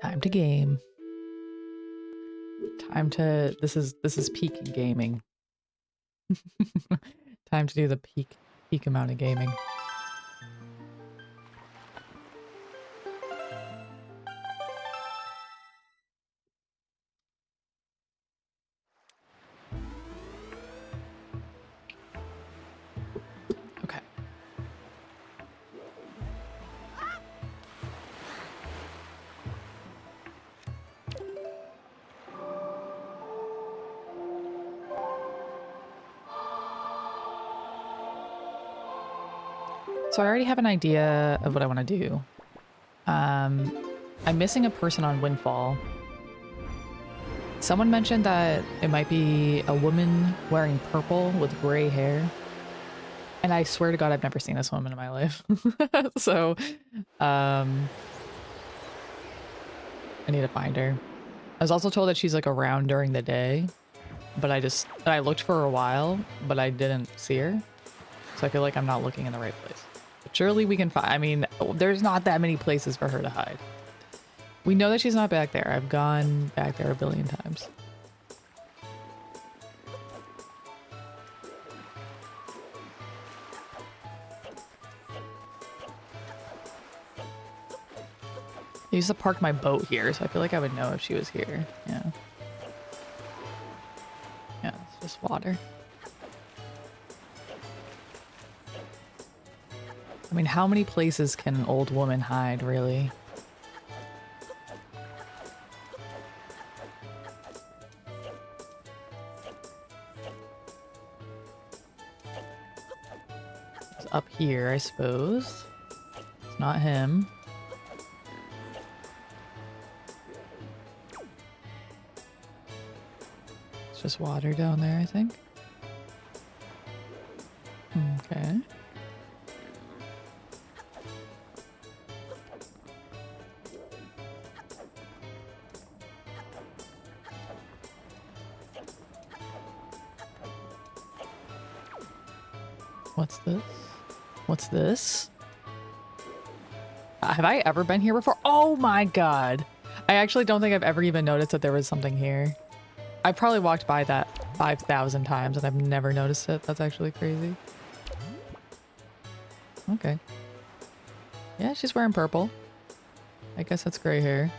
Time to game. Time to this is peak gaming. Time to do the peak amount of gaming. Okay. So I already have an idea of what I want to do. I'm missing a person on Windfall. Someone mentioned that it might be a woman wearing purple with gray hair. And I swear to God, I've never seen this woman in my life. So, I need to find her. I was also told that she's like around during the day, but I looked for a while, but I didn't see her. So I feel like I'm not looking in the right place. But surely we can find, I mean, there's not that many places for her to hide. We know that she's not back there. I've gone back there a billion times. I used to park my boat here, so I feel like I would know if she was here. Yeah. Yeah, it's just water. I mean, how many places can an old woman hide, really? It's up here, I suppose. It's not him. It's just water down there, I think. Okay. What's this? What's this? Have I ever been here before? Oh my God. I actually don't think I've ever even noticed that there was something here. I probably walked by that 5,000 times and I've never noticed it. That's actually crazy. Okay. Yeah, she's wearing purple. I guess that's gray hair.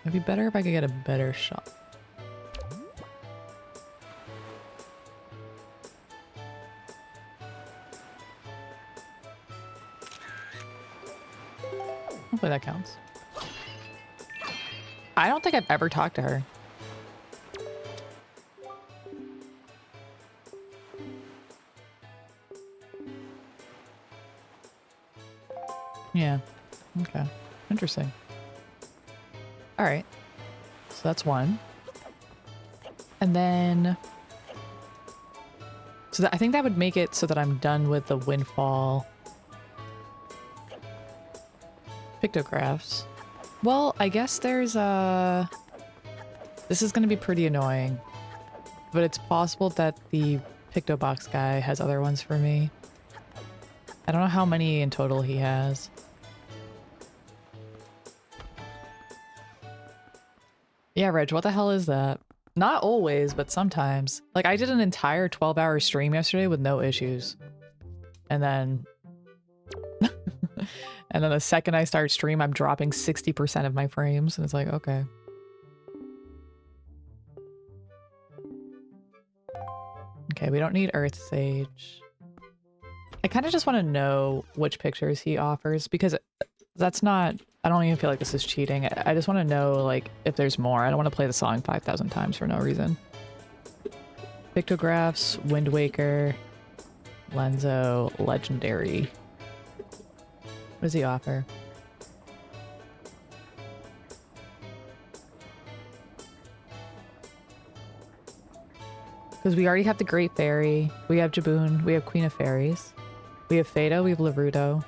It'd be better if I could get a better shot. Hopefully that counts. I don't think I've ever talked to her. Yeah. Okay. Interesting. All right. So that's one. And then... So I think that would make it so that I'm done with the Windfall pictographs. Well, I guess there's a... This is going to be pretty annoying. But it's possible that the Pictobox guy has other ones for me. I don't know how many in total he has. Yeah, Reg, what the hell is that? Not always, but sometimes. Like, I did an entire 12-hour stream yesterday with no issues. And then... and then the second I start stream, I'm dropping 60% of my frames. And it's like, okay. Okay, we don't need Earth Sage. I kind of just want to know which pictures he offers, because that's not... I don't even feel like this is cheating. I just want to know, like, if there's more. I don't want to play the song 5,000 times for no reason. Pictographs, Wind Waker, Lenzo, Legendary. What does he offer? Because we already have the Great Fairy, we have Jaboon, we have Queen of Fairies, we have Fado, we have Laruto.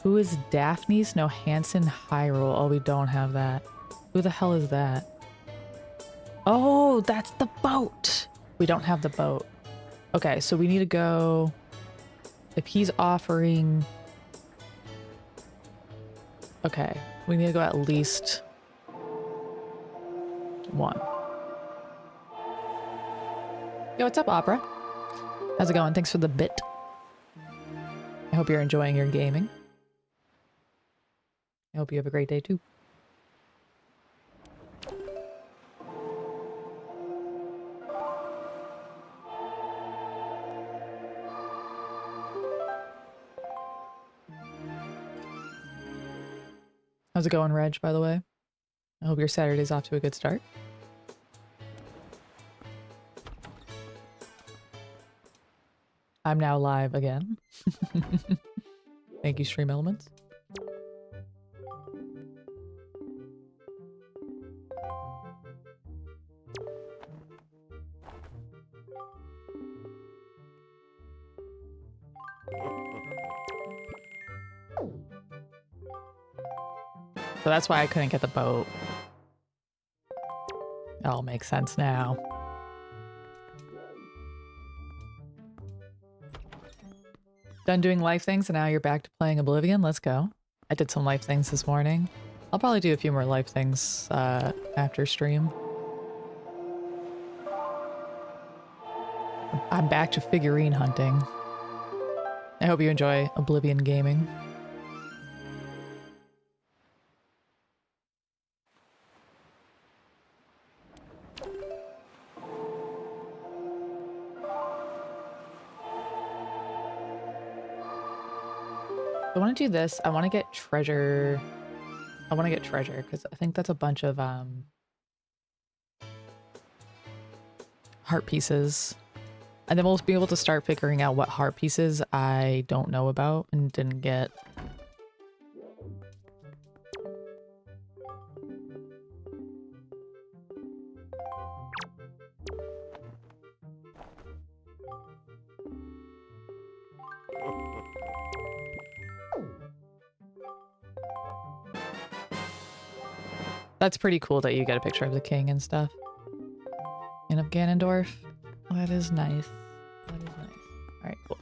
Who is Daphne's? No, Hanson Hyrule. Oh, we don't have that. Who the hell is that? Oh, that's the boat. We don't have the boat. Okay, so we need to go... If he's offering... Okay, we need to go at least one. Yo, what's up, Opera? How's it going? Thanks for the bit. I hope you're enjoying your gaming. I hope you have a great day too. How's it going, Reg, by the way? I hope your Saturday's off to a good start. I'm now live again. Thank you, Stream Elements. So that's why I couldn't get the boat. It all makes sense now. Done doing life things and now you're back to playing Oblivion? Let's go. I did some life things this morning. I'll probably do a few more life things after stream. I'm back to figurine hunting. I hope you enjoy Oblivion gaming. I want to do this. I want to get treasure. I want to get treasure because I think that's a bunch of heart pieces. And then we'll be able to start figuring out what heart pieces I don't know about and didn't get. That's pretty cool that you get a picture of the king and stuff. And of Ganondorf. Oh, that is nice. That is nice. Alright, cool.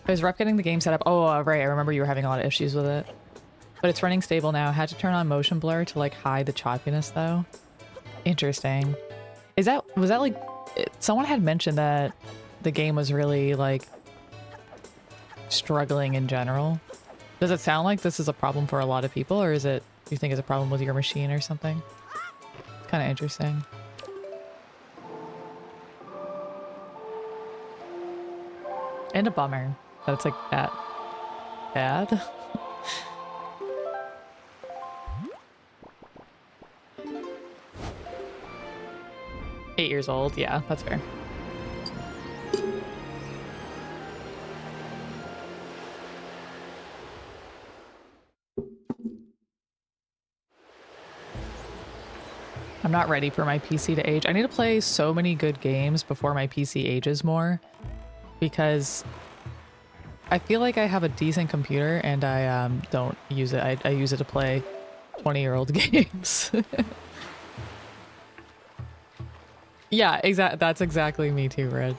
Is Rep getting the game set up? Oh, right. I remember you were having a lot of issues with it. But it's running stable now. Had to turn on motion blur to like hide the choppiness though. Interesting. Was that like someone had mentioned that the game was really like struggling in general? Does it sound like this is a problem for a lot of people, or is it, do you think it's a problem with your machine or something? Kind of interesting. And a bummer that it's like that bad. 8 years old, yeah, that's fair. I'm not ready for my PC to age. I need to play so many good games before my PC ages more, because I feel like I have a decent computer and I don't use it. I use it to play 20-year-old games. Yeah, that's exactly me too, Reg.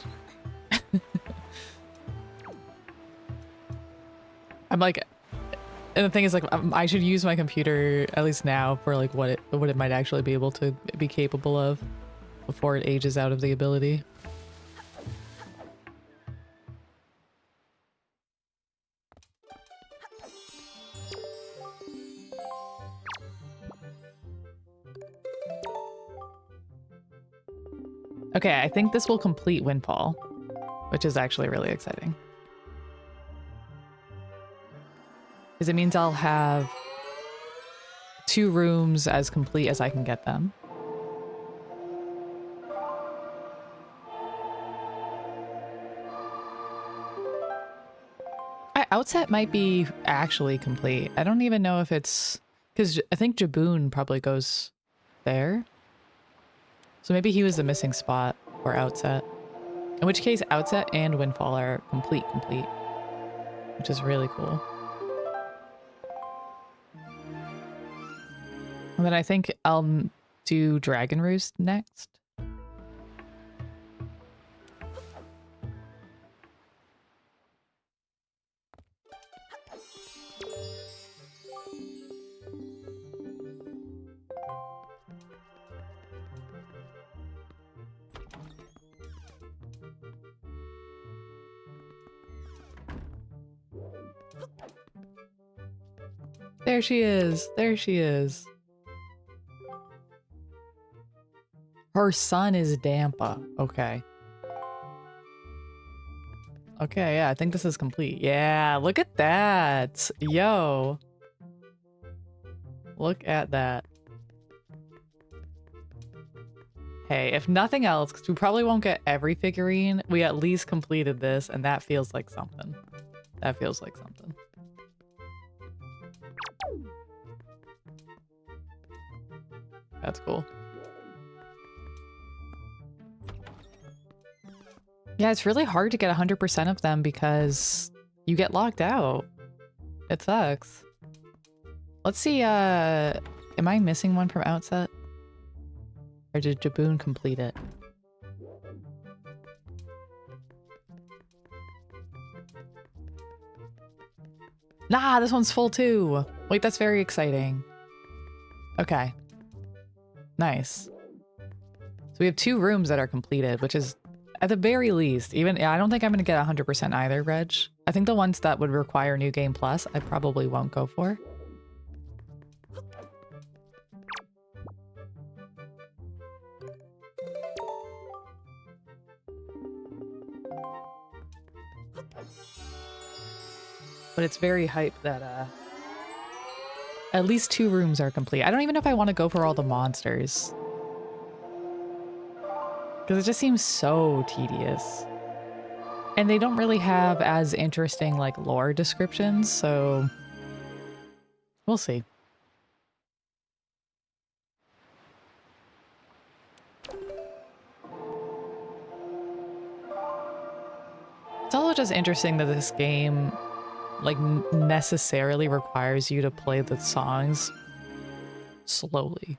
I'm like, and the thing is, like, I should use my computer at least now for like what it might actually be able to be capable of before it ages out of the ability. Okay, I think this will complete Windfall, which is actually really exciting. Because it means I'll have 2 rooms as complete as I can get them. Outset might be actually complete. I don't even know if it's... Because I think Jaboon probably goes there. So maybe he was the missing spot for Outset. In which case, Outset and Windfall are complete, which is really cool. And then I think I'll do Dragon Roost next. There she is. There she is. Her son is Dampa. Okay. Okay, yeah, I think this is complete. Yeah, look at that. Yo. Look at that. Hey, if nothing else, because we probably won't get every figurine, we at least completed this, and that feels like something. That feels like something. That's cool. Yeah, it's really hard to get 100% of them because you get locked out. It sucks. Let's see, am I missing one from Outset? Or did Jaboon complete it? Nah, this one's full too. Wait, that's very exciting. Okay. Nice. So we have 2 rooms that are completed, which is at the very least, even, I don't think I'm going to get 100% either, Reg. I think the ones that would require New Game Plus, I probably won't go for. But it's very hype that at least 2 rooms are complete. I don't even know if I want to go for all the monsters. Because it just seems so tedious. And they don't really have as interesting, like, lore descriptions, so we'll see. It's also just interesting that this game, like, necessarily requires you to play the songs slowly.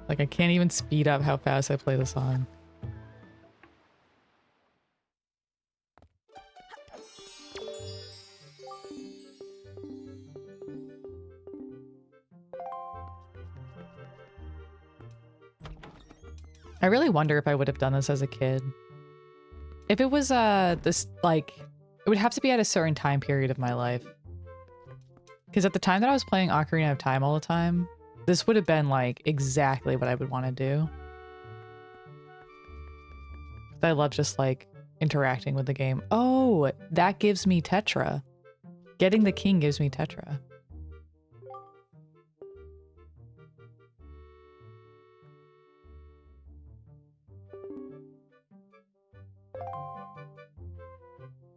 Like, I can't even speed up how fast I play the song. I really wonder if I would have done this as a kid. If it was, this, like, it would have to be at a certain time period of my life. Because at the time that I was playing Ocarina of Time all the time, this would have been, like, exactly what I would want to do. I love just, like, interacting with the game. Oh, that gives me Tetra. Getting the king gives me Tetra.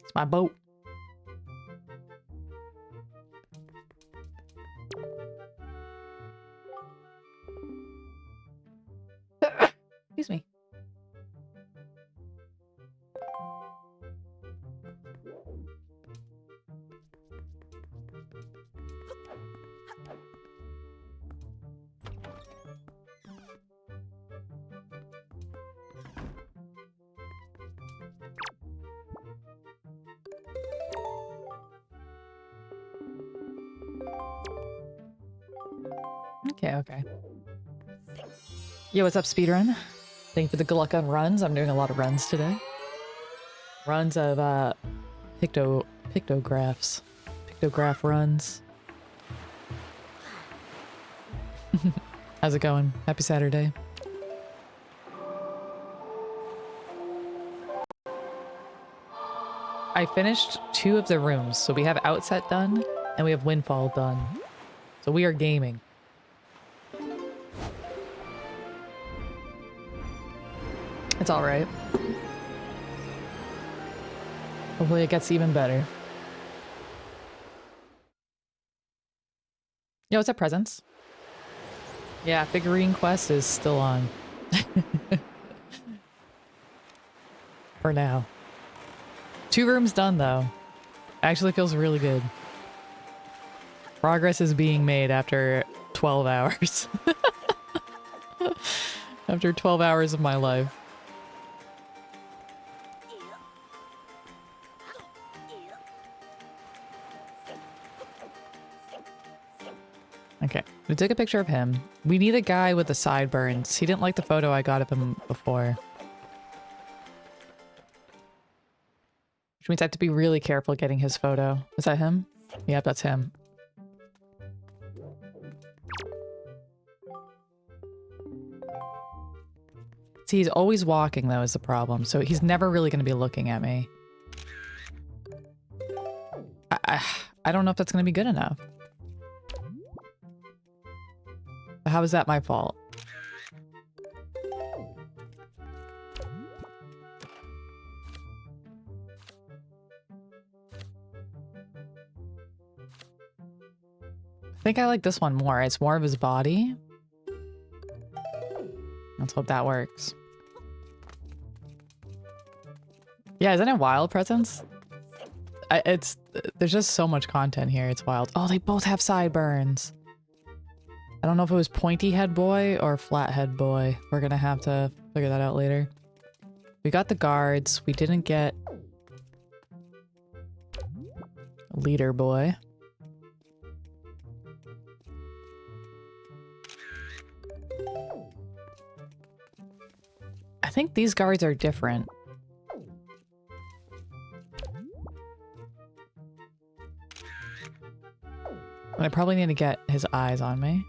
It's my boat. Excuse me. Okay. Yo, what's up, speedrun? Thank you for the good luck on runs. I'm doing a lot of runs today. Runs of pictographs. Pictograph runs. How's it going? Happy Saturday. I finished 2 of the rooms. So we have Outset done and we have Windfall done. So we are gaming. It's all right. Hopefully it gets even better. Yo, what's up, Presents? Yeah, figurine quest is still on. For now. 2 rooms done, though. Actually feels really good. Progress is being made after 12 hours. After 12 hours of my life. Okay, we took a picture of him. We need a guy with the sideburns. He didn't like the photo I got of him before. Which means I have to be really careful getting his photo. Is that him? Yep, that's him. See, he's always walking, though, is the problem. So he's never really going to be looking at me. I don't know if that's going to be good enough. How is that my fault? I think I like this one more. It's more of his body. Let's hope that works. Yeah, isn't it wild, Presence? There's just so much content here. It's wild. Oh, they both have sideburns. I don't know if it was pointy head boy or flat head boy. We're gonna have to figure that out later. We got the guards. We didn't get leader boy. I think these guards are different. But I probably need to get his eyes on me.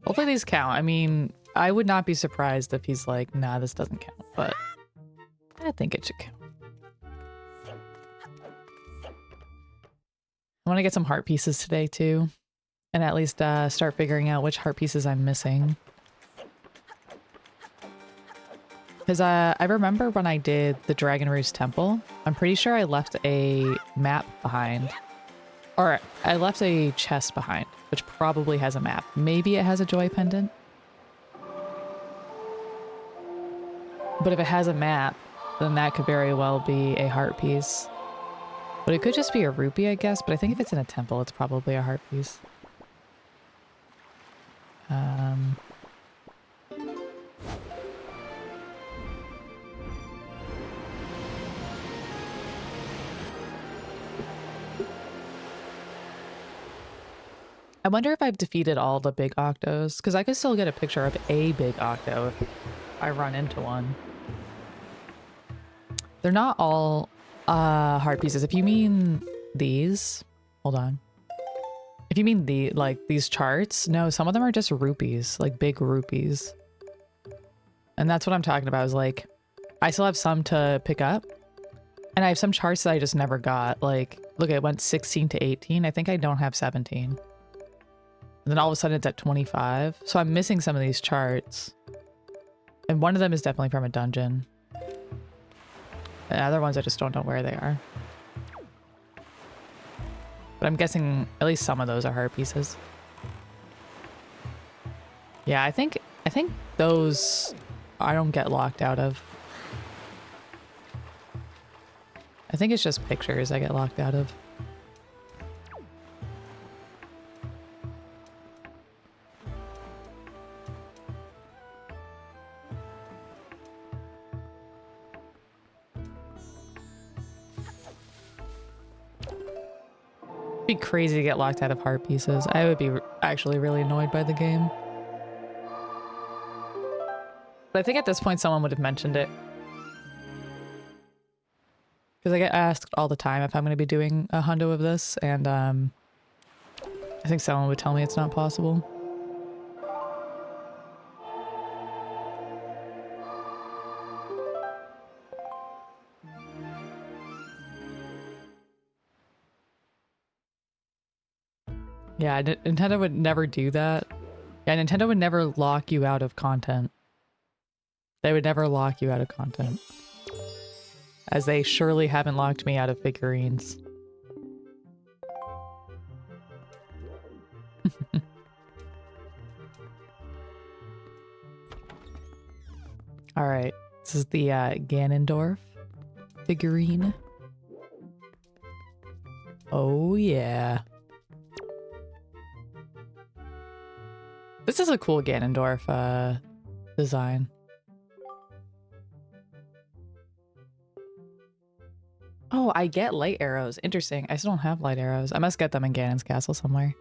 Hopefully these count. I mean, I would not be surprised if he's like, nah, this doesn't count, but I think it should count. I want to get some heart pieces today too, and at least start figuring out which heart pieces I'm missing. Because I remember when I did the Dragon Roost Temple, I'm pretty sure I left a map behind. Or I left a chest behind, which probably has a map. Maybe it has a joy pendant. But if it has a map, then that could very well be a heart piece. But it could just be a rupee, I guess. But I think if it's in a temple, it's probably a heart piece. I wonder if I've defeated all the big octos, because I could still get a picture of a big octo if I run into one. They're not all heart pieces. If you mean these, hold on. If you mean these charts, no, some of them are just rupees, like big rupees. And that's what I'm talking about, is like, I still have some to pick up. And I have some charts that I just never got. Like, look, it went 16 to 18. I think I don't have 17. And then all of a sudden it's at 25. So I'm missing some of these charts. And one of them is definitely from a dungeon. The other ones I just don't know where they are. But I'm guessing at least some of those are heart pieces. Yeah, I think those I don't get locked out of. I think it's just pictures I get locked out of. Be crazy to get locked out of heart pieces. I would be actually really annoyed by the game. But I think at this point someone would have mentioned it. Because I get asked all the time if I'm going to be doing a hundo of this, and I think someone would tell me it's not possible. Yeah, Nintendo would never do that. Yeah, Nintendo would never lock you out of content. They would never lock you out of content. As they surely haven't locked me out of figurines. Alright, this is the Ganondorf figurine. Oh yeah. This is a cool Ganondorf design. Oh, I get light arrows. Interesting. I still don't have light arrows. I must get them in Ganon's castle somewhere.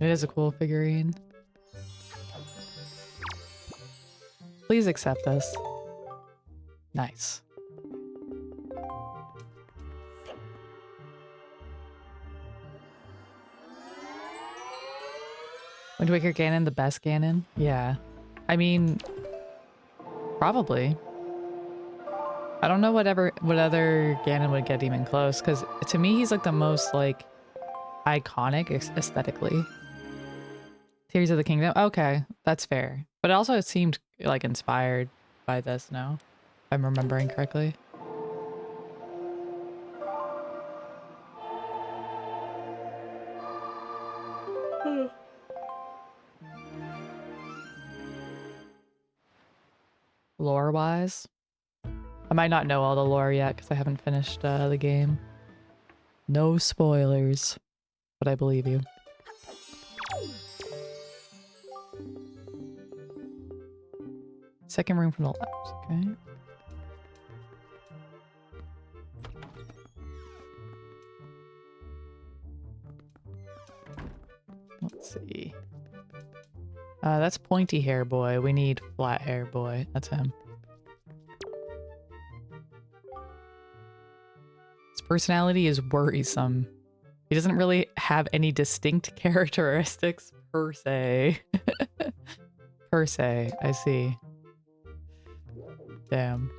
It is a cool figurine. Please accept this. Nice. Wind Waker Ganon, the best Ganon? Yeah. I mean, probably. I don't know what other Ganon would get even close, because to me he's like the most like iconic aesthetically. Tears of the Kingdom. Okay, that's fair. But also it seemed like inspired by this, no? If I'm remembering correctly. Lore-wise, I might not know all the lore yet because I haven't finished the game. No spoilers, but I believe you. Second room from the left, okay. Let's see. That's pointy hair boy. We need flat hair boy. That's him. His personality is worrisome. He doesn't really have any distinct characteristics per se. Per se, I see. Damn.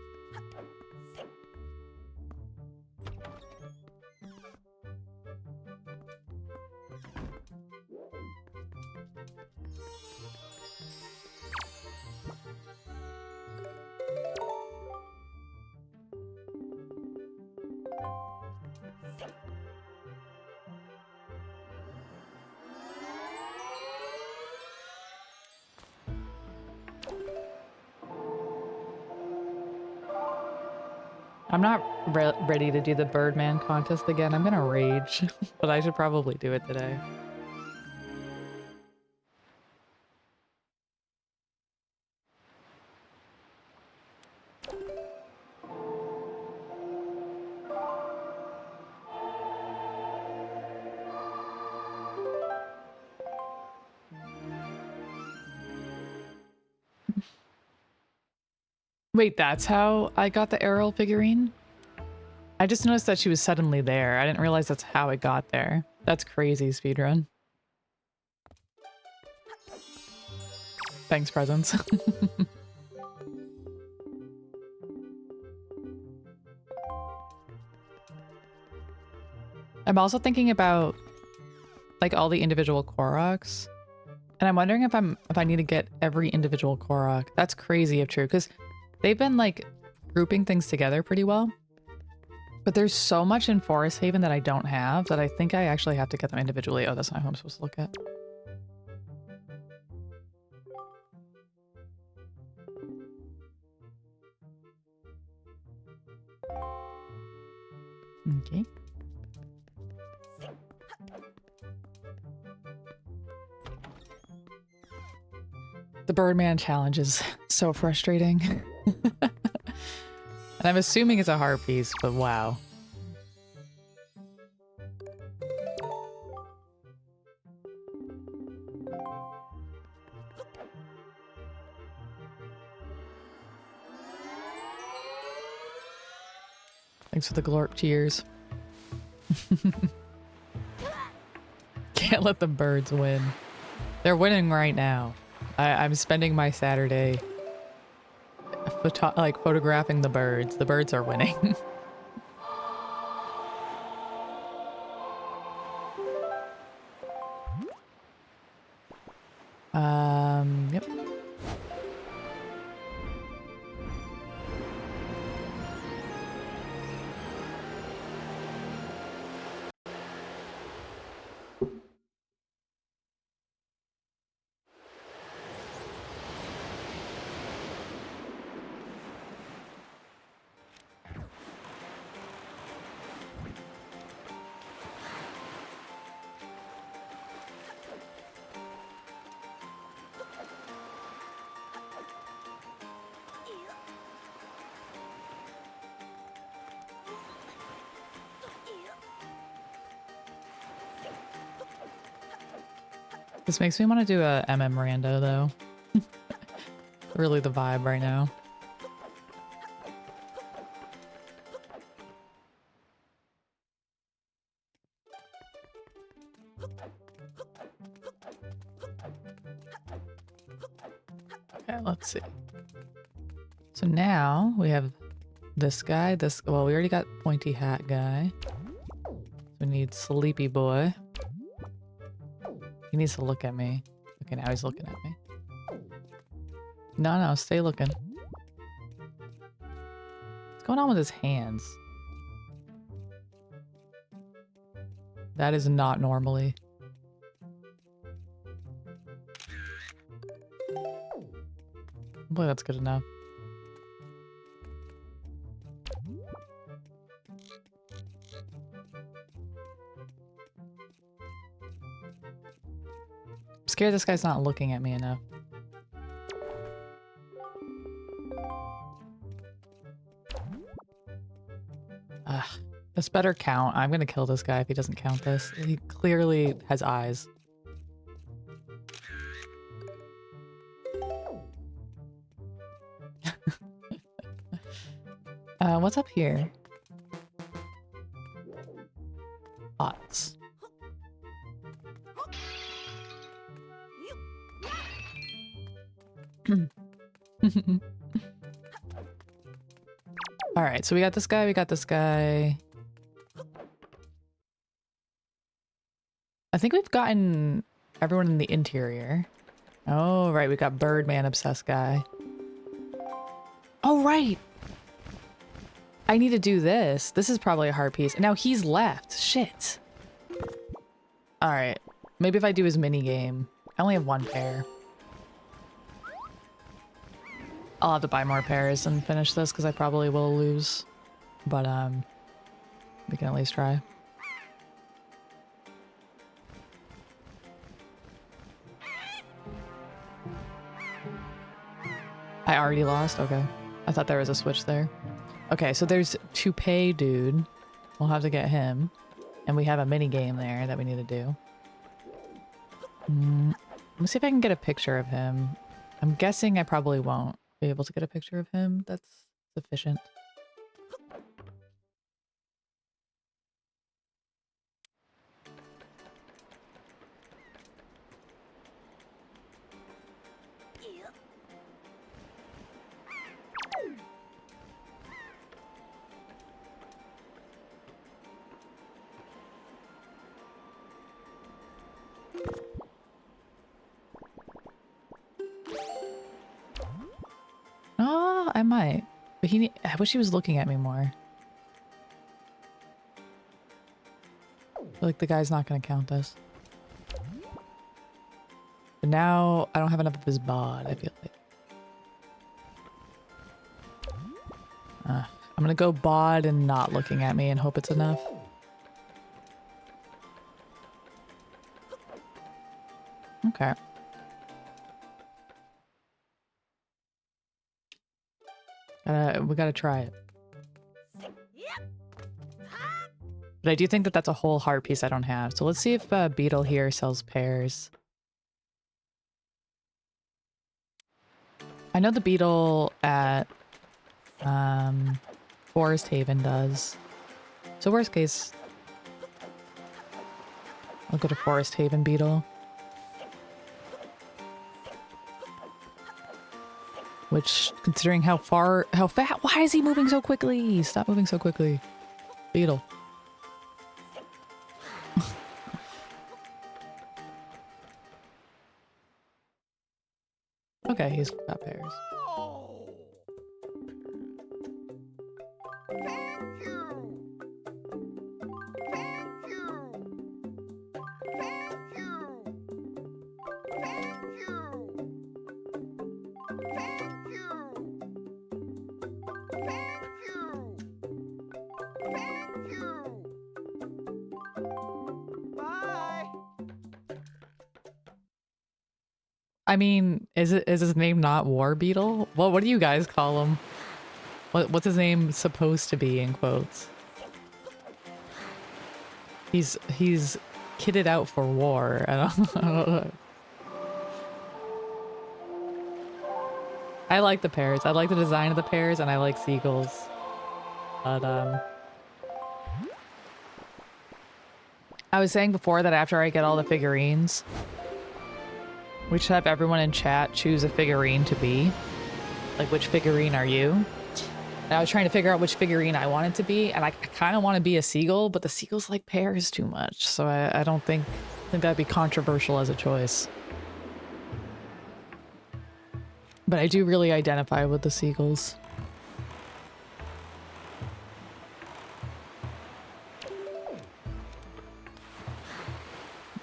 I'm not ready to do the Birdman contest again. I'm gonna rage, but I should probably do it today. Wait, that's how I got the Aryll figurine? I just noticed that she was suddenly there. I didn't realize that's how it got there. That's crazy, speedrun. Thanks, presents. I'm also thinking about like all the individual Koroks. And I'm wondering if I need to get every individual Korok. That's crazy if true, because they've been like grouping things together pretty well. But there's so much in Forest Haven that I don't have that I think I actually have to get them individually. Oh, that's not who I'm supposed to look at. Okay. The Birdman challenge is so frustrating. And I'm assuming it's a heart piece, but wow. Thanks for the glorp cheers. Can't let the birds win. They're winning right now. I'm spending my Saturday photographing the birds. The birds are winning. Yep. This makes me want to do a MM rando though. Really the vibe right now. Okay, let's see. So now we have this guy, well, we already got pointy hat guy. We need sleepy boy. He needs to look at me. Okay, now he's looking at me. No, stay looking. What's going on with his hands? That is not normally. Boy, that's good enough. I'm scared this guy's not looking at me enough. Ugh. This better count. I'm gonna kill this guy if he doesn't count this. He clearly has eyes. What's up here? Pots. Alright, so we got this guy, we got this guy. I think we've gotten everyone in the interior. Oh, right, we got Birdman obsessed guy. Oh, right! I need to do this. This is probably a hard piece. Now he's left. Shit. Alright. Maybe if I do his mini game. I only have one pair. I'll have to buy more pairs and finish this because I probably will lose. But, we can at least try. I already lost? Okay. I thought there was a switch there. Okay, so there's Toupee dude. We'll have to get him. And we have a mini game there that we need to do. Let me see if I can get a picture of him. I'm guessing I probably won't be able to get a picture of him. That's sufficient. Oh, I might. But I wish he was looking at me more. I feel like the guy's not going to count this. But now I don't have enough of his bod, I feel like. I'm going to go bod and not looking at me and hope it's enough. Okay. We gotta try it. But I do think that that's a whole heart piece I don't have. So let's see if Beetle here sells pairs. I know the Beetle at Forest Haven does. So worst case, I'll go to Forest Haven Beetle. Which, considering how fast, why is he moving so quickly? Stop moving so quickly. Beetle. Okay, he's got pairs. I mean, is his name not War Beetle? Well, what do you guys call him? What's his name supposed to be in quotes? He's kitted out for war. I don't know. I like the pears. I like the design of the pears, and I like seagulls. But, I was saying before that after I get all the figurines, we should have everyone in chat choose a figurine to be. Like, which figurine are you? And I was trying to figure out which figurine I wanted to be, and I kind of want to be a seagull, but the seagulls like pears too much, so I don't think that'd be controversial as a choice. But I do really identify with the seagulls.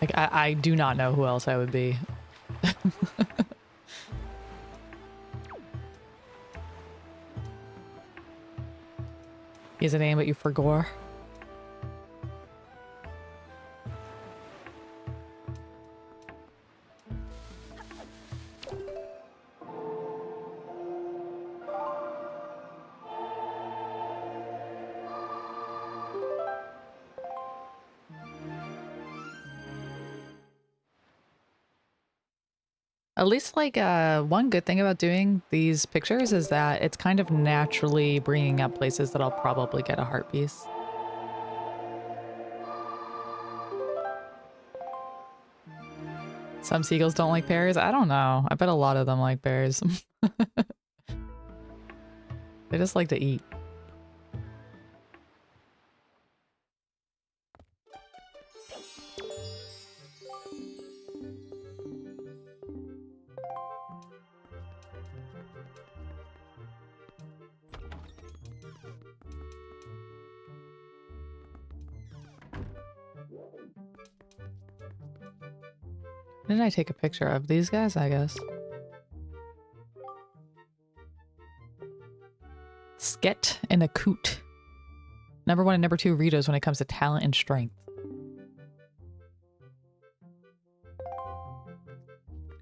Like, I do not know who else I would be. He has a name, but you forgot. At least, like, one good thing about doing these pictures is that it's kind of naturally bringing up places that I'll probably get a heart piece. Some seagulls don't like pears? I don't know. I bet a lot of them like pears. They just like to eat. Didn't I take a picture of these guys, I guess? Sket and a coot. Number 1 and number 2 Ritos when it comes to talent and strength.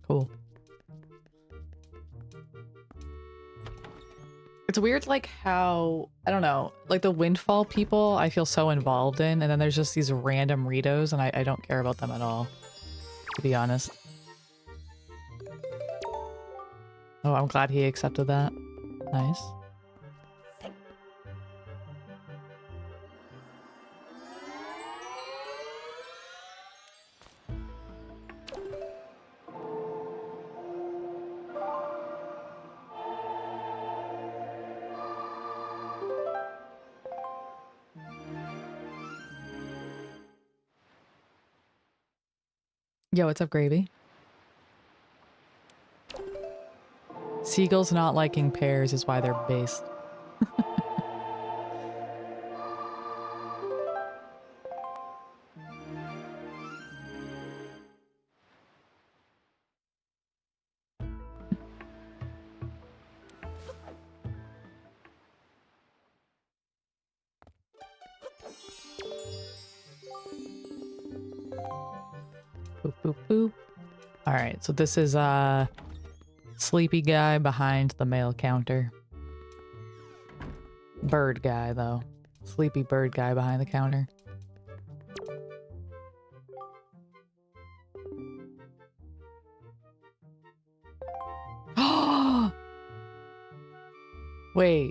Cool. It's weird, like, how, I don't know, like the Windfall people I feel so involved in, and then there's just these random Ritos, and I don't care about them at all, to be honest. Oh, I'm glad he accepted that. Nice. Yo, what's up, Gravy? Seagulls not liking pears is why they're based. Boop, boop, boop. All right, so this is sleepy guy behind the mail counter. Bird guy, though. Sleepy bird guy behind the counter. Wait.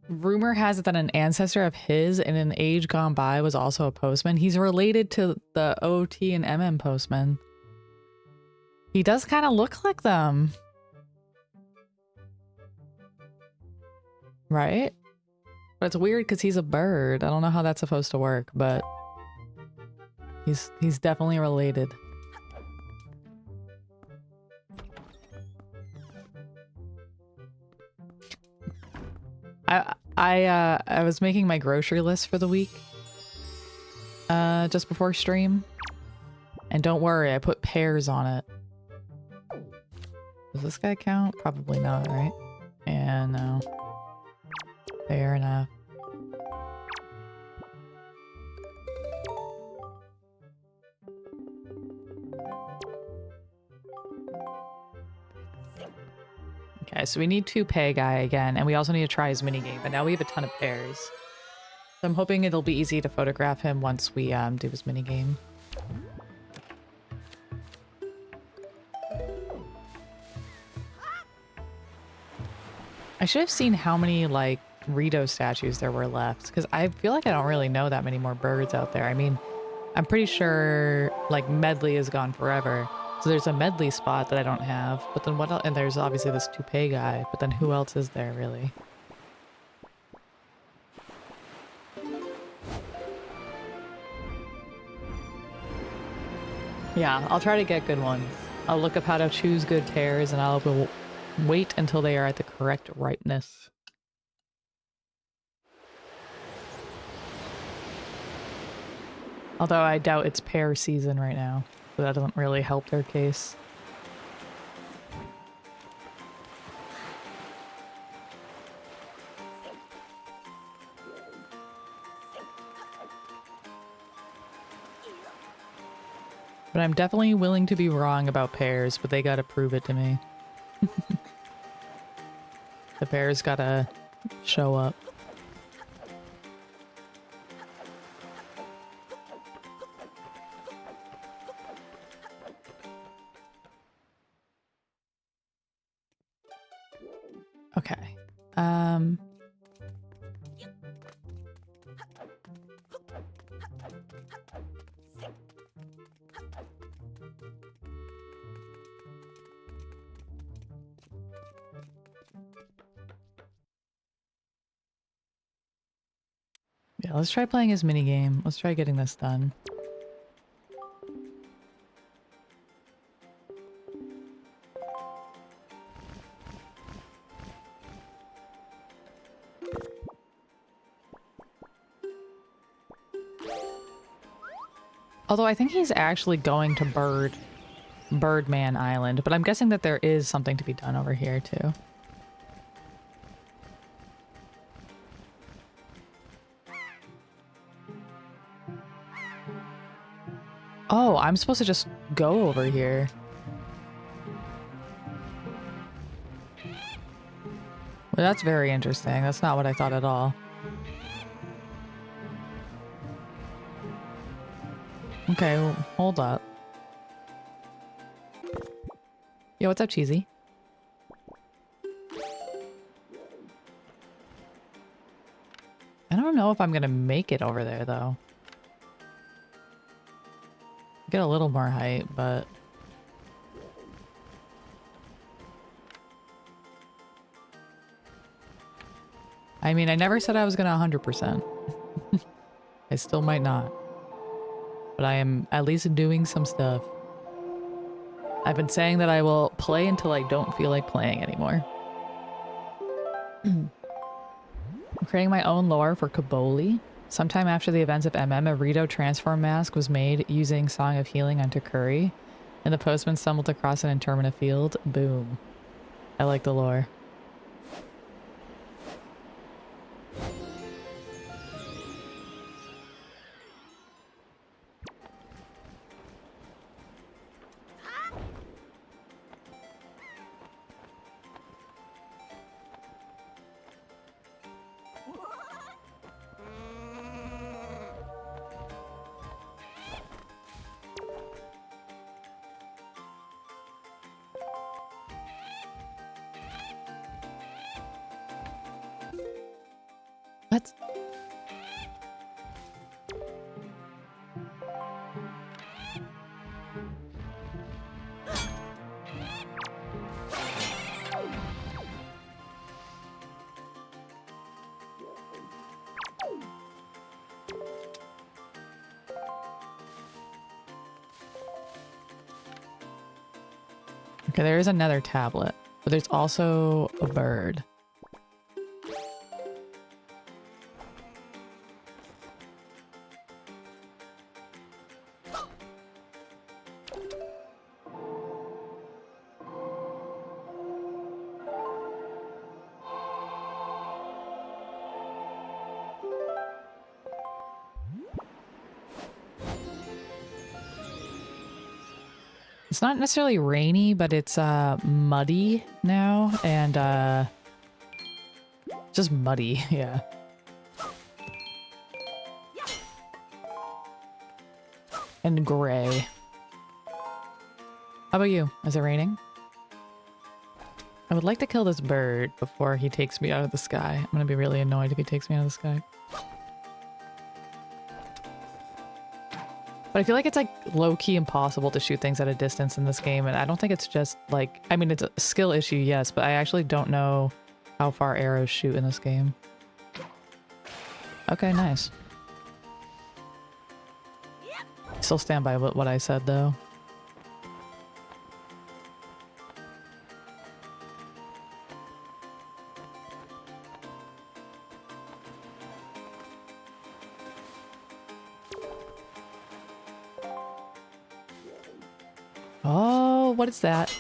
Rumor has it that an ancestor of his in an age gone by was also a postman. He's related to the OT and MM postman. He does kind of look like them. Right? But it's weird because he's a bird. I don't know how that's supposed to work, but he's definitely related. I was making my grocery list for the week just before stream, and don't worry, I put pears on it. Does this guy count? Probably not, right? Yeah, no. Fair enough. Okay, so we need to pay guy again, and we also need to try his minigame, but now we have a ton of pairs. So I'm hoping it'll be easy to photograph him once we do his minigame. should have seen how many, like, Rito statues there were left, because I feel like I don't really know that many more birds out there. I mean, I'm pretty sure, like, Medley is gone forever. So there's a Medley spot that I don't have, but then what else? And there's obviously this toupee guy, but then who else is there, really? Yeah, I'll try to get good ones. I'll look up how to choose good pears, and I'll wait until they are at the correct ripeness. Although I doubt it's pear season right now, so that doesn't really help their case. But I'm definitely willing to be wrong about pears, but they gotta prove it to me. The pears gotta show up. Okay. Yeah, let's try playing his minigame. Let's try getting this done. Although I think he's actually going to Birdman Island, but I'm guessing that there is something to be done over here too. Oh, I'm supposed to just go over here. Well, that's very interesting. That's not what I thought at all. Okay, well, hold up. Yo, what's up, Cheesy? I don't know if I'm gonna make it over there, though. Get a little more height, but... I mean, I never said I was gonna 100%. I still might not. But I am at least doing some stuff. I've been saying that I will play until I don't feel like playing anymore. I'm creating my own lore for Kaboli. Sometime after the events of MM, a Rito transform mask was made using Song of Healing onto Curry, and the postman stumbled across an Intermina field. Boom. I like the lore. What? Okay, there is another tablet, but there's also a bird. It's not necessarily rainy, but it's muddy now, and just muddy, yeah. And gray. How about you? Is it raining? I would like to kill this bird before he takes me out of the sky. I'm gonna be really annoyed if he takes me out of the sky. But I feel like it's like low-key impossible to shoot things at a distance in this game, and I don't think it's just like, I mean, it's a skill issue, yes, but I actually don't know how far arrows shoot in this game. Okay, nice. Still stand by what I said, though. Oh, what is that?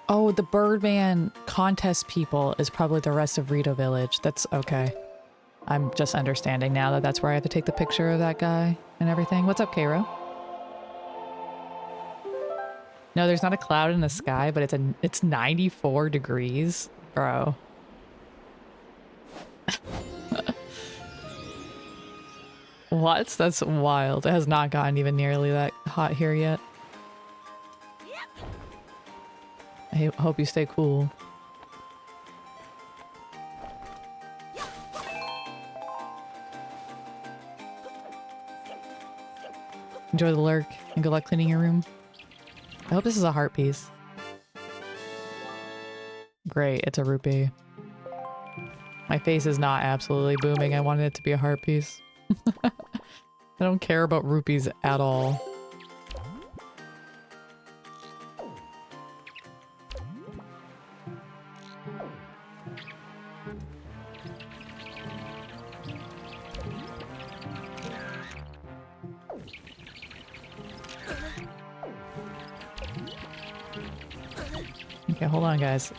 Oh, the Birdman contest people is probably the rest of Rito Village. That's okay. I'm just understanding now that that's where I have to take the picture of that guy and everything. What's up, Cairo? No, there's not a cloud in the sky, but it's 94 degrees, bro. What? That's wild. It has not gotten even nearly that hot here yet. I hope you stay cool. Enjoy the lurk and good luck cleaning your room. I hope this is a heart piece. Great, it's a rupee. My face is not absolutely booming. I wanted it to be a heart piece. I don't care about rupees at all. Okay, hold on, guys.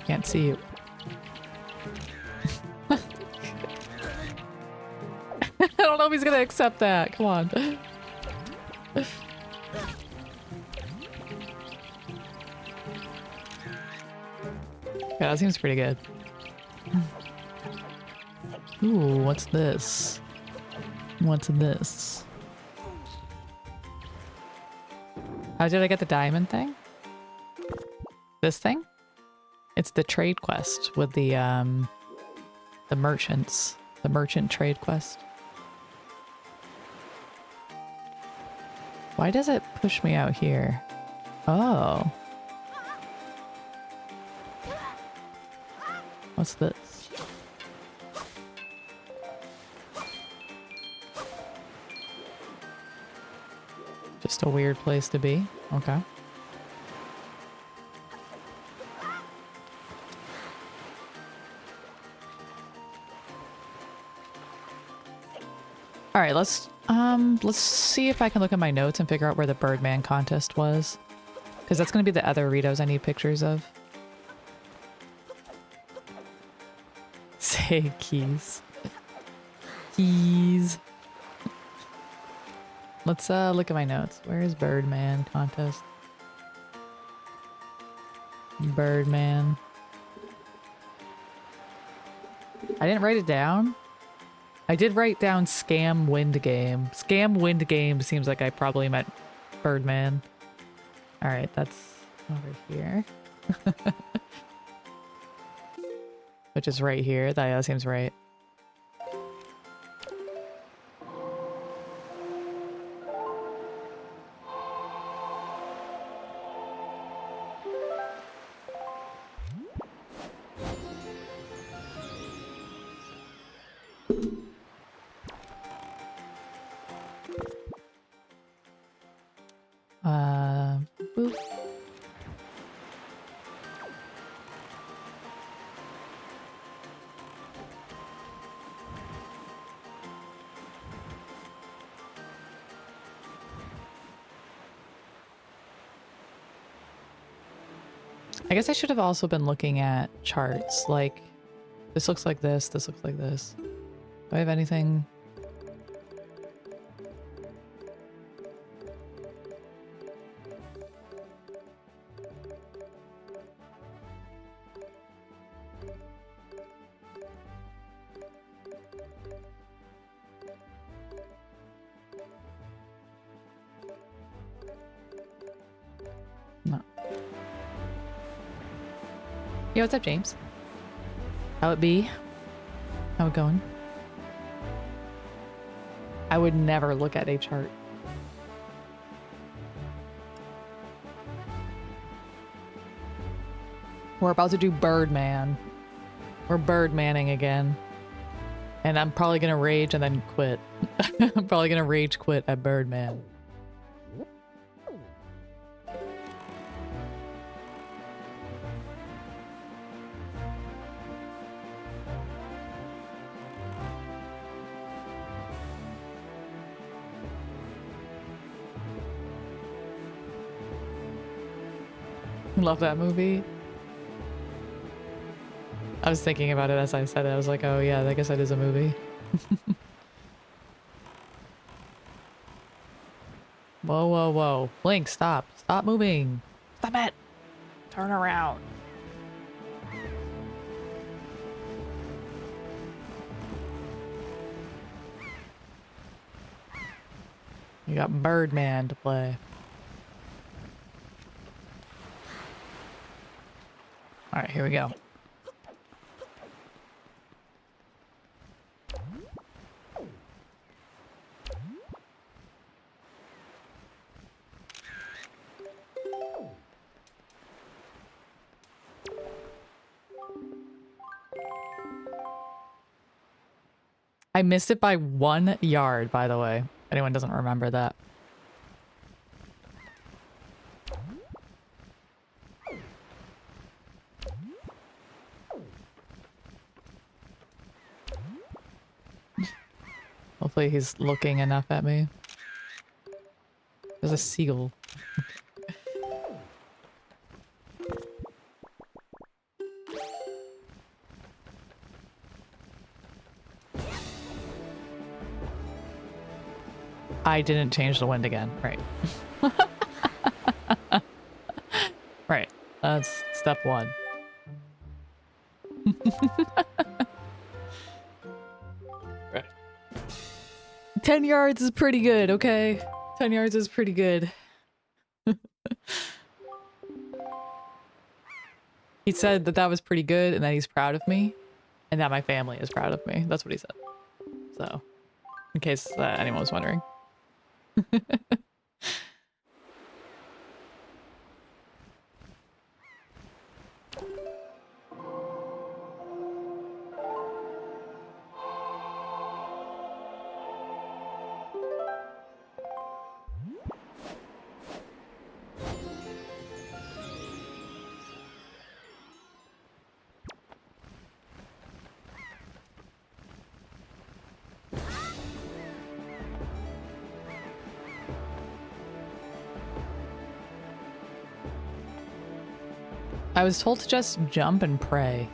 Can't see you. I don't know if he's gonna accept that. Come on. Yeah, that seems pretty good. Ooh, what's this? What's this? How did I get the diamond thing? This thing? It's the trade quest with the merchants. The merchant trade quest. Why does it push me out here? Oh. What's this? Just a weird place to be. Okay. All right, let's see if I can look at my notes and figure out where the Birdman contest was, because that's going to be the other Ritos I need pictures of. Say keys. Keys. Let's look at my notes. Where is Birdman contest? Birdman. I didn't write it down. I did write down Scam Wind Game. Scam Wind Game seems like I probably meant Birdman. Alright, that's over here. Which is right here. That seems right. Boop. I guess I should have also been looking at charts. Like, this looks like this, this looks like this. Do I have anything? Yo, what's up, James? How it be? How it going? I would never look at a chart. We're about to do Birdman. We're Birdmanning again. And I'm probably gonna rage and then quit. I'm probably gonna rage quit at Birdman. Love that movie. I was thinking about it as I said it. I was like, oh yeah, I guess that is a movie. Whoa, whoa, whoa. Link, stop. Stop moving. Stop it. Turn around. You got Birdman to play. All right, here we go. I missed it by 1 yard, by the way. If anyone doesn't remember that. Hopefully he's looking enough at me. There's a seagull. I didn't change the wind again. Right. Right. That's step 1. Right. 10 yards is pretty good, okay? 10 yards is pretty good. He said that that was pretty good and that he's proud of me and that my family is proud of me. That's what he said. So, in case anyone was wondering. I was told to just jump and pray.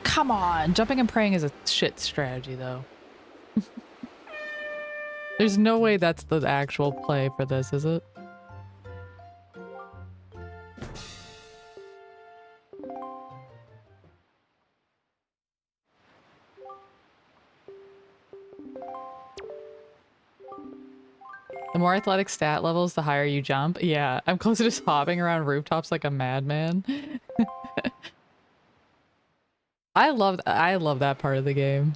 Come on, jumping and praying is a shit strategy though. There's no way that's the actual play for this, is it? The more athletic stat levels, the higher you jump. Yeah, I'm close to just hopping around rooftops like a madman. I love that part of the game.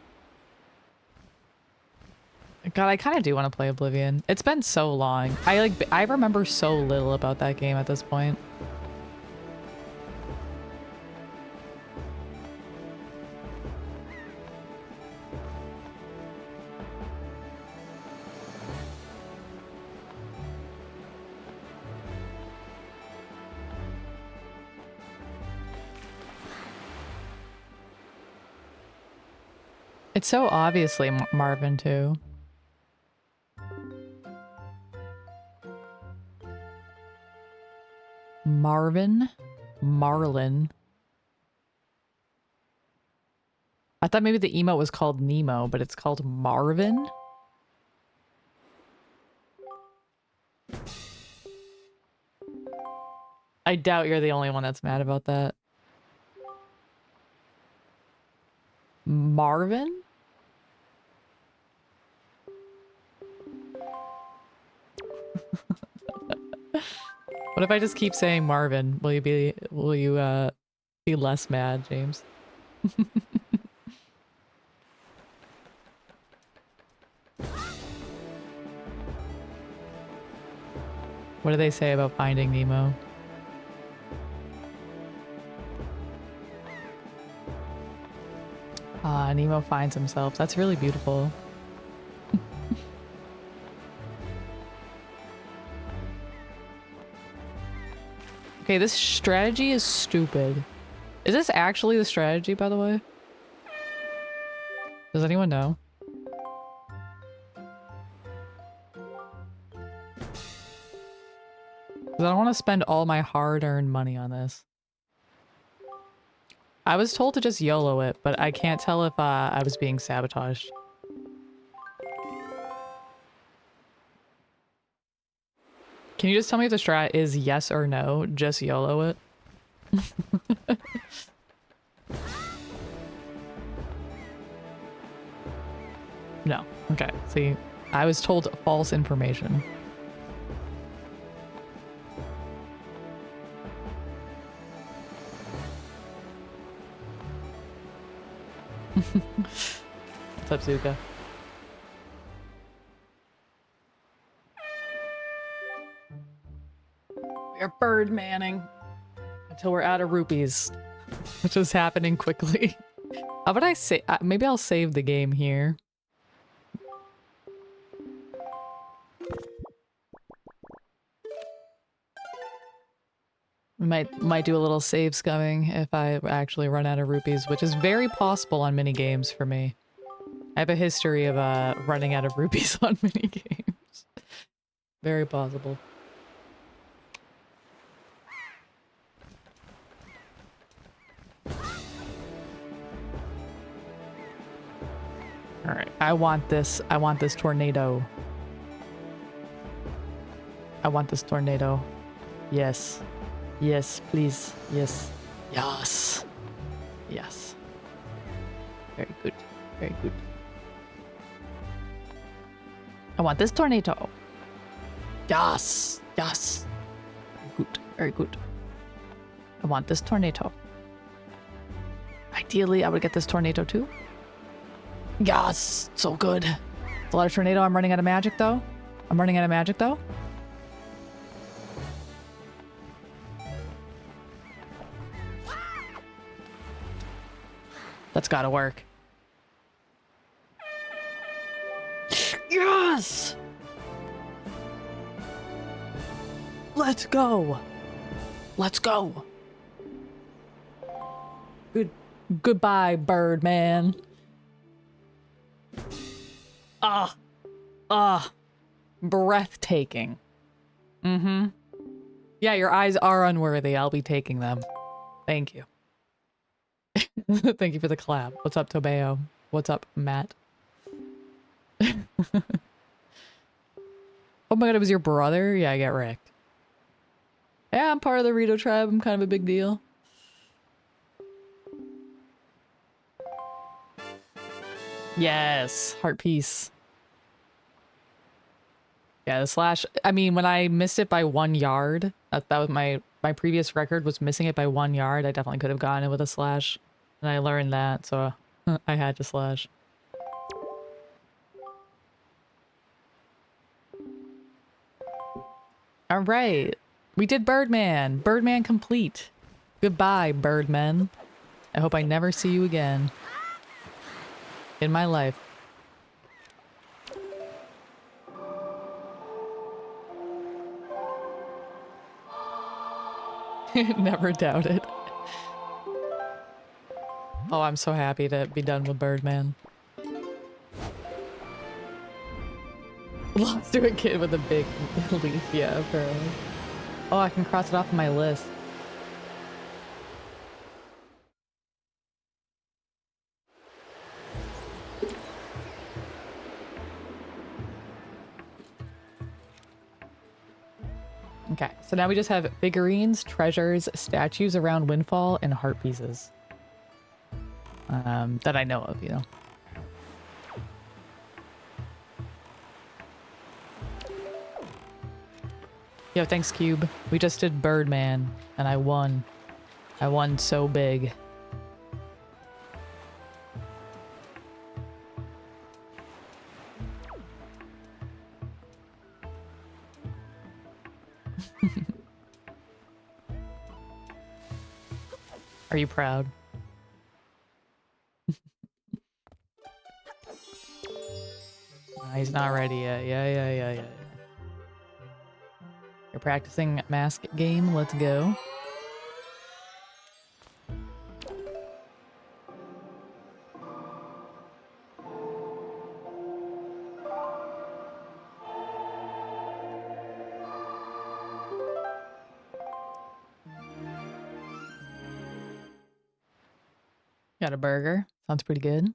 God, I kind of do want to play Oblivion. It's been so long. I remember so little about that game at this point. It's so obviously Marvin too. Marvin? Marlin. I thought maybe the emote was called Nemo, but it's called Marvin? I doubt you're the only one that's mad about that. Marvin? What if I just keep saying Marvin? Will you be less mad, James? What do they say about Finding Nemo? Nemo finds himself. That's really beautiful. Okay, this strategy is stupid. Is this actually the strategy, by the way? Does anyone know? Because I don't want to spend all my hard-earned money on this. I was told to just YOLO it, but I can't tell if I was being sabotaged. Can you just tell me if the strat is yes or no? Just YOLO it? No. Okay. See, I was told false information. What's up, Zuka? We're bird manning until we're out of rupees, which is happening quickly. How about I say, maybe I'll save the game here. We might do a little save scumming if I actually run out of rupees, which is very possible on mini games for me. I have a history of running out of rupees on mini games. Very possible. All right, I want this tornado. I want this tornado. Yes. Yes, please. Yes. Yes. Yes. Very good. Very good. I want this tornado. Yes. Yes. Very good. Very good. I want this tornado. Ideally, I would get this tornado too. Yes. So good. It's a lot of tornado. I'm running out of magic though. That's gotta work. Yes! Let's go! Let's go! Goodbye, Birdman. Breathtaking. Mm-hmm. Yeah, your eyes are unworthy. I'll be taking them. Thank you. Thank you for the clap. What's up, Tobeo? What's up, Matt? Oh my god, it was your brother? Yeah, I get wrecked. Yeah, I'm part of the Rito tribe. I'm kind of a big deal. Yes, heart piece. Yeah, the slash. I mean, when I missed it by 1 yard, that was my previous record was missing it by 1 yard. I definitely could have gotten it with a slash. And I learned that, so I had to slash. All right. We did Birdman. Birdman complete. Goodbye, Birdman. I hope I never see you again. In my life. Never doubt it. Oh, I'm so happy to be done with Birdman. Lost to a kid with a big leaf, yeah, apparently. Oh, I can cross it off my list. Okay, so now we just have figurines, treasures, statues around Windfall, and heart pieces. That I know of, you know. Yo, thanks, Cube. We just did Birdman, and I won. I won so big. Are you proud? Nah, he's not ready yet. Yeah. You're practicing mask game. Let's go. Got a burger. Sounds pretty good.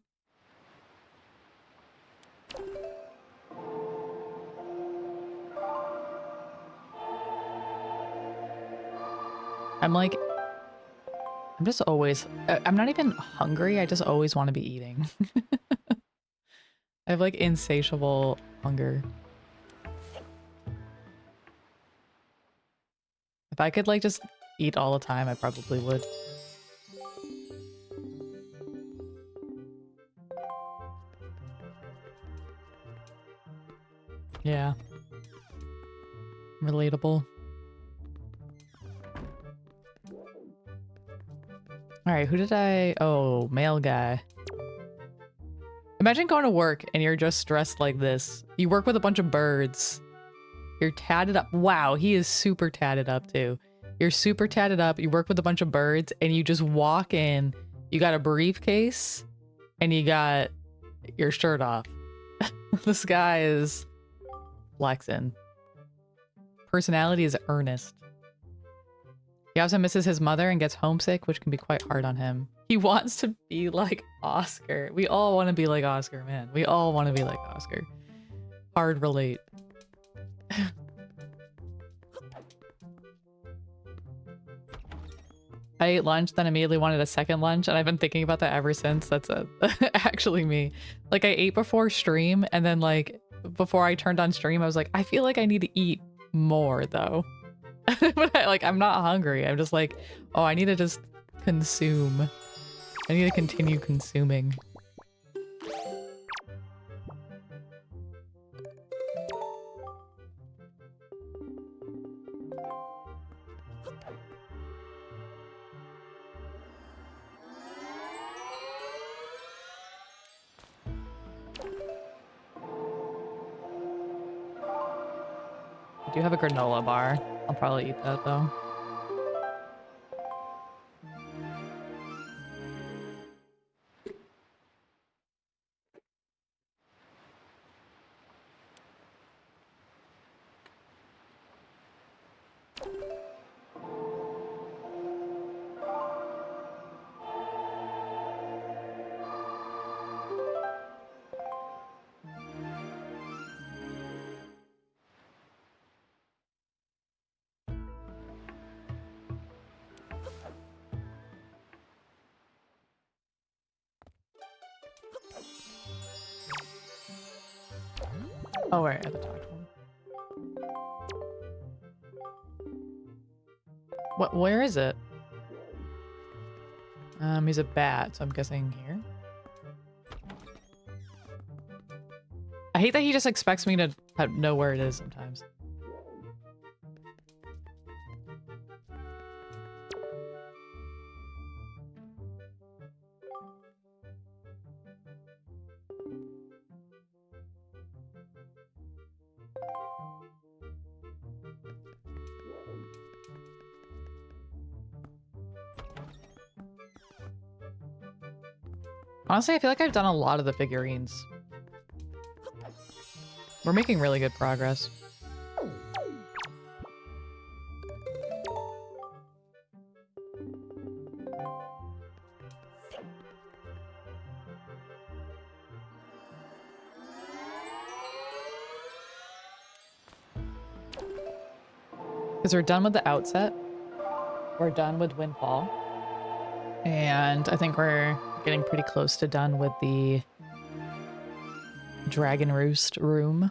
I'm just always, I'm not even hungry. I just always want to be eating. I have like insatiable hunger. If I could like just eat all the time, I probably would. Yeah. Relatable. Alright, who did I... Oh, male guy. Imagine going to work and you're just dressed like this. You work with a bunch of birds. You're tatted up. Wow, he is super tatted up too. You're super tatted up, you work with a bunch of birds, and you just walk in. You got a briefcase, and you got your shirt off. This guy is flexing. Personality is earnest. He also misses his mother and gets homesick, which can be quite hard on him. He wants to be like Oscar. We all want to be like Oscar, man. We all want to be like Oscar. Hard relate. I ate lunch, then immediately wanted a second lunch, and I've been thinking about that ever since. That's actually me. Like, I ate before stream, and then, like, before I turned on stream, I was like, I feel like I need to eat more, though. But I'm not hungry. I'm just like, oh, I need to just consume. I need to continue consuming. I do have a granola bar. I'll probably eat that, though. Oh, right, at the top one. What? Where is it? He's a bat, so I'm guessing here. I hate that he just expects me to know where it is sometimes. Honestly, I feel like I've done a lot of the figurines. We're making really good progress. Because we're done with the outset. We're done with Windfall. And I think we're getting pretty close to done with the Dragon Roost room.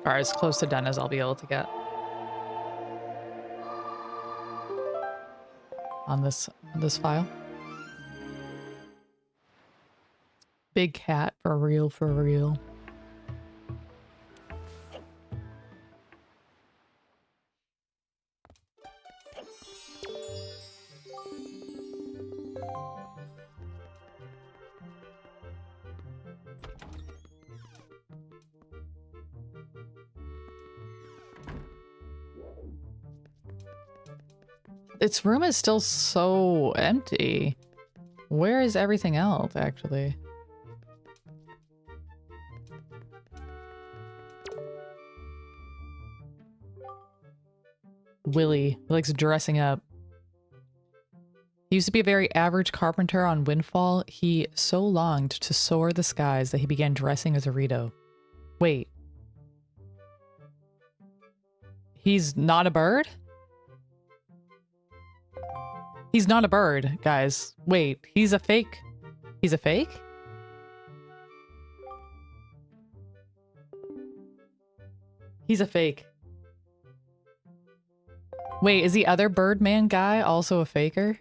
Or as close to done as I'll be able to get. On this file. Big cat, for real, for real. Its room is still so empty. Where is everything else, actually? Willy likes dressing up. He used to be a very average carpenter on Windfall. He so longed to soar the skies that he began dressing as a Rito. Wait. He's not a bird? He's not a bird, guys. Wait, he's a fake. He's a fake? He's a fake. Wait, is the other Birdman guy also a faker?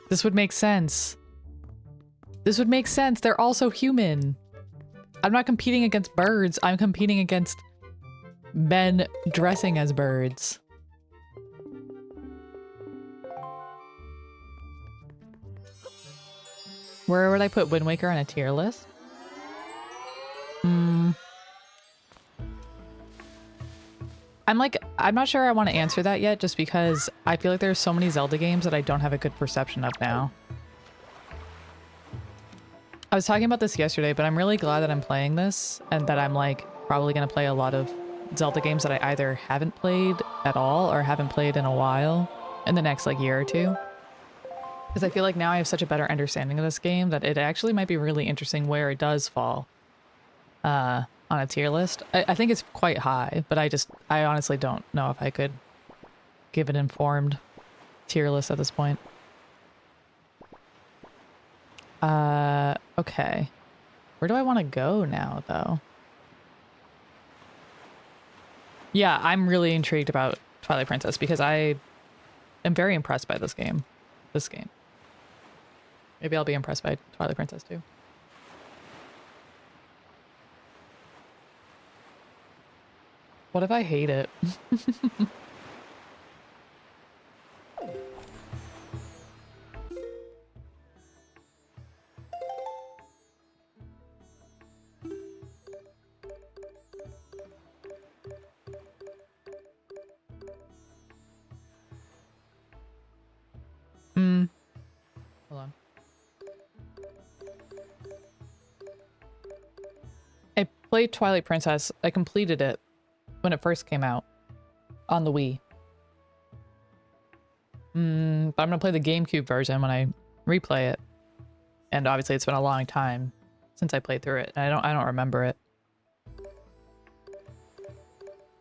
This would make sense. This would make sense. They're also human. I'm not competing against birds. I'm competing against men dressing as birds. Where would I put Wind Waker on a tier list? I'm not sure I want to answer that yet, just because I feel like there's so many Zelda games that I don't have a good perception of now. I was talking about this yesterday, but I'm really glad that I'm playing this and that I'm like probably going to play a lot of Zelda games that I either haven't played at all or haven't played in a while in the next like year or two. Because I feel like now I have such a better understanding of this game that it actually might be really interesting where it does fall on a tier list. I think it's quite high, but I honestly don't know if I could give an informed tier list at this point. Okay. Where do I want to go now, though? Yeah, I'm really intrigued about Twilight Princess because I am very impressed by this game. Maybe I'll be impressed by Twilight Princess too. What if I hate it? Hold on. I played Twilight Princess. I completed it when it first came out on the Wii. But I'm gonna play the GameCube version when I replay it. And obviously it's been a long time since I played through it. And I don't remember it.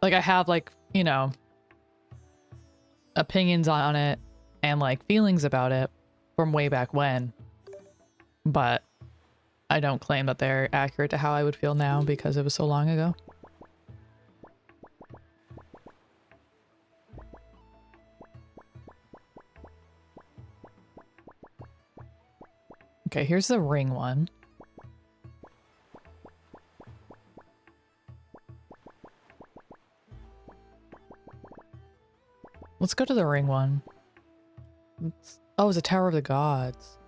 Like I have like, you know, opinions on it and like feelings about it from way back when. But I don't claim that they're accurate to how I would feel now because it was so long ago. Okay, here's the ring one. Let's go to the ring one. Oh, it's a Tower of the Gods.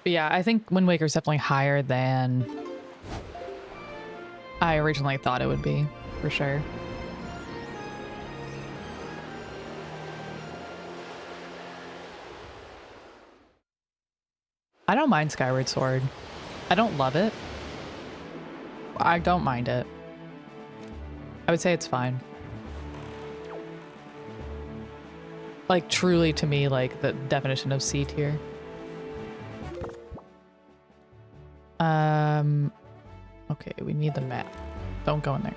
But yeah, I think Wind Waker is definitely higher than I originally thought it would be, for sure. I don't mind Skyward Sword. I don't love it. I don't mind it. I would say it's fine. Like, truly, to me, like, the definition of C tier. Okay, we need the map. Don't go in there.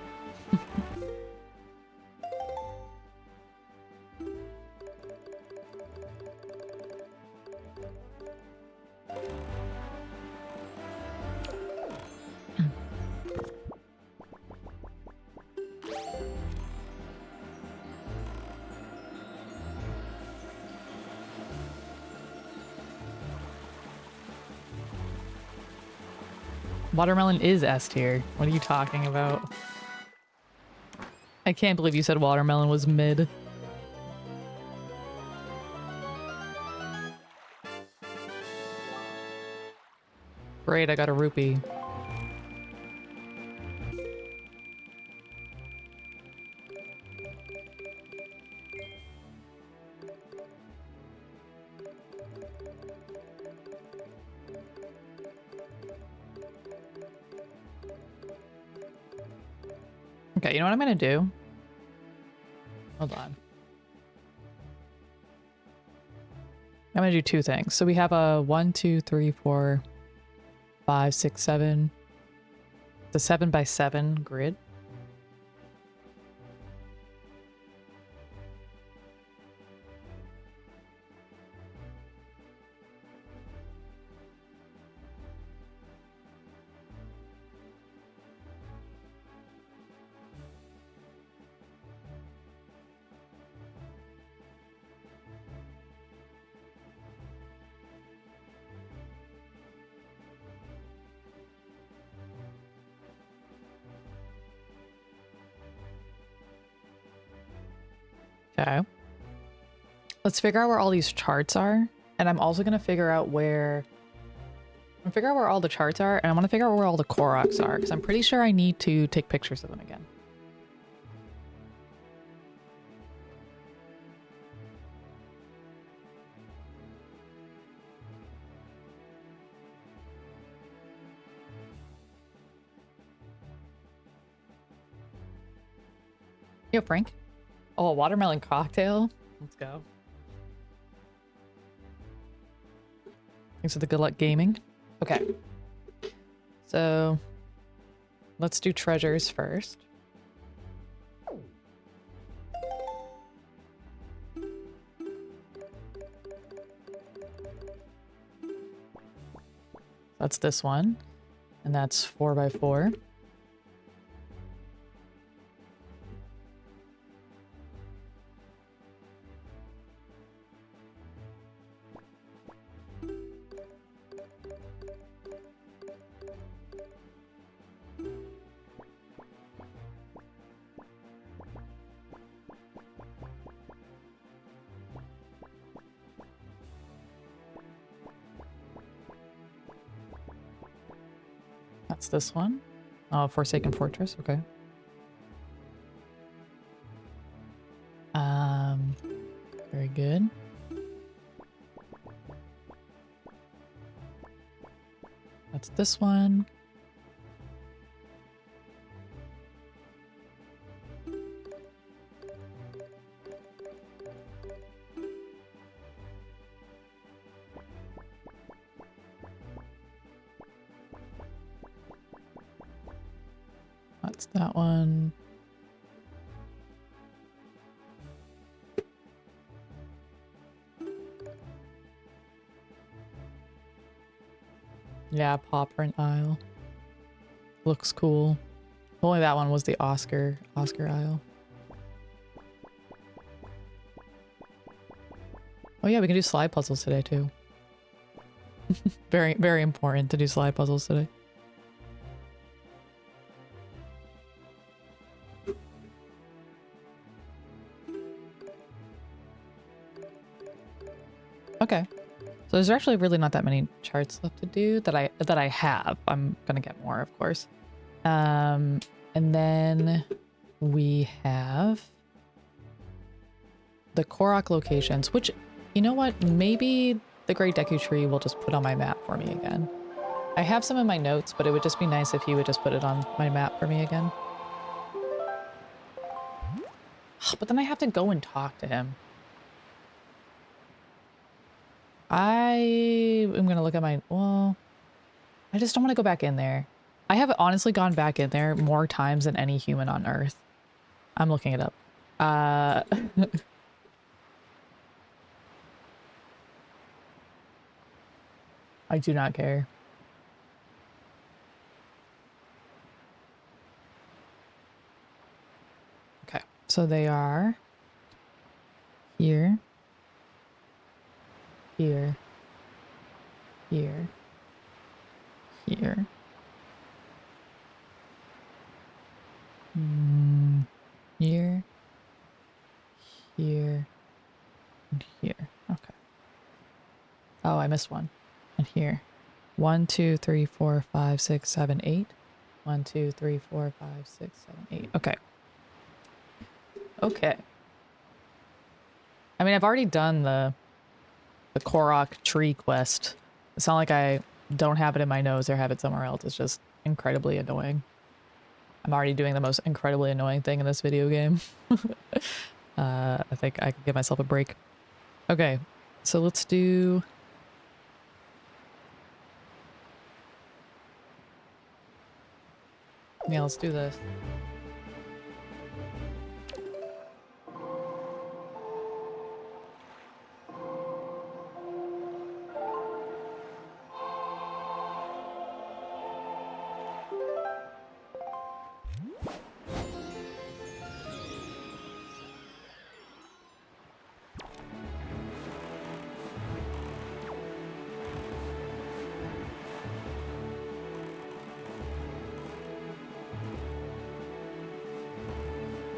Watermelon is S tier. What are you talking about? I can't believe you said watermelon was mid. Great, I got a rupee. Okay, you know what I'm gonna do? Hold on. I'm gonna do two things. So we have a 1, 2, 3, 4, 5, 6, 7. The 7x7 grid. Okay. Let's figure out where all these charts are. And I'm also going to figure out where... I'm going to figure out where all the charts are. And I want to figure out where all the Koroks are. Because I'm pretty sure I need to take pictures of them again. Yo, Frank. Oh, a watermelon cocktail? Let's go. Thanks for the good luck gaming. Okay. So, let's do treasures first. That's this one. And that's 4x4. That's this one. Oh, Forsaken Fortress. Okay. Very good. That's this one. That's that one. Yeah, paw print aisle. Looks cool. Only that one was the Oscar aisle. Oh yeah, we can do slide puzzles today too. Very, very important to do slide puzzles today. Okay. So there's actually really not that many charts left to do that I have. I'm gonna get more, of course. And then we have the Korok locations, which, you know what? Maybe the Great Deku Tree will just put on my map for me again. I have some in my notes, but it would just be nice if you would just put it on my map for me again. But then I have to go and talk to him. I am gonna look at my, well, I just don't want to go back in there. I have honestly gone back in there more times than any human on Earth. I'm looking it up. I do not care. Okay, so they are here, here, here, here. Here, here, and here. Okay. Oh, I missed one. And here. 1, 2, 3, 4, 5, 6, 7, 8. 1, 2, 3, 4, 5, 6, 7, 8. Okay. Okay. I mean, I've already done the Korok tree quest. It's not like I don't have it in my nose or have it somewhere else. It's just incredibly annoying. I'm already doing the most incredibly annoying thing in this video game. I think I could give myself a break. Okay, so let's do... Yeah, let's do this.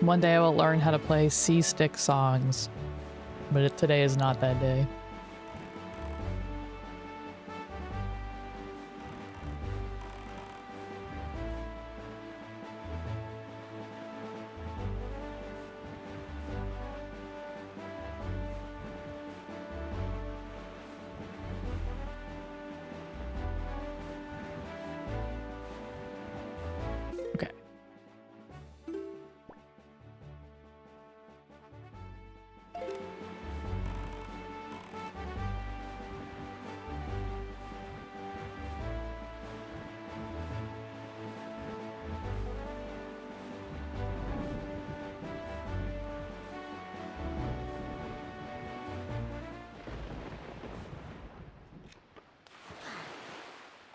One day I will learn how to play C-stick songs, but today is not that day.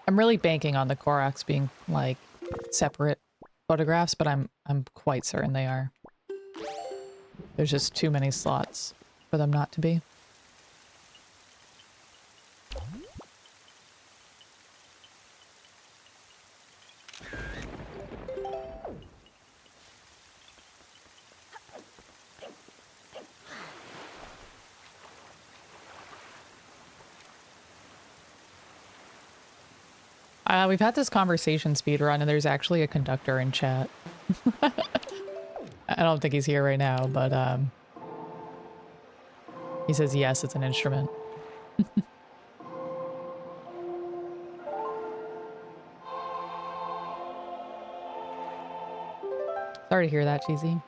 I'm really banking on the Koroks being like separate photographs, but I'm quite certain they are. There's just too many slots for them not to be. We've had this conversation speedrun, and there's actually a conductor in chat. I don't think he's here right now, but he says yes, it's an instrument. Sorry to hear that, Cheesy.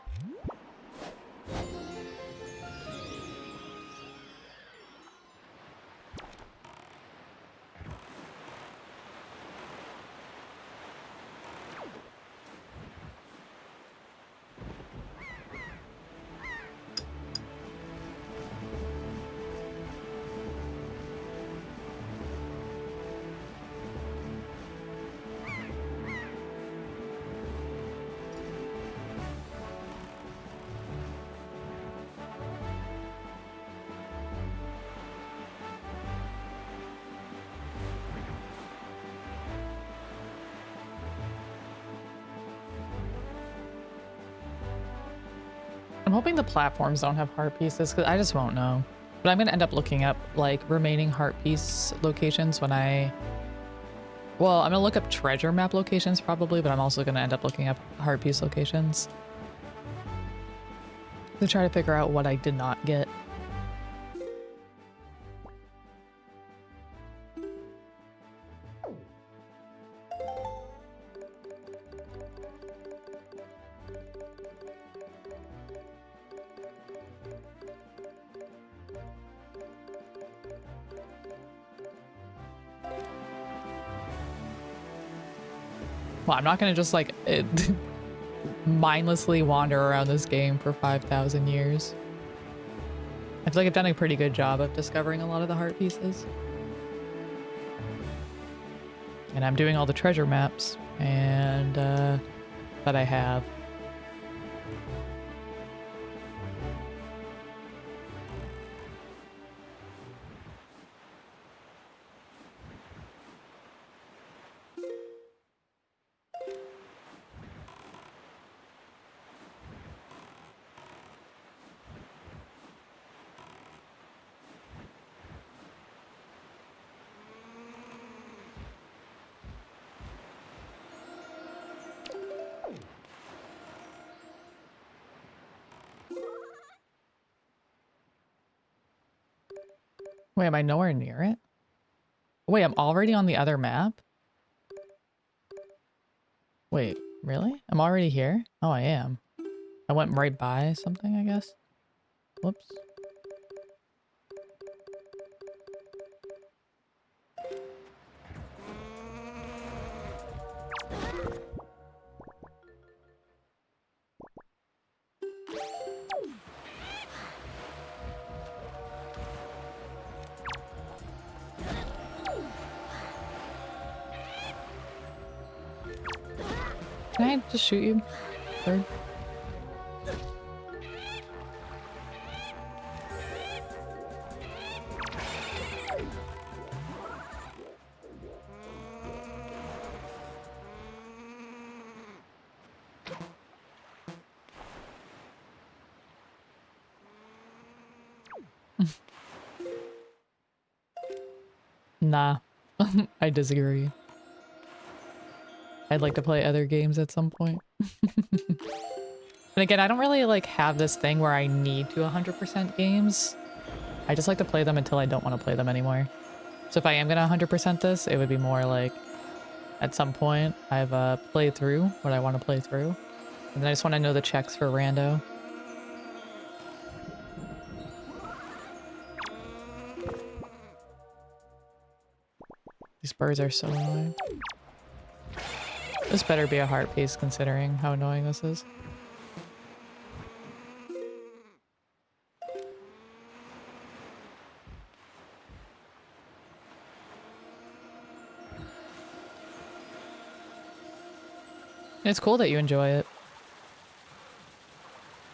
I'm hoping the platforms don't have heart pieces, because I just won't know. But I'm going to end up looking up, like, remaining heart piece locations when I... Well, I'm going to look up treasure map locations, probably, but I'm also going to end up looking up heart piece locations to try to figure out what I did not get. Well, I'm not gonna just like mindlessly wander around this game for 5,000 years. I feel like I've done a pretty good job of discovering a lot of the heart pieces. And I'm doing all the treasure maps and that I have. Wait, am I nowhere near it? Wait, I'm already on the other map? Wait, really? I'm already here? Oh, I am. I went right by something, I guess. Whoops. Can I just shoot you, bird? Nah, I disagree. I'd like to play other games at some point. And again, I don't really like have this thing where I need to 100% games. I just like to play them until I don't want to play them anymore. So if I am gonna 100% this, it would be more like at some point I've played through what I want to play through. And then I just want to know the checks for rando. These birds are so annoying. This better be a heart piece considering how annoying this is. It's cool that you enjoy it.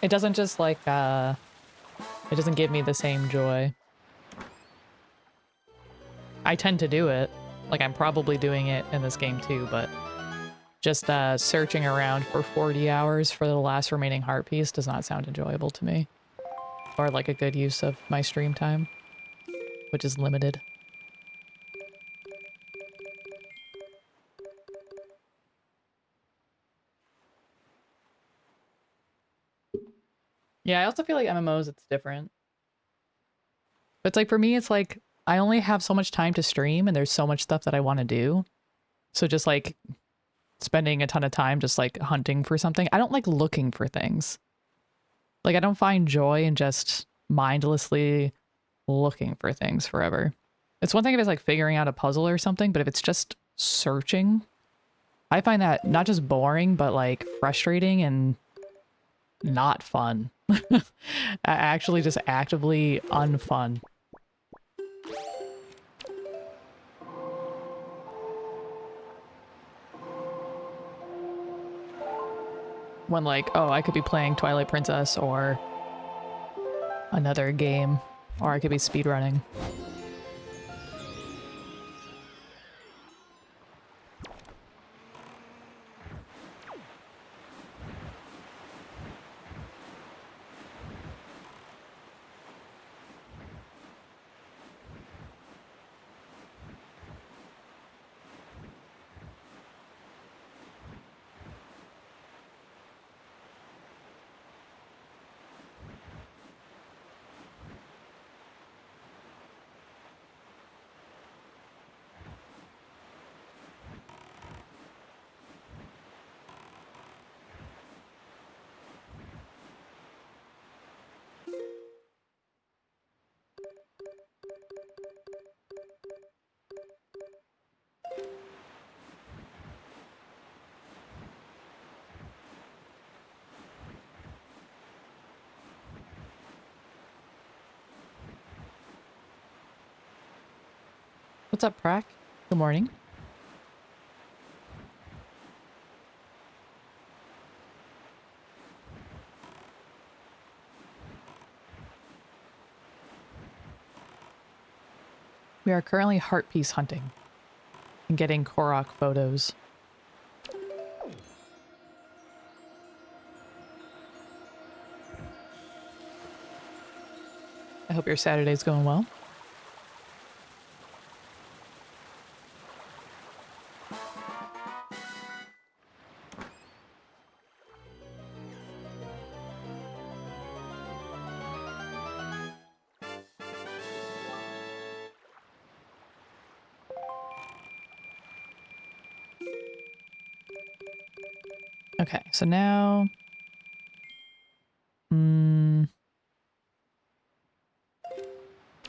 It doesn't just like, it doesn't give me the same joy. I tend to do it. Like, I'm probably doing it in this game too, but just searching around for 40 hours for the last remaining heart piece does not sound enjoyable to me. Or like a good use of my stream time, which is limited. Yeah, I also feel like MMOs, it's different. But it's like, for me, it's like, I only have so much time to stream and there's so much stuff that I want to do. So just like spending a ton of time just like hunting for something. I don't like looking for things. Like, I don't find joy in just mindlessly looking for things forever. It's one thing if it's like figuring out a puzzle or something, but if it's just searching, I find that not just boring, but like frustrating and not fun. Actually just actively unfun. When like, oh, I could be playing Twilight Princess or another game, or I could be speedrunning. What's up, Prac? Good morning. We are currently heart piece hunting and getting Korok photos. I hope your Saturday's going well. Okay, so now...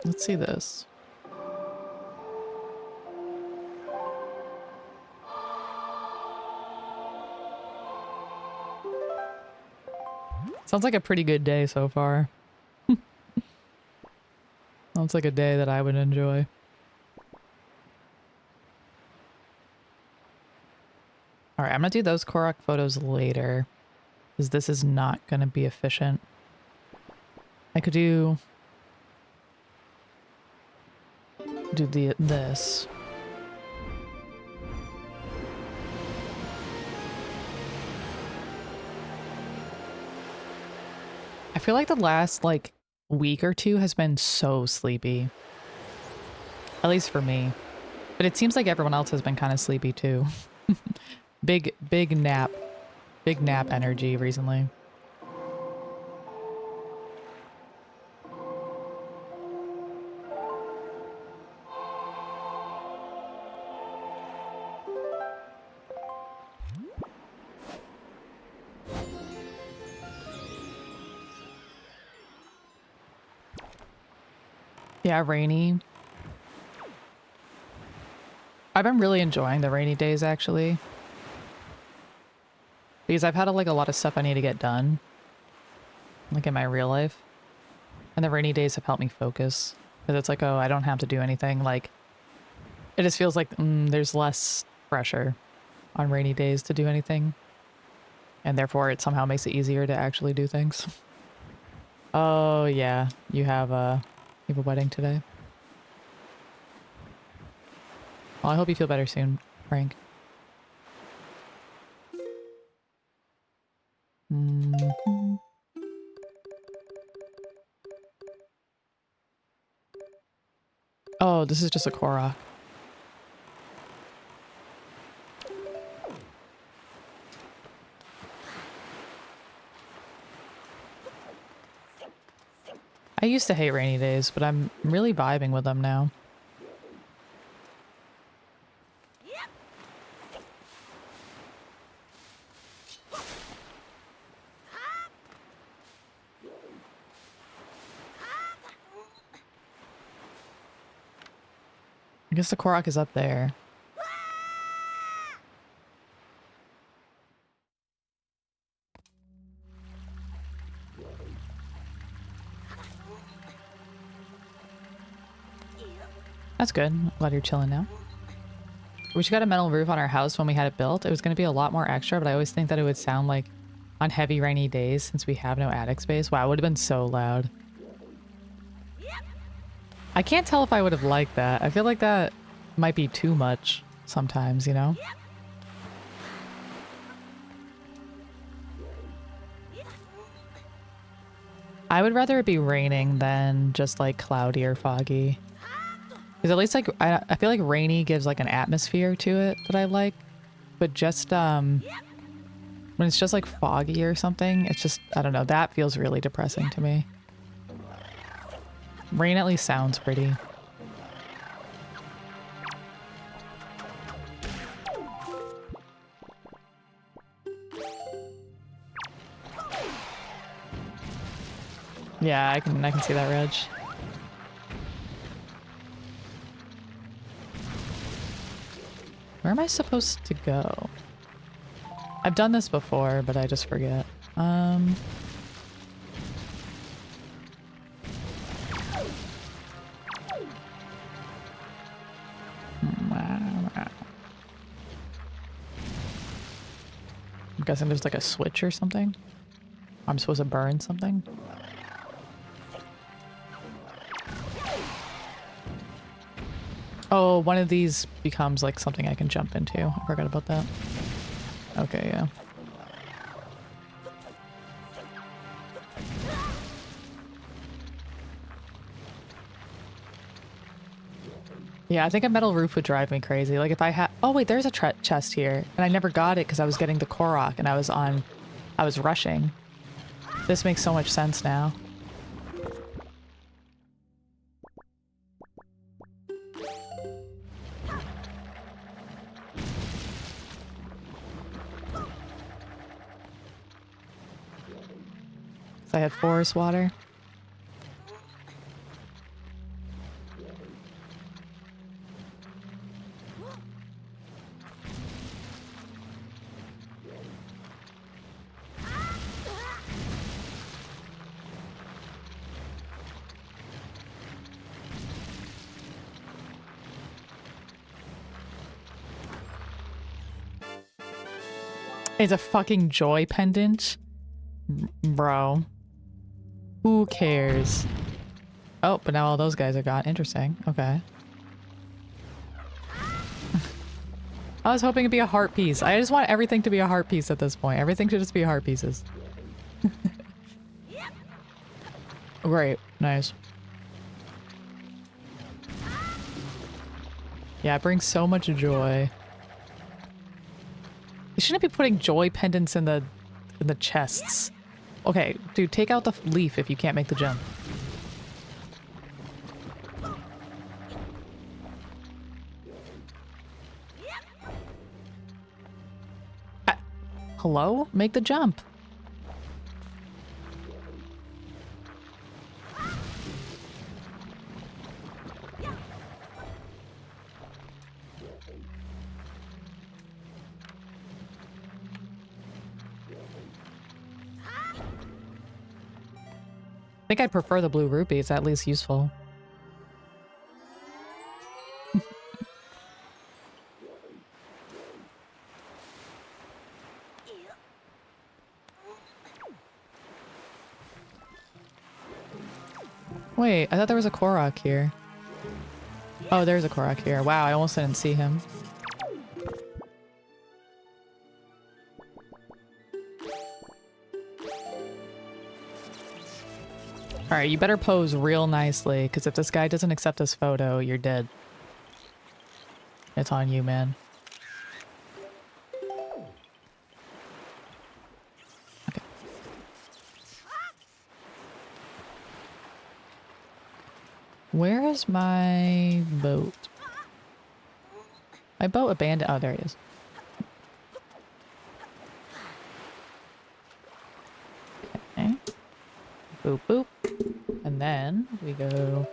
let's see this. Sounds like a pretty good day so far. Sounds like a day that I would enjoy. Alright, I'm gonna do those Korok photos later, because this is not gonna be efficient. I could do this. I feel like the last, like, week or two has been so sleepy. At least for me. But it seems like everyone else has been kind of sleepy too. Big nap energy recently. Yeah, rainy. I've been really enjoying the rainy days actually. Because I've had like a lot of stuff I need to get done. Like in my real life. And the rainy days have helped me focus. Because it's like, oh, I don't have to do anything. Like, it just feels like there's less pressure on rainy days to do anything. And therefore it somehow makes it easier to actually do things. Oh yeah, you have a wedding today. Well, I hope you feel better soon, Frank. Oh, this is just a Korok. I used to hate rainy days, but I'm really vibing with them now. I guess the Korok is up there. That's good. I'm glad you're chilling now. We should got a metal roof on our house when we had it built. It was going to be a lot more extra, but I always think that it would sound like on heavy rainy days since we have no attic space. Wow, it would have been so loud. I can't tell if I would have liked that. I feel like that might be too much sometimes, you know? I would rather it be raining than just like cloudy or foggy. Because at least like I feel like rainy gives like an atmosphere to it that I like. But just when it's just like foggy or something, it's just, I don't know, that feels really depressing to me. Rain at least sounds pretty. Yeah, I can see that, Reg. Where am I supposed to go? I've done this before, but I just forget. I'm guessing there's like a switch or something. I'm supposed to burn something. Oh, one of these becomes like something I can jump into. I forgot about that. Okay, yeah. Yeah, I think a metal roof would drive me crazy. Like if I had, oh wait, there's a chest here, and I never got it because I was getting the Korok and I was rushing. This makes so much sense now. So I had forest water. It's a fucking joy pendant? Bro. Who cares? Oh, but now all those guys are gone. Interesting. Okay. I was hoping it'd be a heart piece. I just want everything to be a heart piece at this point. Everything should just be heart pieces. Great. Nice. Yeah, it brings so much joy. You shouldn't be putting joy pendants in the chests. Okay, dude, take out the leaf if you can't make the jump. Hello? Make the jump. I think I'd prefer the blue rupee. It's at least useful. Wait, I thought there was a Korok here. Oh, there's a Korok here. Wow, I almost didn't see him. Alright, you better pose real nicely, because if this guy doesn't accept this photo, you're dead. It's on you, man. Okay. Where is my boat? My boat abandoned. Oh, there it is. Okay. Boop, boop. And then we go...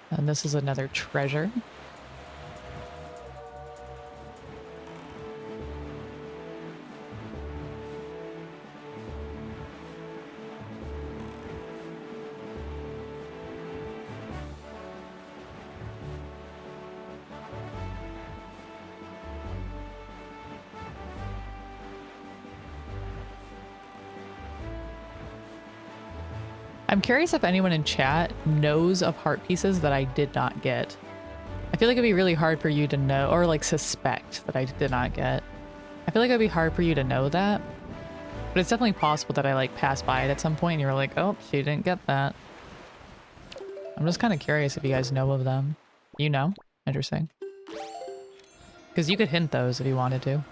And this is another treasure. I'm curious if anyone in chat knows of heart pieces that I did not get. I feel like it'd be really hard for you to know, or like suspect that I did not get. I feel like it'd be hard for you to know that, but it's definitely possible that I like passed by it at some point and you were like, oh, she didn't get that. I'm just kind of curious if you guys know of them. You know? Interesting. Because you could hint those if you wanted to.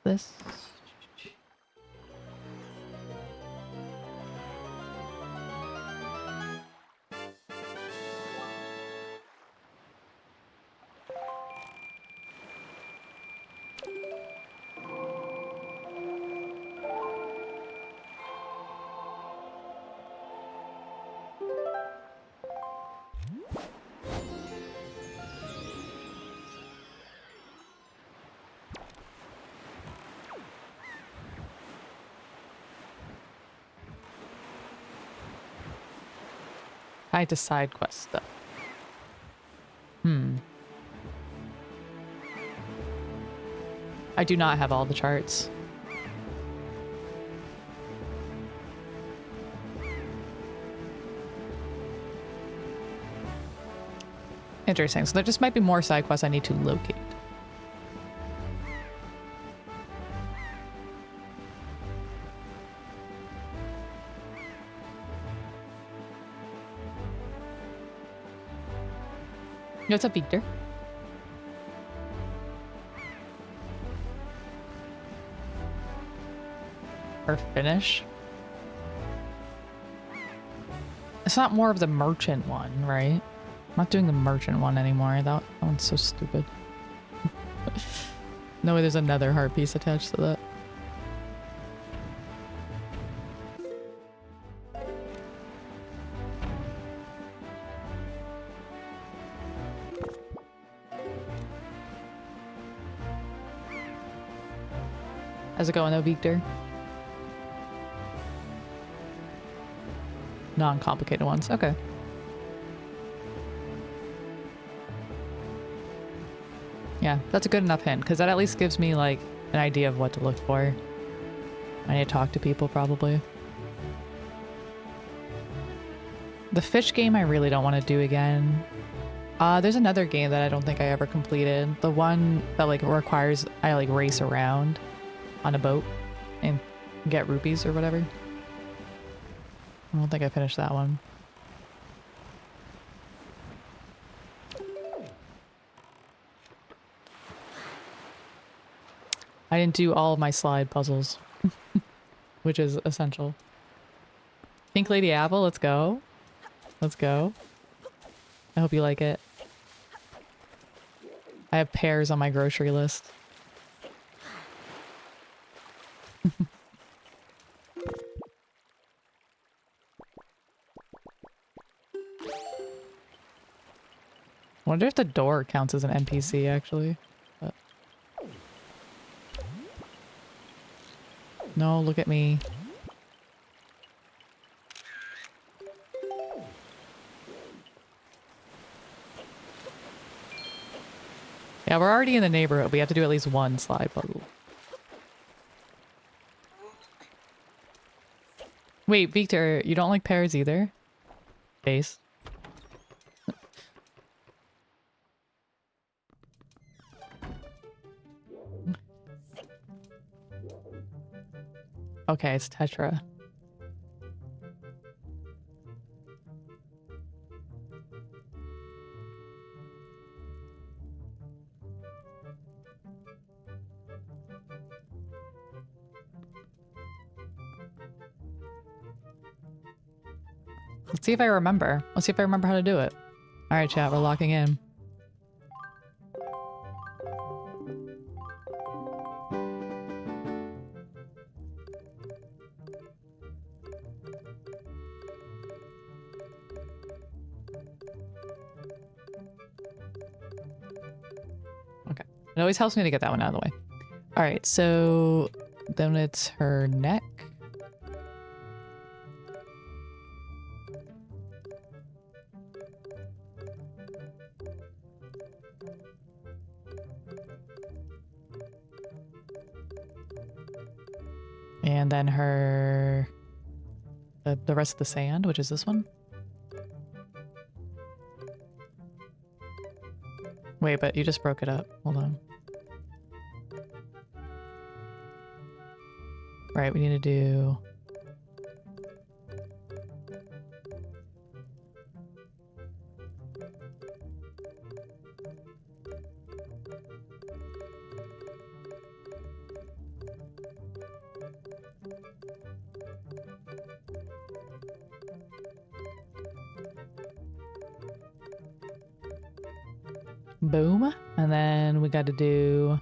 This. Tied to side quest stuff. Hmm. I do not have all the charts. Interesting. So there just might be more side quests I need to locate. What's up, Victor? Or finish? It's not more of the merchant one, right? I'm not doing the merchant one anymore. That one's so stupid. No way there's another heart piece attached to that. How's it going though, Victor? Non-complicated ones. Okay. Yeah, that's a good enough hint, because that at least gives me, like, an idea of what to look for. I need to talk to people, probably. The fish game I really don't want to do again. There's another game that I don't think I ever completed. The one that, like, requires I, like, race around on a boat and get rupees or whatever. I don't think I finished that one. I didn't do all of my slide puzzles, which is essential. Pink Lady Apple, let's go. Let's go. I hope you like it. I have pears on my grocery list. Wonder if the door counts as an NPC, actually. But... No, look at me. Yeah, we're already in the neighborhood. We have to do at least one slide puzzle. Wait, Victor, you don't like pears either? Base. Okay, it's Tetra. Let's see if I remember. Let's see if I remember how to do it. All right, chat, we're locking in. Okay. It always helps me to get that one out of the way. All right, so then it's her neck. And then her... The rest of the sand, which is this one. Wait, but you just broke it up. Hold on. Right, we need to do... Boom. And then we got to do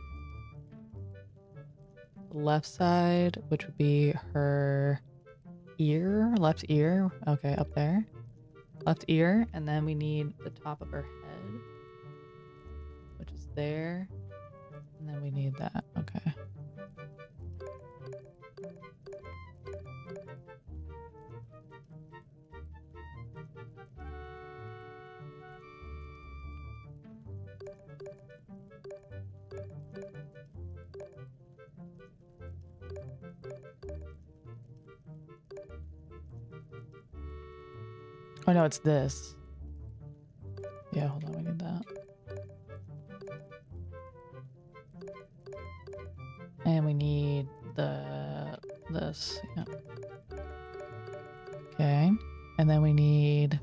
left side, which would be her ear, left ear. Okay, up there. Left ear. And then we need the top of her head, which is there. And then we need that. Okay. Oh no, it's this. Yeah, hold on, we need that. And we need this. Yeah. Okay. And then we need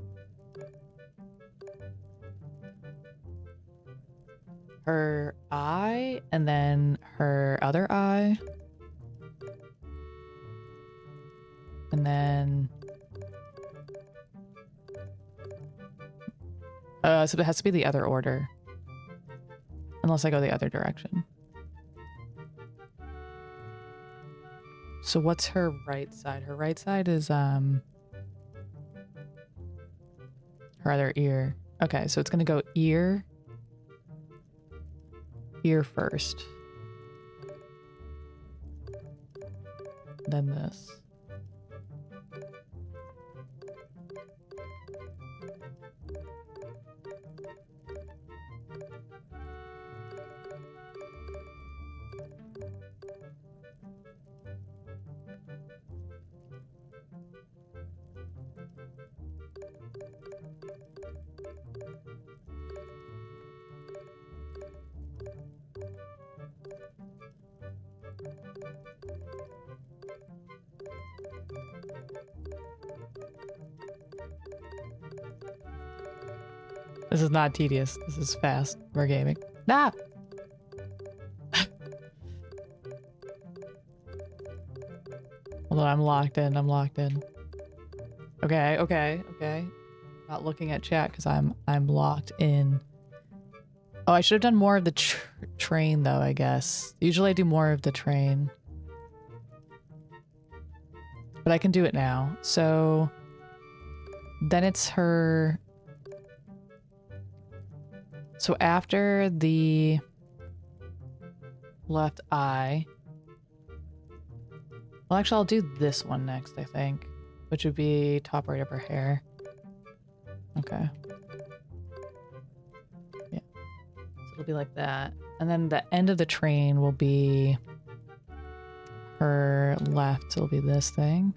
her eye and then her other eye. And then so it has to be the other order. Unless I go the other direction. So what's her right side? Her right side is her other ear. Okay, so it's gonna go ear first. Then this. This is not tedious. This is fast. We're gaming. Ah! Hold on, I'm locked in. I'm locked in. Okay, okay, okay. Not looking at chat because I'm locked in. Oh, I should have done more of the train though, I guess. Usually I do more of the train. But I can do it now. So then it's her. So after the left eye. Well, actually, I'll do this one next, I think. Which would be top right of her hair. Okay. Yeah. So it'll be like that. And then the end of the train will be her left. It'll be this thing.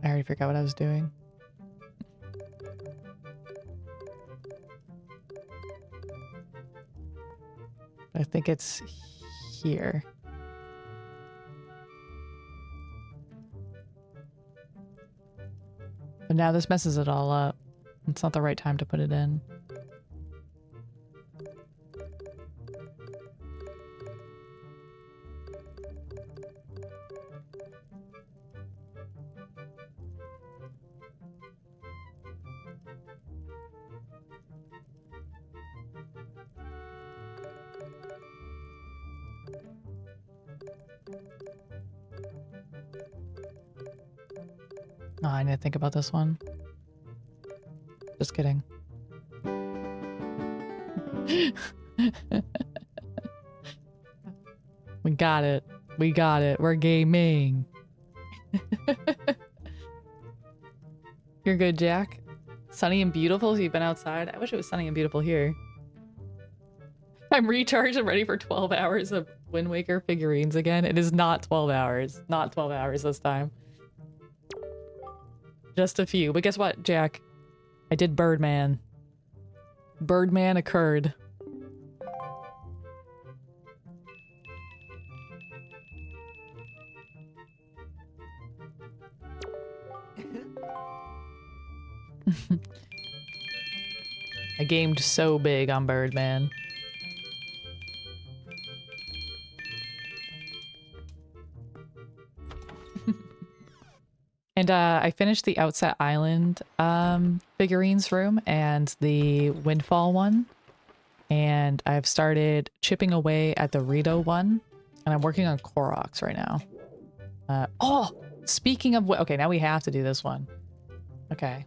I already forgot what I was doing. I think it's here. But now this messes it all up. It's not the right time to put it in. Oh, I need to think about this one. Just kidding. We got it. We got it. We're gaming. You're good, Jack. Sunny and beautiful. So you've been outside. I wish it was sunny and beautiful here. I'm recharged and ready for 12 hours of Wind Waker figurines again. It is not 12 hours. Not 12 hours this time. Just a few. But guess what, Jack? I did Birdman. Birdman occurred. I gamed so big on Birdman. And I finished the Outset Island figurines room and the Windfall one. And I've started chipping away at the Rito one. And I'm working on Koroks right now. Oh! Speaking of... Okay, now we have to do this one. Okay.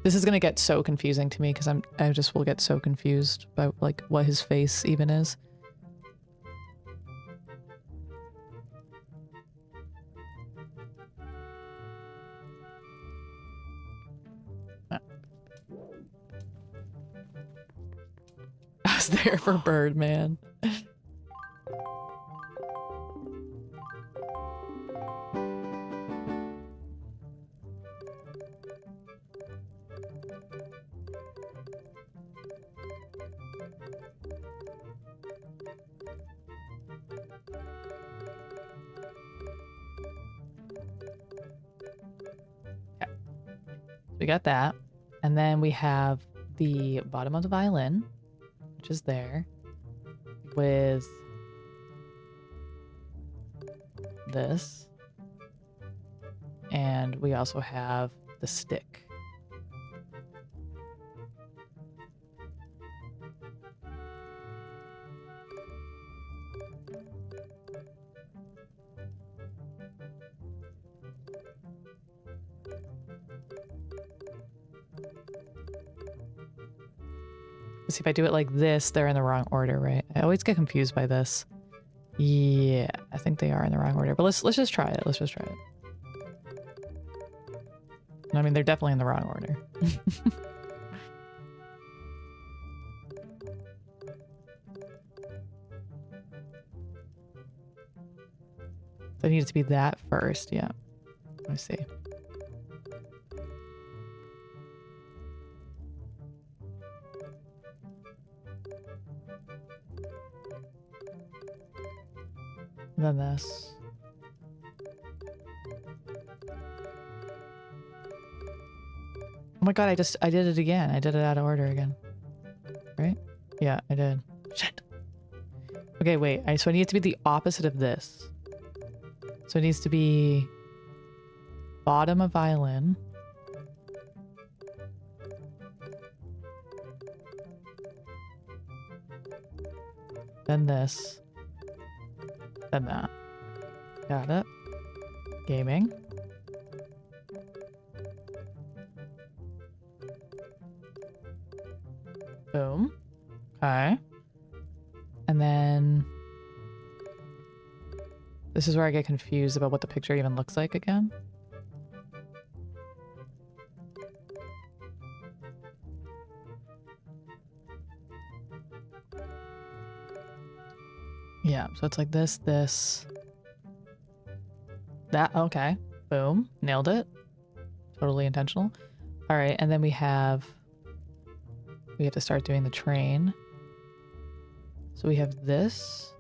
This is gonna get so confusing to me because I just will get so confused by like what his face even is. I was there for Birdman. We got that. And then we have the bottom of the violin, which is there, with this. And we also have the stick. See, if I do it like this, they're in the wrong order, right? I always get confused by this. Yeah, I think they are in the wrong order. But let's just try it. Let's just try it. I mean, they're definitely in the wrong order. So it needs to be that first, yeah. Let me see. Then this. Oh my god, I did it again. I did it out of order again. Right? Yeah, I did. Shit. Okay, wait. So I need it to be the opposite of this. So it needs to be bottom of violin. Then this. Then that. Got it. Gaming. Boom. Okay. And then this is where I get confused about what the picture even looks like again. Yeah, so it's like this, that, okay. Boom. Nailed it. Totally intentional. All right, and then we have to start doing the train. So we have this.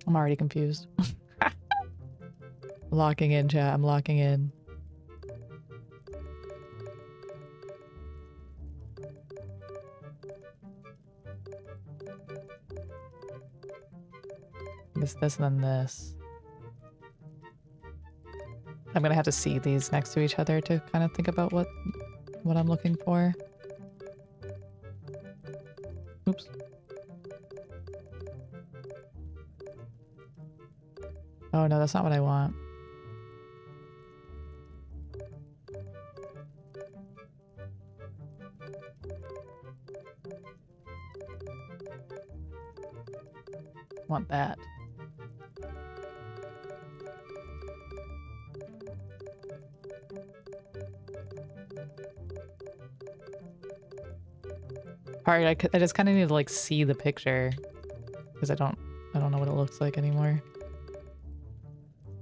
I'm already confused. Locking in, chat. I'm locking in. This, and then this. I'm gonna have to see these next to each other to kind of think about what I'm looking for. Oops. Oh no, that's not what I want. I want that. Alright, I just kind of need to like see the picture because I don't know what it looks like anymore.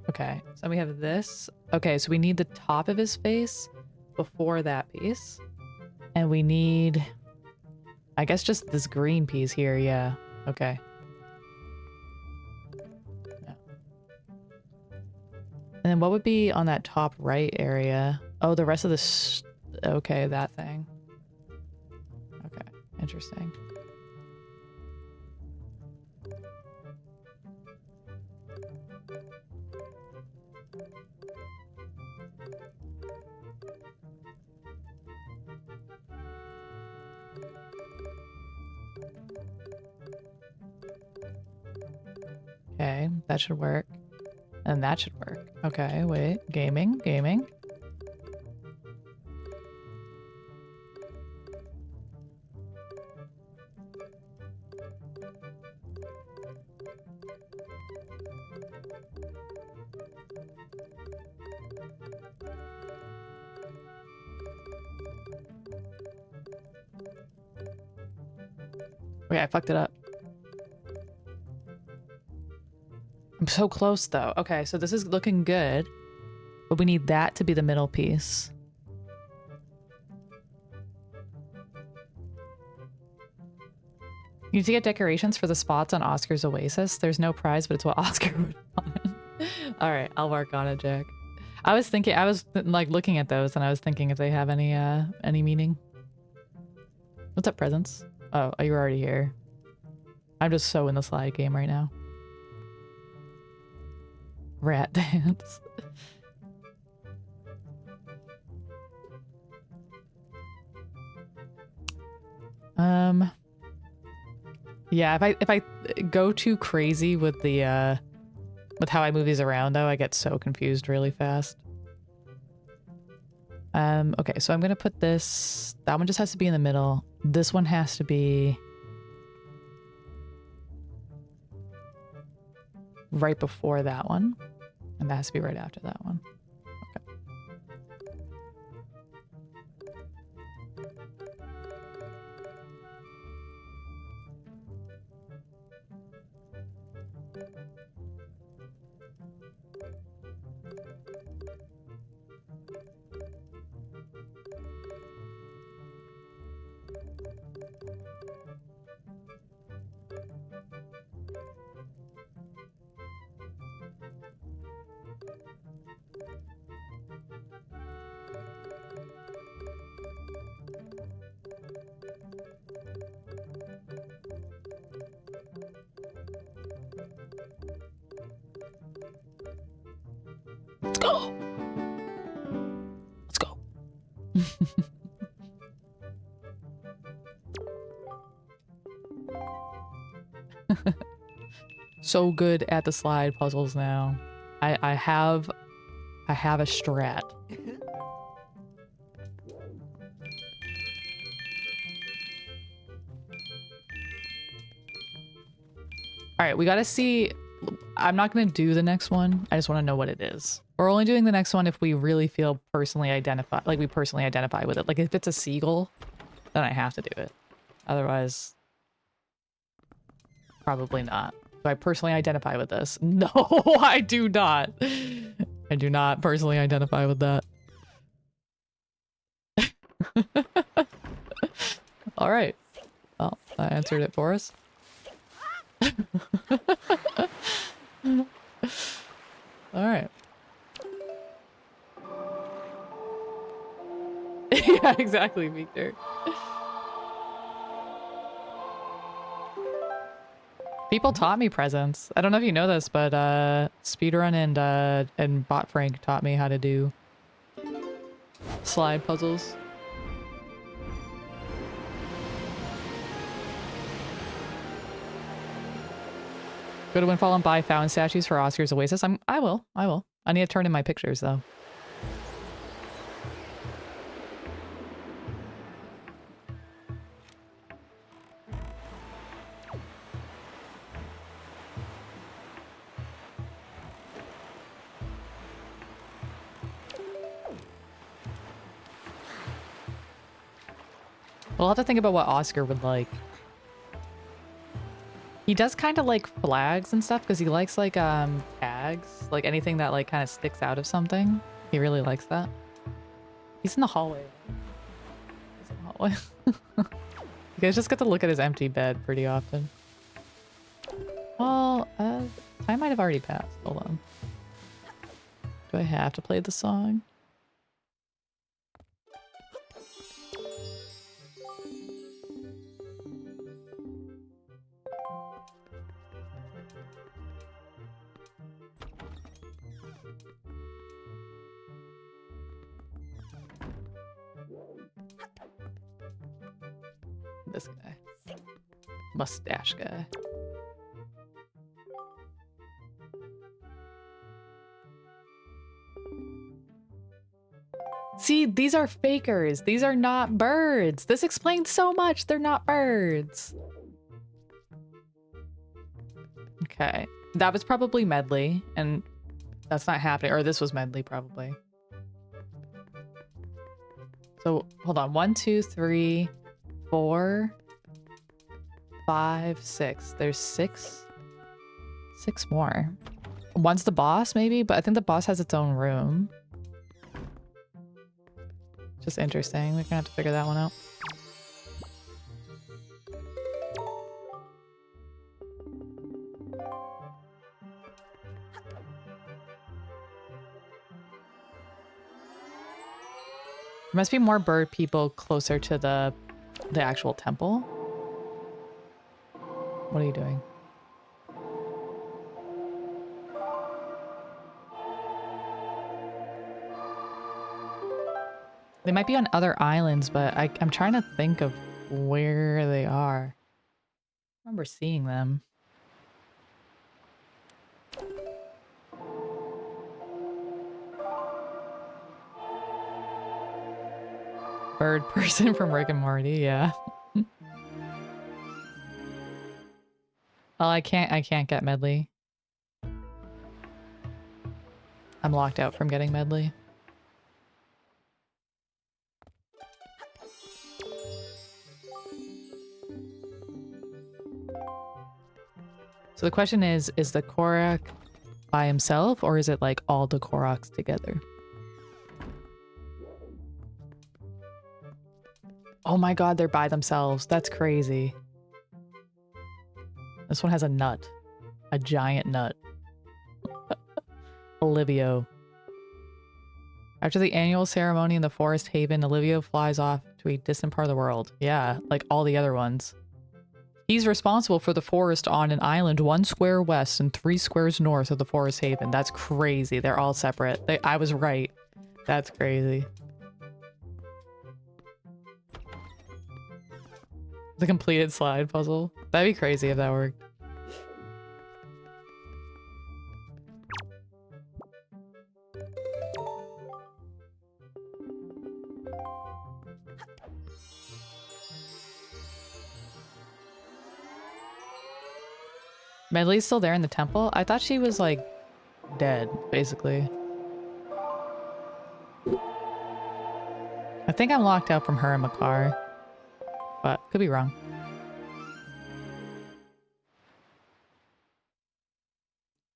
Okay, so we have this. Okay, so we need the top of his face before that piece. And we need, I guess, just this green piece here. Yeah, okay. Yeah. And then what would be on that top right area? Oh, the rest of this. Okay, that thing. Okay, interesting. Okay, that should work. And that should work. Okay, wait. Gaming, gaming. Wait, I fucked it up. I'm so close though. Okay, so this is looking good, but we need that to be the middle piece. You need to get decorations for the spots on Oscar's Oasis. There's no prize, but it's what Oscar would want. All right, I'll work on it, Jack. I was like looking at those and I was thinking if they have any meaning. What's up, presents? Oh, you're already here. I'm just so in the slide game right now. Rat dance. Yeah, if I go too crazy with the with how I move these around though, I get so confused really fast. Okay, so I'm gonna put this, that one just has to be in the middle. This one has to be right before that one. And that has to be right after that one. Okay. Let's go! Let's go. So good at the slide puzzles now. I have a strat. All right, we gotta see. I'm not gonna do the next one. I just want to know what it is. We're only doing the next one if we really feel personally we personally identify with it. Like if it's a seagull, then I have to do it. Otherwise, probably not. Do I personally identify with this? No, I do not. I do not personally identify with that. All right. Well, I answered it for us. All right. Yeah, exactly, Victor. People taught me presents. I don't know if you know this, but Speedrun and Bot Frank taught me how to do slide puzzles. Go to Windfall and buy fountain statues for Oscar's Oasis. I will. I need to turn in my pictures though. We'll have to think about what Oscar would like. He does kind of like flags and stuff because he likes like tags, like anything that like kind of sticks out of something. He really likes that. He's in the hallway. He's in the hallway. You guys just get to look at his empty bed pretty often. Well, time might have already passed. Hold on. Do I have to play the song? This guy. Mustache guy. See, these are fakers. These are not birds. This explains so much. They're not birds. Okay. That was probably Medley, and that's not happening. Or this was Medley, probably. So, hold on. 1, 2, 3, 4, 5, 6. There's 6 more. One's the boss, maybe? But I think the boss has its own room. Just interesting. We're gonna have to figure that one out. There must be more bird people closer to the actual temple. What are you doing? They might be on other islands, but I'm trying to think of where they are. I remember seeing them. Bird person from Rick and Morty, yeah. Well, I can't get Medley. I'm locked out from getting Medley. So the question is the Korok by himself, or is it like all the Koroks together? Oh my god, they're by themselves. That's crazy. This one has a nut. A giant nut. Olivio. After the annual ceremony in the Forest Haven, Olivio flies off to a distant part of the world. Yeah, like all the other ones. He's responsible for the forest on an island 1 square west and 3 squares north of the Forest Haven. That's crazy. They're all separate. I was right. That's crazy. The completed slide puzzle. That'd be crazy if that worked. Medley's still there in the temple? I thought she was like dead, basically. I think I'm locked out from her and Makar, but could be wrong.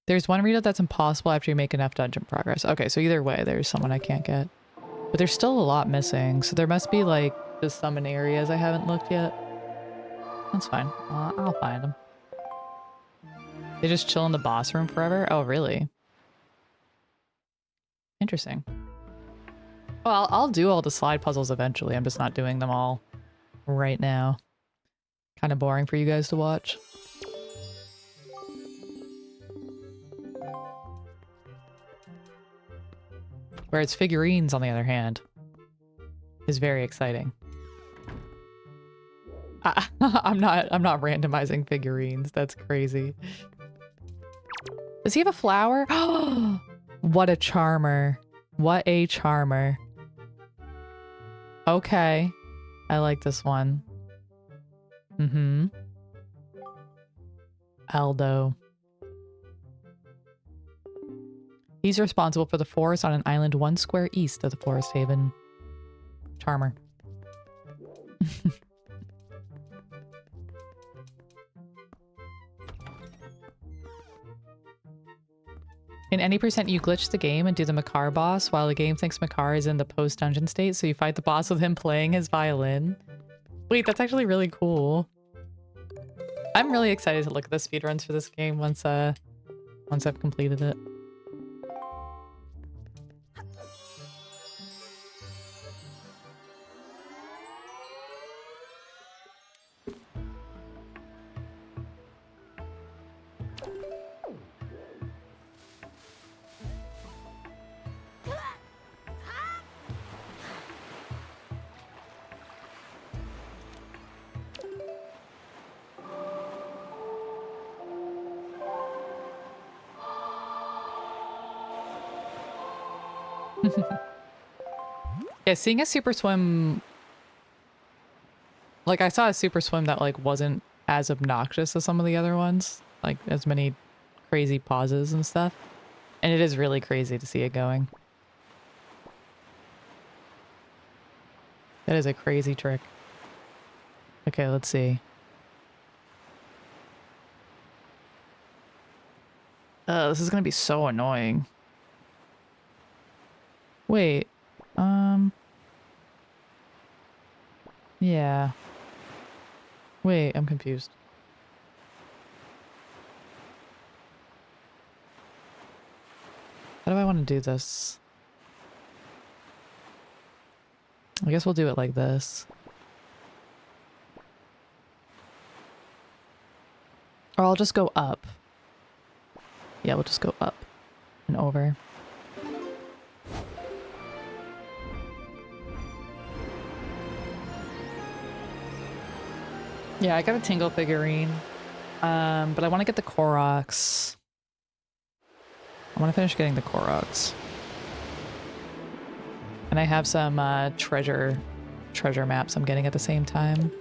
There's one readout that's impossible after you make enough dungeon progress. Okay, so either way, there's someone I can't get. But there's still a lot missing, so there must be like just some in areas I haven't looked yet. That's fine. I'll find them. They just chill in the boss room forever? Oh, really? Interesting. Well, I'll do all the slide puzzles eventually. I'm just not doing them all right now. Kind of boring for you guys to watch. Whereas figurines, on the other hand, is very exciting. I'm not randomizing figurines. That's crazy. Does he have a flower? What a charmer. What a charmer. Okay. I like this one. Mm-hmm. Aldo. He's responsible for the forest on an island 1 square east of the Forest Haven. Charmer. In any percent, you glitch the game and do the Makar boss while the game thinks Makar is in the post-dungeon state, so you fight the boss with him playing his violin. Wait, that's actually really cool. I'm really excited to look at the speedruns for this game once I've completed it. Yeah, seeing a super swim, like I saw a super swim that like wasn't as obnoxious as some of the other ones, like as many crazy pauses and stuff. And it is really crazy to see it going. That is a crazy trick. Okay, let's see. This is gonna be so annoying. Wait, yeah. Wait, I'm confused. How do I want to do this? I guess we'll do it like this. Or I'll just go up. Yeah, we'll just go up and over. Yeah, I got a Tingle figurine. But I want to get the Koroks. I want to finish getting the Koroks. And I have some treasure maps I'm getting at the same time.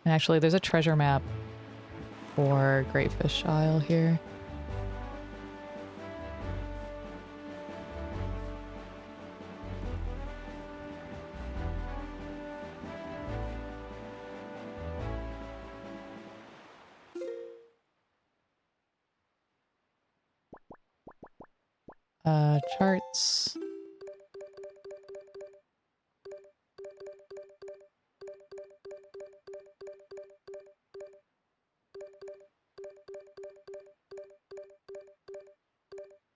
And actually, there's a treasure map for Great Fish Isle here. Charts.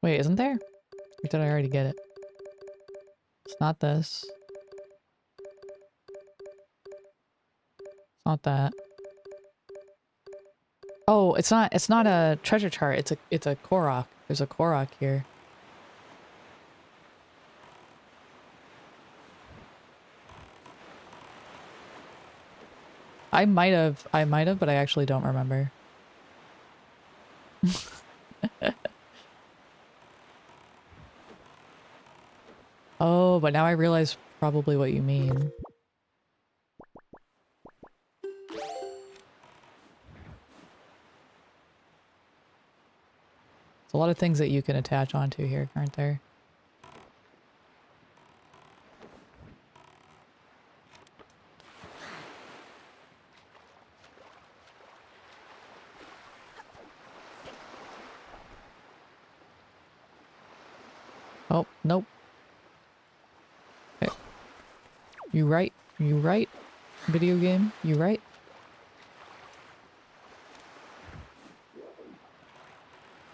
Wait, isn't there? Or did I already get it? It's not this. It's not that. Oh, it's not a treasure chart. It's a Korok. There's a Korok here. I might have, but I actually don't remember. Oh, but now I realize probably what you mean. There's a lot of things that you can attach onto here, aren't there? Oh, nope. Okay. You right. You right. Video game. You right.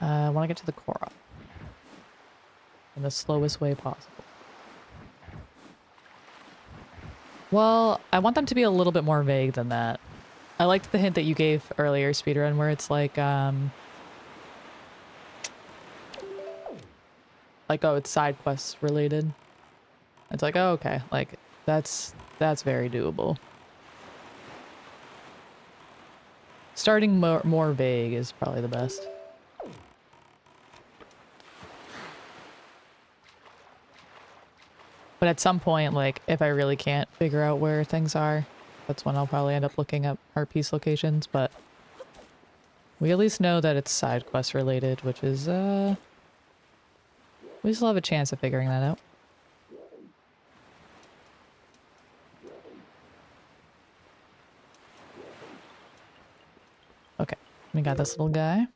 I want to get to the Korok in the slowest way possible. Well, I want them to be a little bit more vague than that. I liked the hint that you gave earlier, Speedrun, where it's like, oh, it's side quest related. It's like, oh, okay, like, that's very doable. Starting more vague is probably the best. But at some point, like, if I really can't figure out where things are, that's when I'll probably end up looking up art piece locations, but we at least know that it's side quest related, which is, we still have a chance of figuring that out. Okay, we got this little guy.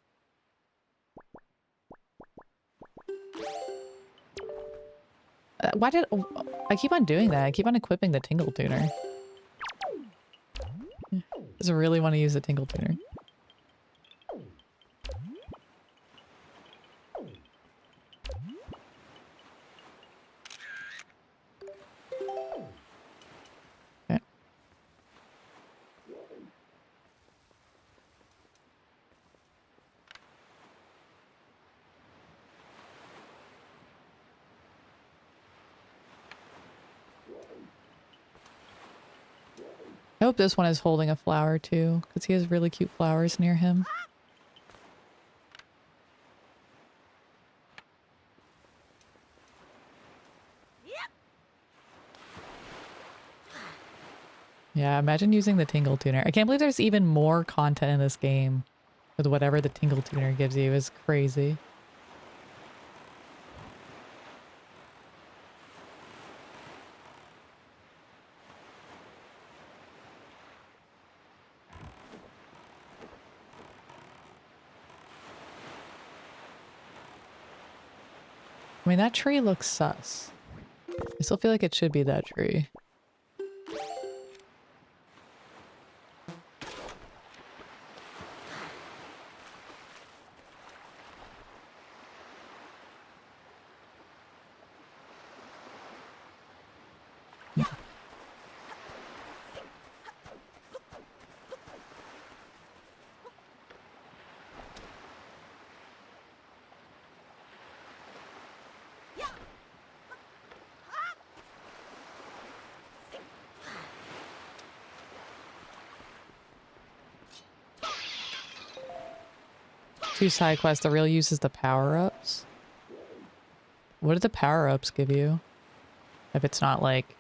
Why did I keep on doing that? I keep on equipping the Tingle Tuner. Does it really want to use the Tingle Tuner? Okay. I hope this one is holding a flower too, because he has really cute flowers near him. Yeah, imagine using the Tingle Tuner. I can't believe there's even more content in this game with whatever the Tingle Tuner gives you. Is crazy. I mean, that tree looks sus. I still feel like it should be that tree. Two side quests. The real use is the power-ups. What do the power-ups give you? If it's not like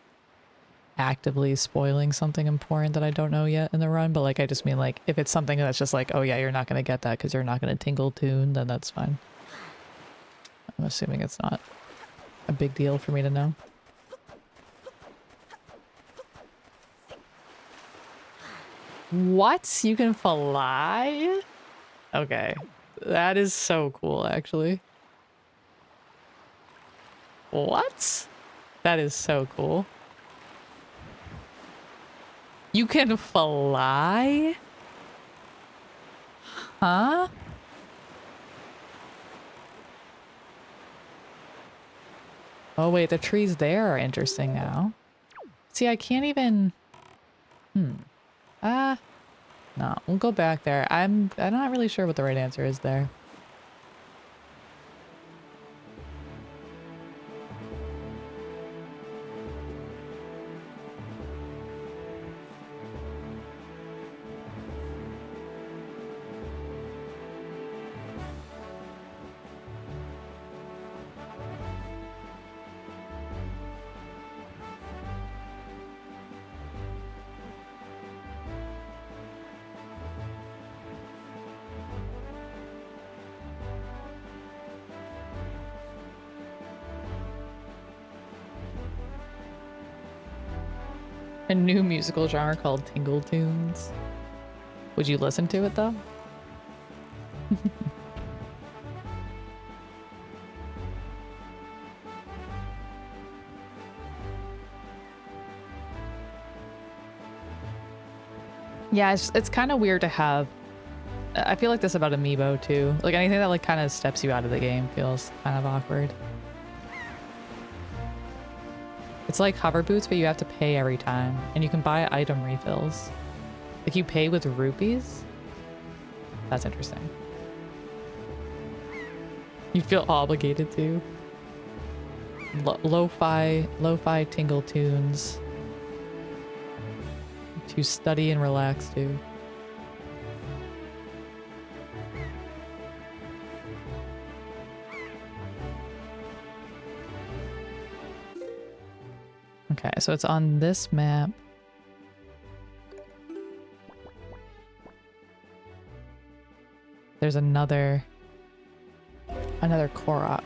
actively spoiling something important that I don't know yet in the run, but like I just mean like if it's something that's just like, oh yeah, you're not gonna get that because you're not gonna Tingle Tune, then that's fine. I'm assuming it's not a big deal for me to know. What? You can fly? Okay. That is so cool, actually. What? That is so cool. You can fly? Huh? Oh wait, the trees there are interesting now. See, I can't even... No, we'll go back there. I'm not really sure what the right answer is there. A new musical genre called Tingle Tunes. Would you listen to it though? Yeah, it's kind of weird to have. I feel like this about Amiibo too. Like anything that like kind of steps you out of the game feels kind of awkward. It's like hover boots, but you have to pay every time, and you can buy item refills. Like you pay with rupees? That's interesting. You feel obligated to. Lo-fi Tingle Tunes. To study and relax to. Okay, so it's on this map. There's another Korok.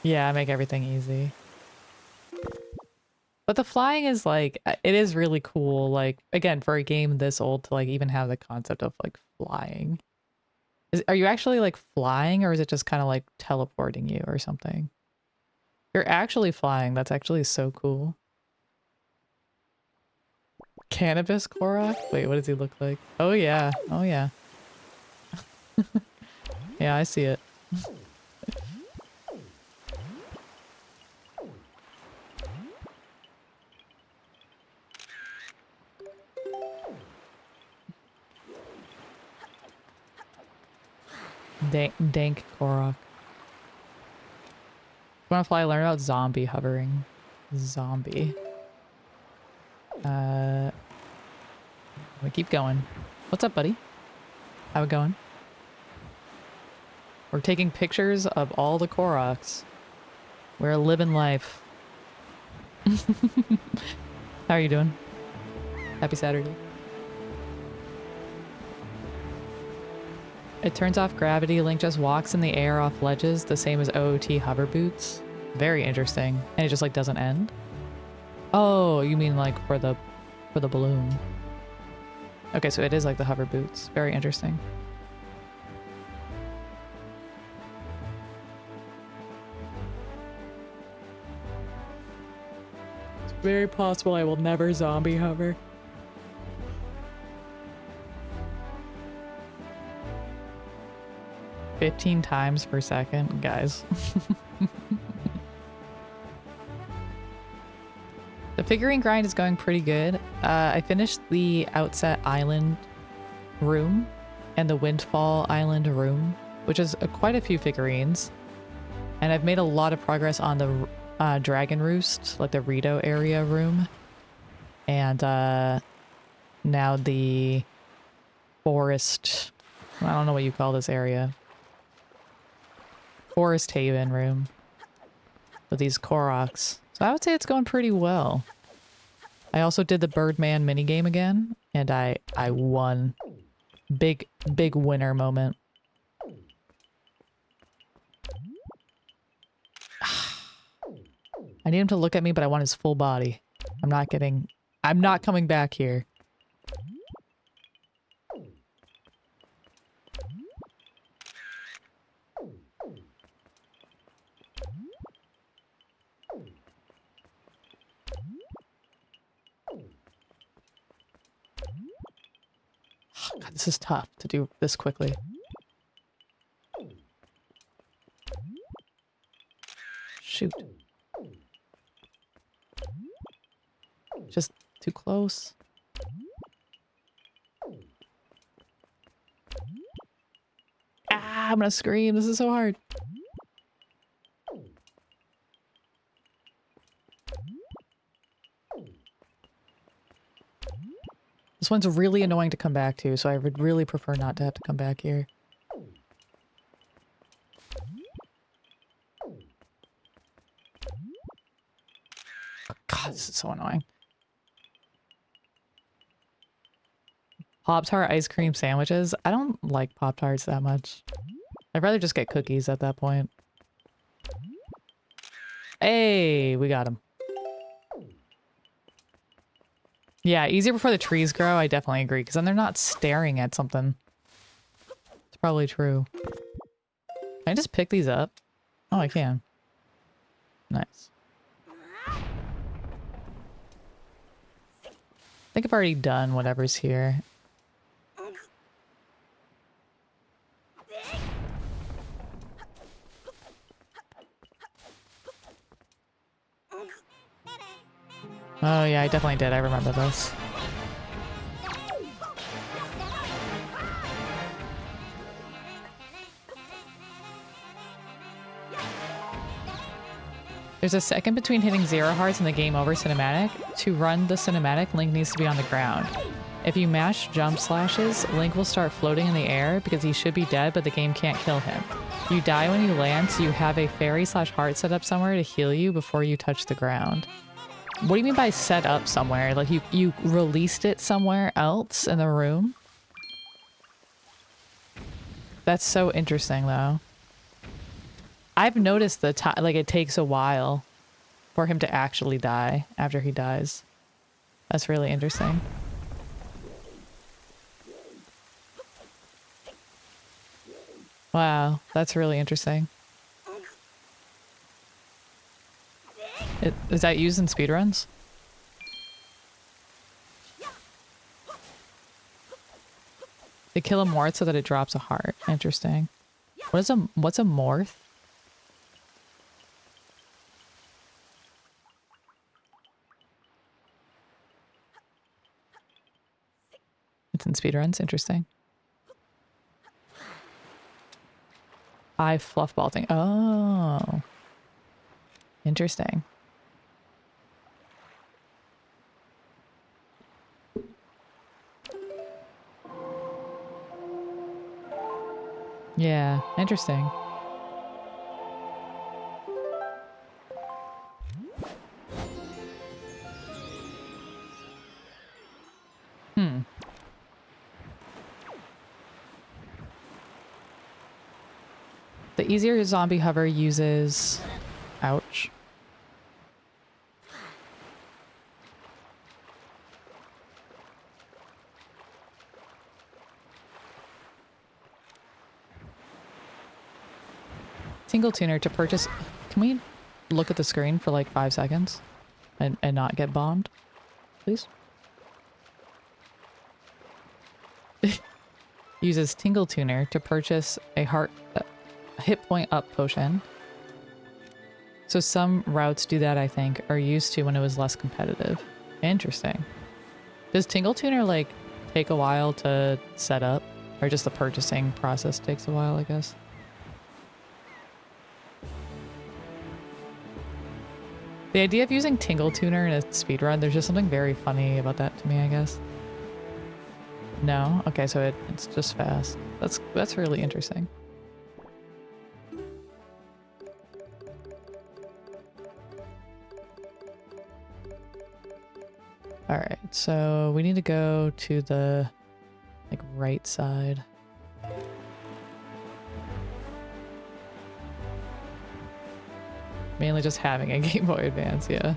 Yeah, make everything easy. But the flying is like, it is really cool. Like, again, for a game this old to like even have the concept of like flying. Are you actually like flying, or is it just kind of like teleporting you or something? You're actually flying. That's actually so cool. Cannabis Korok? Wait, what does he look like? Oh yeah. Oh yeah. Yeah, I see it. Dank Korok. Wanna fly, learn about zombie hovering. Zombie. We keep going. What's up, buddy? How it going? We're taking pictures of all the Koroks. We're living life. How are you doing? Happy Saturday. It turns off gravity. Link just walks in the air off ledges, the same as OOT hover boots. Very interesting. And it just like doesn't end? Oh, you mean like for the balloon. Okay, so it is like the hover boots. Very interesting. It's very possible I will never zombie hover. "15 times per second, guys." The figurine grind is going pretty good. I finished the Outset Island room and the Windfall Island room, which is quite a few figurines. And I've made a lot of progress on the Dragon Roost, like the Rito area room. And now the Forest, I don't know what you call this area. Forest Haven room with these Koroks. So I would say it's going pretty well. I also did the Birdman minigame again, and I won. Big winner moment. I need him to look at me, but I want his full body. I'm not coming back here. God, this is tough to do this quickly. Shoot. Just too close. Ah, I'm gonna scream. This is so hard. This one's really annoying to come back to, so I would really prefer not to have to come back here. God, this is so annoying. Pop-Tart ice cream sandwiches? I don't like Pop-Tarts that much. I'd rather just get cookies at that point. Hey, we got him. Yeah, easier before the trees grow, I definitely agree, because then they're not staring at something. It's probably true. Can I just pick these up? Oh, I can. Nice. I think I've already done whatever's here. Oh yeah, I definitely did. I remember this. There's a second between hitting 0 hearts and the game over cinematic. To run the cinematic, Link needs to be on the ground. If you mash jump slashes, Link will start floating in the air because he should be dead, but the game can't kill him. You die when you land, so you have a fairy/heart set up somewhere to heal you before you touch the ground. What do you mean by set up somewhere? Like you released it somewhere else in the room? That's so interesting though. I've noticed the time, like it takes a while for him to actually die after he dies. That's really interesting. Wow, that's really interesting. Is that used in speedruns? They kill a morph so that it drops a heart. Interesting. What's a morph? It's in speedruns. Interesting. Eye fluff balting. Oh. Interesting. Yeah, interesting. Hmm. The easier zombie hover uses... Ouch. Tingle tuner to purchase... Can we look at the screen for like 5 seconds? And not get bombed? Please? Uses Tingle Tuner to purchase a hit point up potion. So some routes do that, I think, or used to when it was less competitive. Interesting. Does Tingle Tuner like take a while to set up? Or just the purchasing process takes a while, I guess? The idea of using Tingle Tuner in a speedrun, there's just something very funny about that to me, I guess. No? Okay, so it's just fast. That's really interesting. Alright, so we need to go to the like right side. Mainly just having a Game Boy Advance, yeah.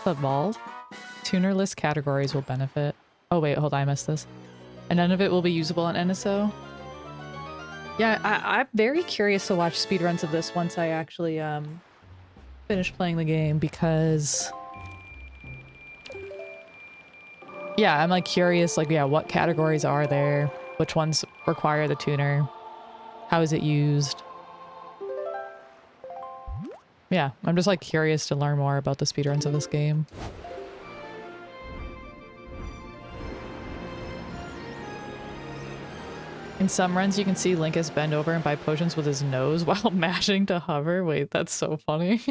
Football. Tuner-less categories will benefit. Oh wait, hold on, I missed this. And none of it will be usable on NSO. Yeah, I'm very curious to watch speedruns of this once I actually finish playing the game because... Yeah, I'm like curious, like, yeah, what categories are there? Which ones require the tuner? How is it used? Yeah, I'm just like curious to learn more about the speedruns of this game. In some runs, you can see Linkus bend over and buy potions with his nose while mashing to hover. Wait, that's so funny.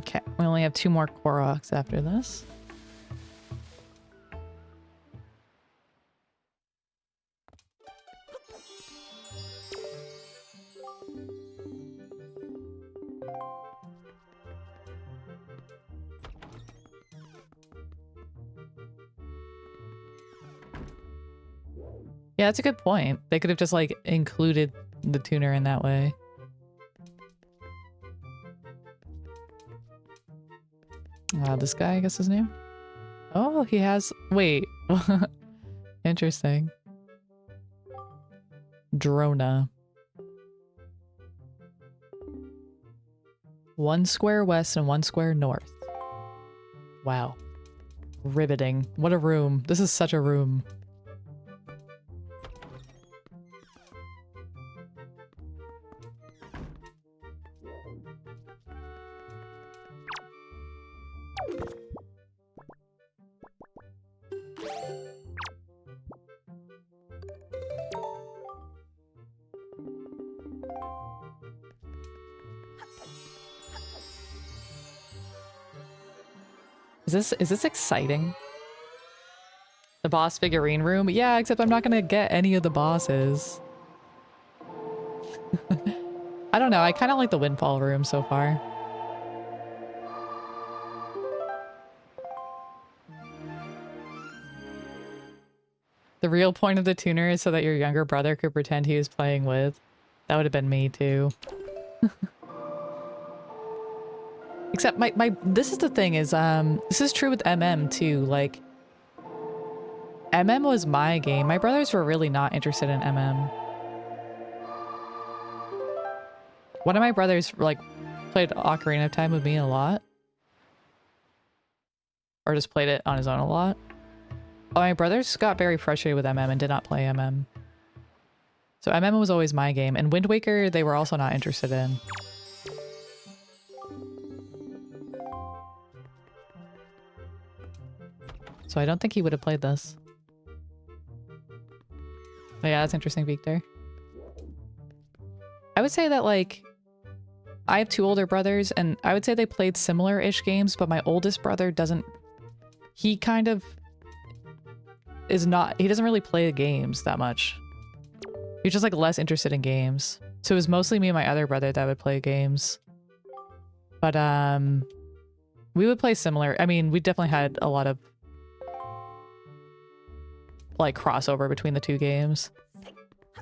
Okay, we only have 2 more Koroks after this. Yeah, that's a good point. They could have just like included the tuner in that way. This guy, I guess his name? Oh, he has... Wait. Interesting. Drona. 1 square west and 1 square north. Wow. Riveting. What a room. This is such a room. Is this exciting? The boss figurine room? Yeah, except I'm not gonna get any of the bosses. I don't know, I kind of like the Windfall room so far. The real point of the tuner is so that your younger brother could pretend he was playing with. That would have been me too. Except this is the thing is, this is true with MM too, like, MM was my game. My brothers were really not interested in MM. One of my brothers, like, played Ocarina of Time with me a lot. Or just played it on his own a lot. But my brothers got very frustrated with MM and did not play MM. So MM was always my game. And Wind Waker, they were also not interested in. So I don't think he would have played this. But yeah, that's interesting, Victor. I would say that, like, I have two older brothers, and I would say they played similar-ish games, but my oldest brother doesn't... He kind of is not... He doesn't really play the games that much. He's just, like, less interested in games. So it was mostly me and my other brother that would play games. But, we would play similar... I mean, we definitely had a lot of, like, crossover between the two games.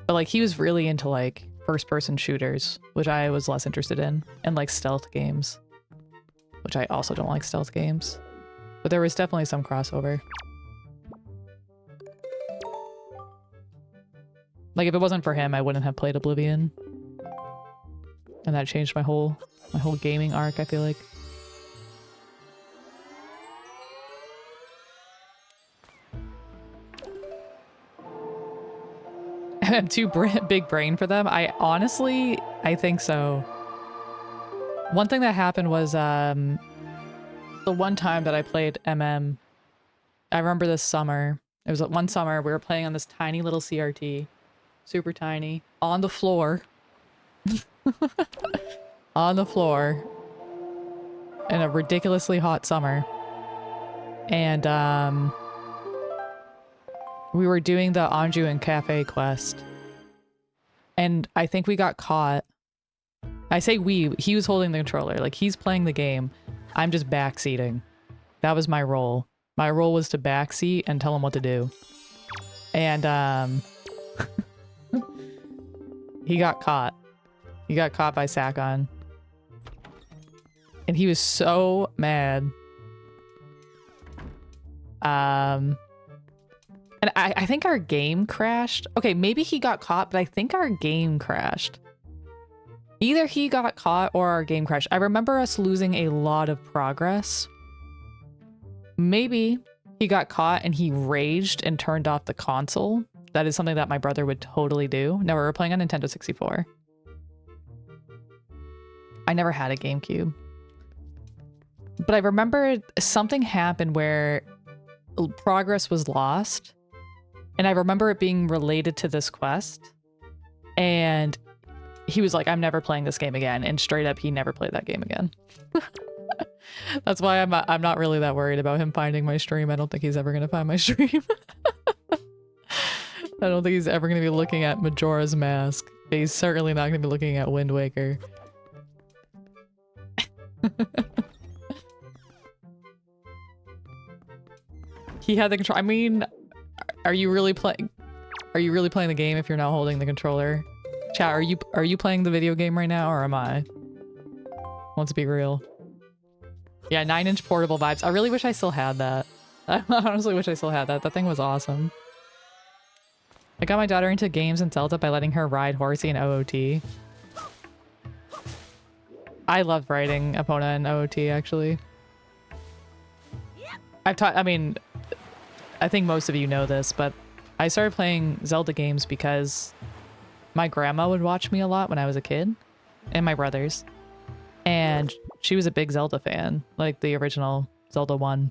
But, like, he was really into, like, first-person shooters, which I was less interested in, and, like, stealth games, which I also don't like stealth games. But there was definitely some crossover. Like, if it wasn't for him, I wouldn't have played Oblivion. And that changed my whole gaming arc, I feel like. I'm too big brain for them. I think so. One thing that happened was, the one time that I played MM, I remember this summer. It was one summer, we were playing on this tiny little CRT. Super tiny. On the floor. On the floor. In a ridiculously hot summer. And, we were doing the Anju and Cafe quest. And I think we got caught. I say we, he was holding the controller. Like, he's playing the game. I'm just backseating. That was my role. My role was to backseat and tell him what to do. And, he got caught. He got caught by Sakon. And he was so mad. And I think our game crashed. Okay, maybe he got caught, but I think our game crashed. Either he got caught or our game crashed. I remember us losing a lot of progress. Maybe he got caught and he raged and turned off the console. That is something that my brother would totally do. No, we were playing on Nintendo 64. I never had a GameCube. But I remember something happened where progress was lost. And I remember it being related to this quest. And he was like, I'm never playing this game again. And straight up, he never played that game again. That's why I'm not really that worried about him finding my stream. I don't think he's ever going to find my stream. I don't think he's ever going to be looking at Majora's Mask. He's certainly not going to be looking at Wind Waker. He had the control. I mean, are you really playing the game if you're not holding the controller? Chat, are you playing the video game right now, or am I? Let's be real. Yeah, 9-inch portable vibes. I really wish I still had that. I honestly wish I still had that. That thing was awesome. I got my daughter into games and Zelda by letting her ride Horsey in OOT. I love riding Epona in OOT, actually. I mean, I think most of you know this, but I started playing Zelda games because my grandma would watch me a lot when I was a kid, and my brothers. And she was a big Zelda fan, like the original Zelda 1.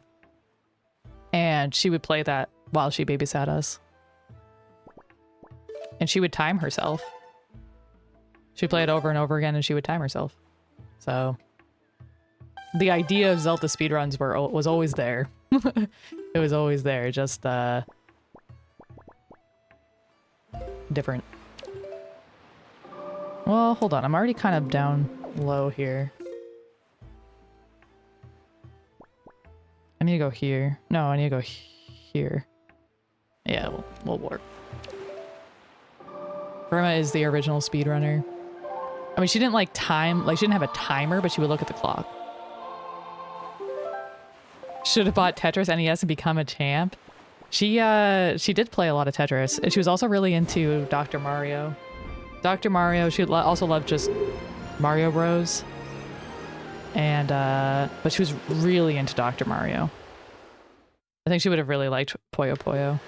And she would play that while she babysat us. And she would time herself. She'd play it over and over again and she would time herself. So the idea of Zelda speedruns was always there. It was always there, just different. Well, hold on. I'm already kind of down low here. I need to go here. No, I need to go here. Yeah, we'll warp. Grandma is the original speedrunner. I mean, she didn't like time, like she didn't have a timer, but she would look at the clock. Should have bought Tetris NES and become a champ. She did play a lot of Tetris, and she was also really into Dr. Mario. Dr. Mario, she also loved just Mario Bros. And, but she was really into Dr. Mario. I think she would have really liked Puyo Puyo.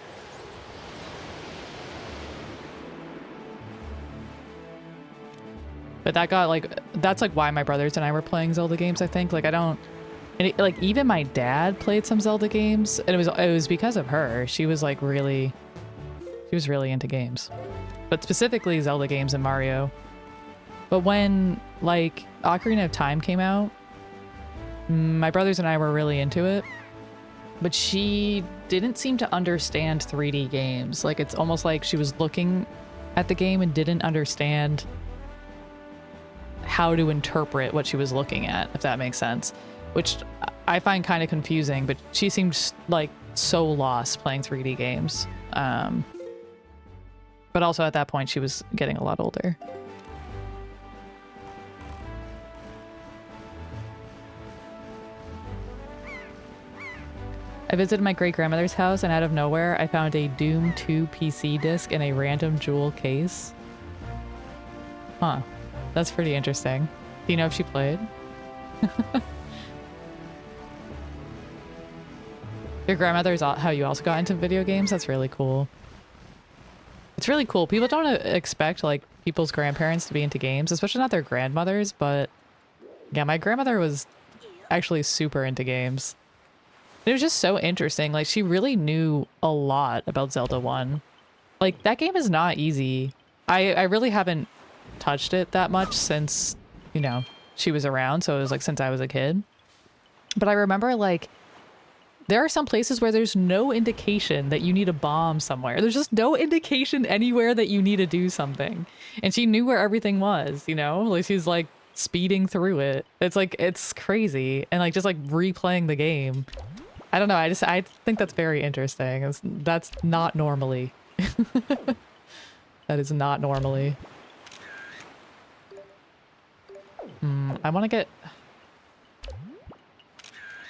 But that got like, that's like why my brothers and I were playing Zelda games, I think. Like I don't, and it, like even my dad played some Zelda games and it was because of her. She was like really, she was really into games, but specifically Zelda games and Mario. But when like Ocarina of Time came out, my brothers and I were really into it, but she didn't seem to understand 3D games. Like it's almost like she was looking at the game and didn't understand how to interpret what she was looking at, if that makes sense, which I find kind of confusing, but she seemed like so lost playing 3D games. But also at that point she was getting a lot older. I visited my great-grandmother's house and out of nowhere I found a Doom 2 PC disc in a random jewel case. Huh. That's pretty interesting. Do you know if she played? Your grandmother's how you also got into video games? That's really cool. It's really cool. People don't expect like people's grandparents to be into games, especially not their grandmothers, but yeah, my grandmother was actually super into games. It was just so interesting. Like she really knew a lot about Zelda 1. Like that game is not easy. I really haven't touched it that much since, you know, she was around, so it was like since I was a kid. But I remember like there are some places where there's no indication that you need a bomb somewhere. There's just no indication anywhere that you need to do something. And she knew where everything was, you know? Like she's like speeding through it. It's like it's crazy. And like just like replaying the game. I don't know, I think that's very interesting. That's not normally. That is not normally. I want to get...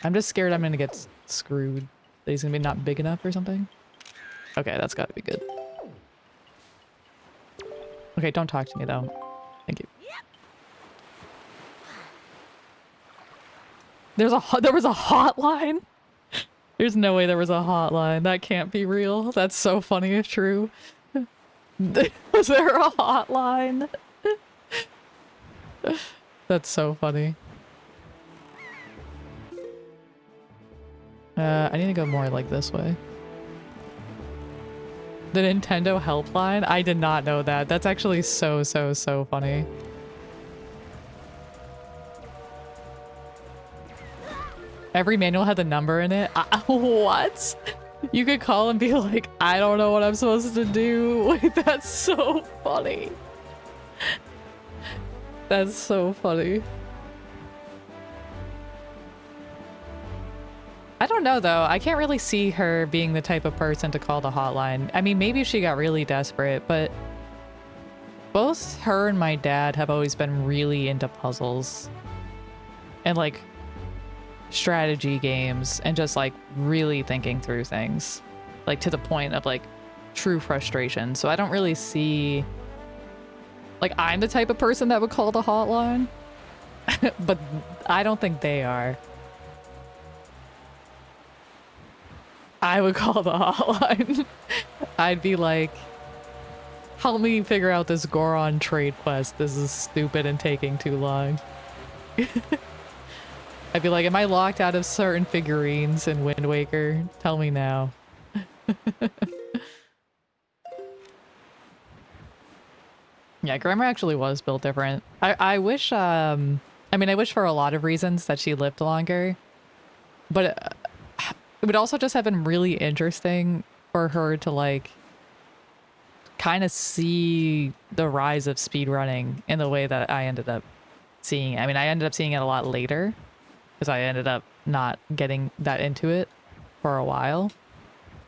I'm just scared I'm going to get screwed. That he's going to be not big enough or something. Okay, that's got to be good. Okay, don't talk to me though. Thank you. There was a hotline? There's no way there was a hotline. That can't be real. That's so funny if true. Was there a hotline? That's so funny. I need to go more like this way. The Nintendo helpline? I did not know that. That's actually so funny. Every manual had the number in it. What? You could call and be like, I don't know what I'm supposed to do. Wait, that's so funny. That's so funny. I don't know though. I can't really see her being the type of person to call the hotline. I mean, maybe if she got really desperate, but both her and my dad have always been really into puzzles and like strategy games and just like really thinking through things, like to the point of like true frustration. So I don't really see, like, I'm the type of person that would call the hotline, but I don't think they are. I would call the hotline. I'd be like, help me figure out this Goron trade quest. This is stupid and taking too long. I'd be like, am I locked out of certain figurines in Wind Waker? Tell me now. Yeah, Grammar actually was built different. I wish I mean, I wish for a lot of reasons that she lived longer, but it would also just have been really interesting for her to like kind of see the rise of speedrunning in the way that I ended up seeing it. I mean, I ended up seeing it a lot later because I ended up not getting that into it for a while.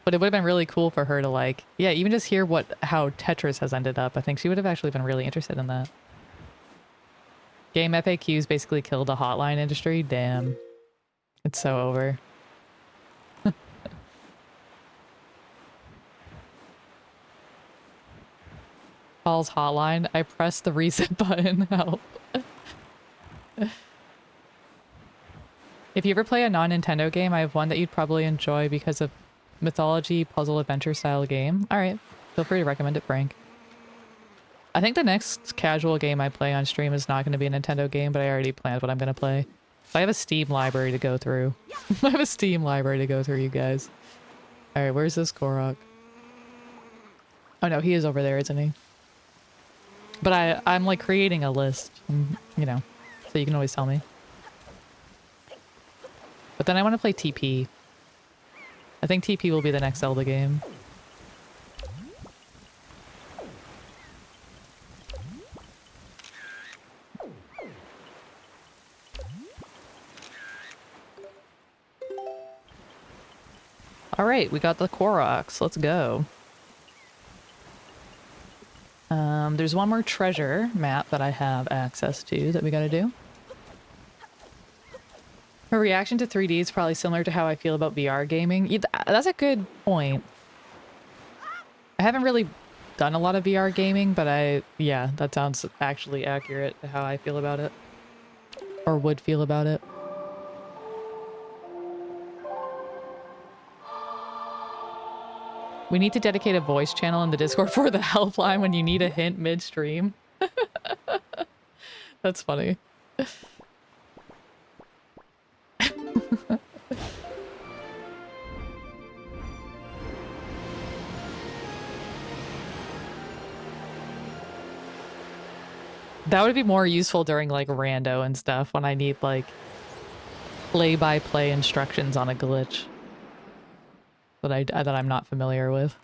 But it would have been really cool for her to like, yeah, even just hear how Tetris has ended up. I think she would have actually been really interested in that. Game FAQs basically killed the hotline industry. Damn. It's so over. Paul's hotline. I pressed the reset button. Help. If you ever play a non-Nintendo game, I have one that you'd probably enjoy because of mythology, puzzle, adventure style game. All right. Feel free to recommend it, Frank. I think the next casual game I play on stream is not going to be a Nintendo game, but I already planned what I'm going to play. So I have a Steam library to go through. I have a Steam library to go through, you guys. All right, where's this Korok? Oh no, he is over there, isn't he? But I'm like creating a list, you know, so you can always tell me. But then I want to play TP. I think TP will be the next Zelda game. All right, we got the Koroks. Let's go. There's one more treasure map that I have access to that we gotta do. Her reaction to 3D is probably similar to how I feel about VR gaming. Yeah, that's a good point. I haven't really done a lot of VR gaming, but yeah, that sounds actually accurate to how I feel about it. Or would feel about it. We need to dedicate a voice channel in the Discord for the helpline when you need a hint midstream. That's funny. That would be more useful during like rando and stuff when I need like play-by-play instructions on a glitch that I'm not familiar with.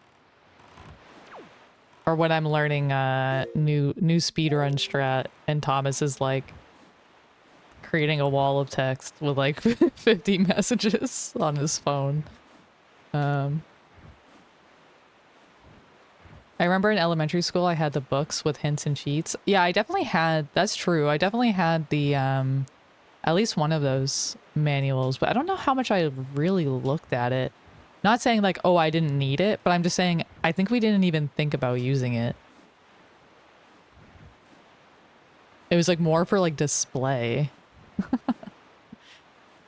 Or when I'm learning new speedrun strat and Thomas is like creating a wall of text with like 50 messages on his phone. I remember in elementary school I had the books with hints and cheats. Yeah, I definitely had, that's true. I definitely had the at least one of those manuals, but I don't know how much I really looked at it. Not saying like, oh, I didn't need it, but I'm just saying I think we didn't even think about using it. It was like more for like display.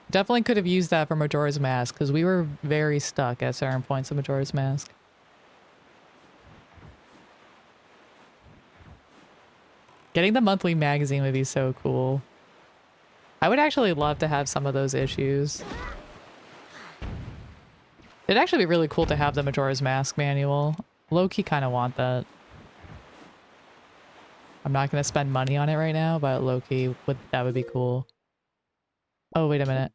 Definitely could have used that for Majora's Mask because we were very stuck at certain points of Majora's Mask. Getting the monthly magazine would be so cool. I would actually love to have some of those issues. It'd actually be really cool to have the Majora's Mask manual. Low-key kind of want that. I'm not going to spend money on it right now, but low-key, that would be cool. Oh, wait a minute.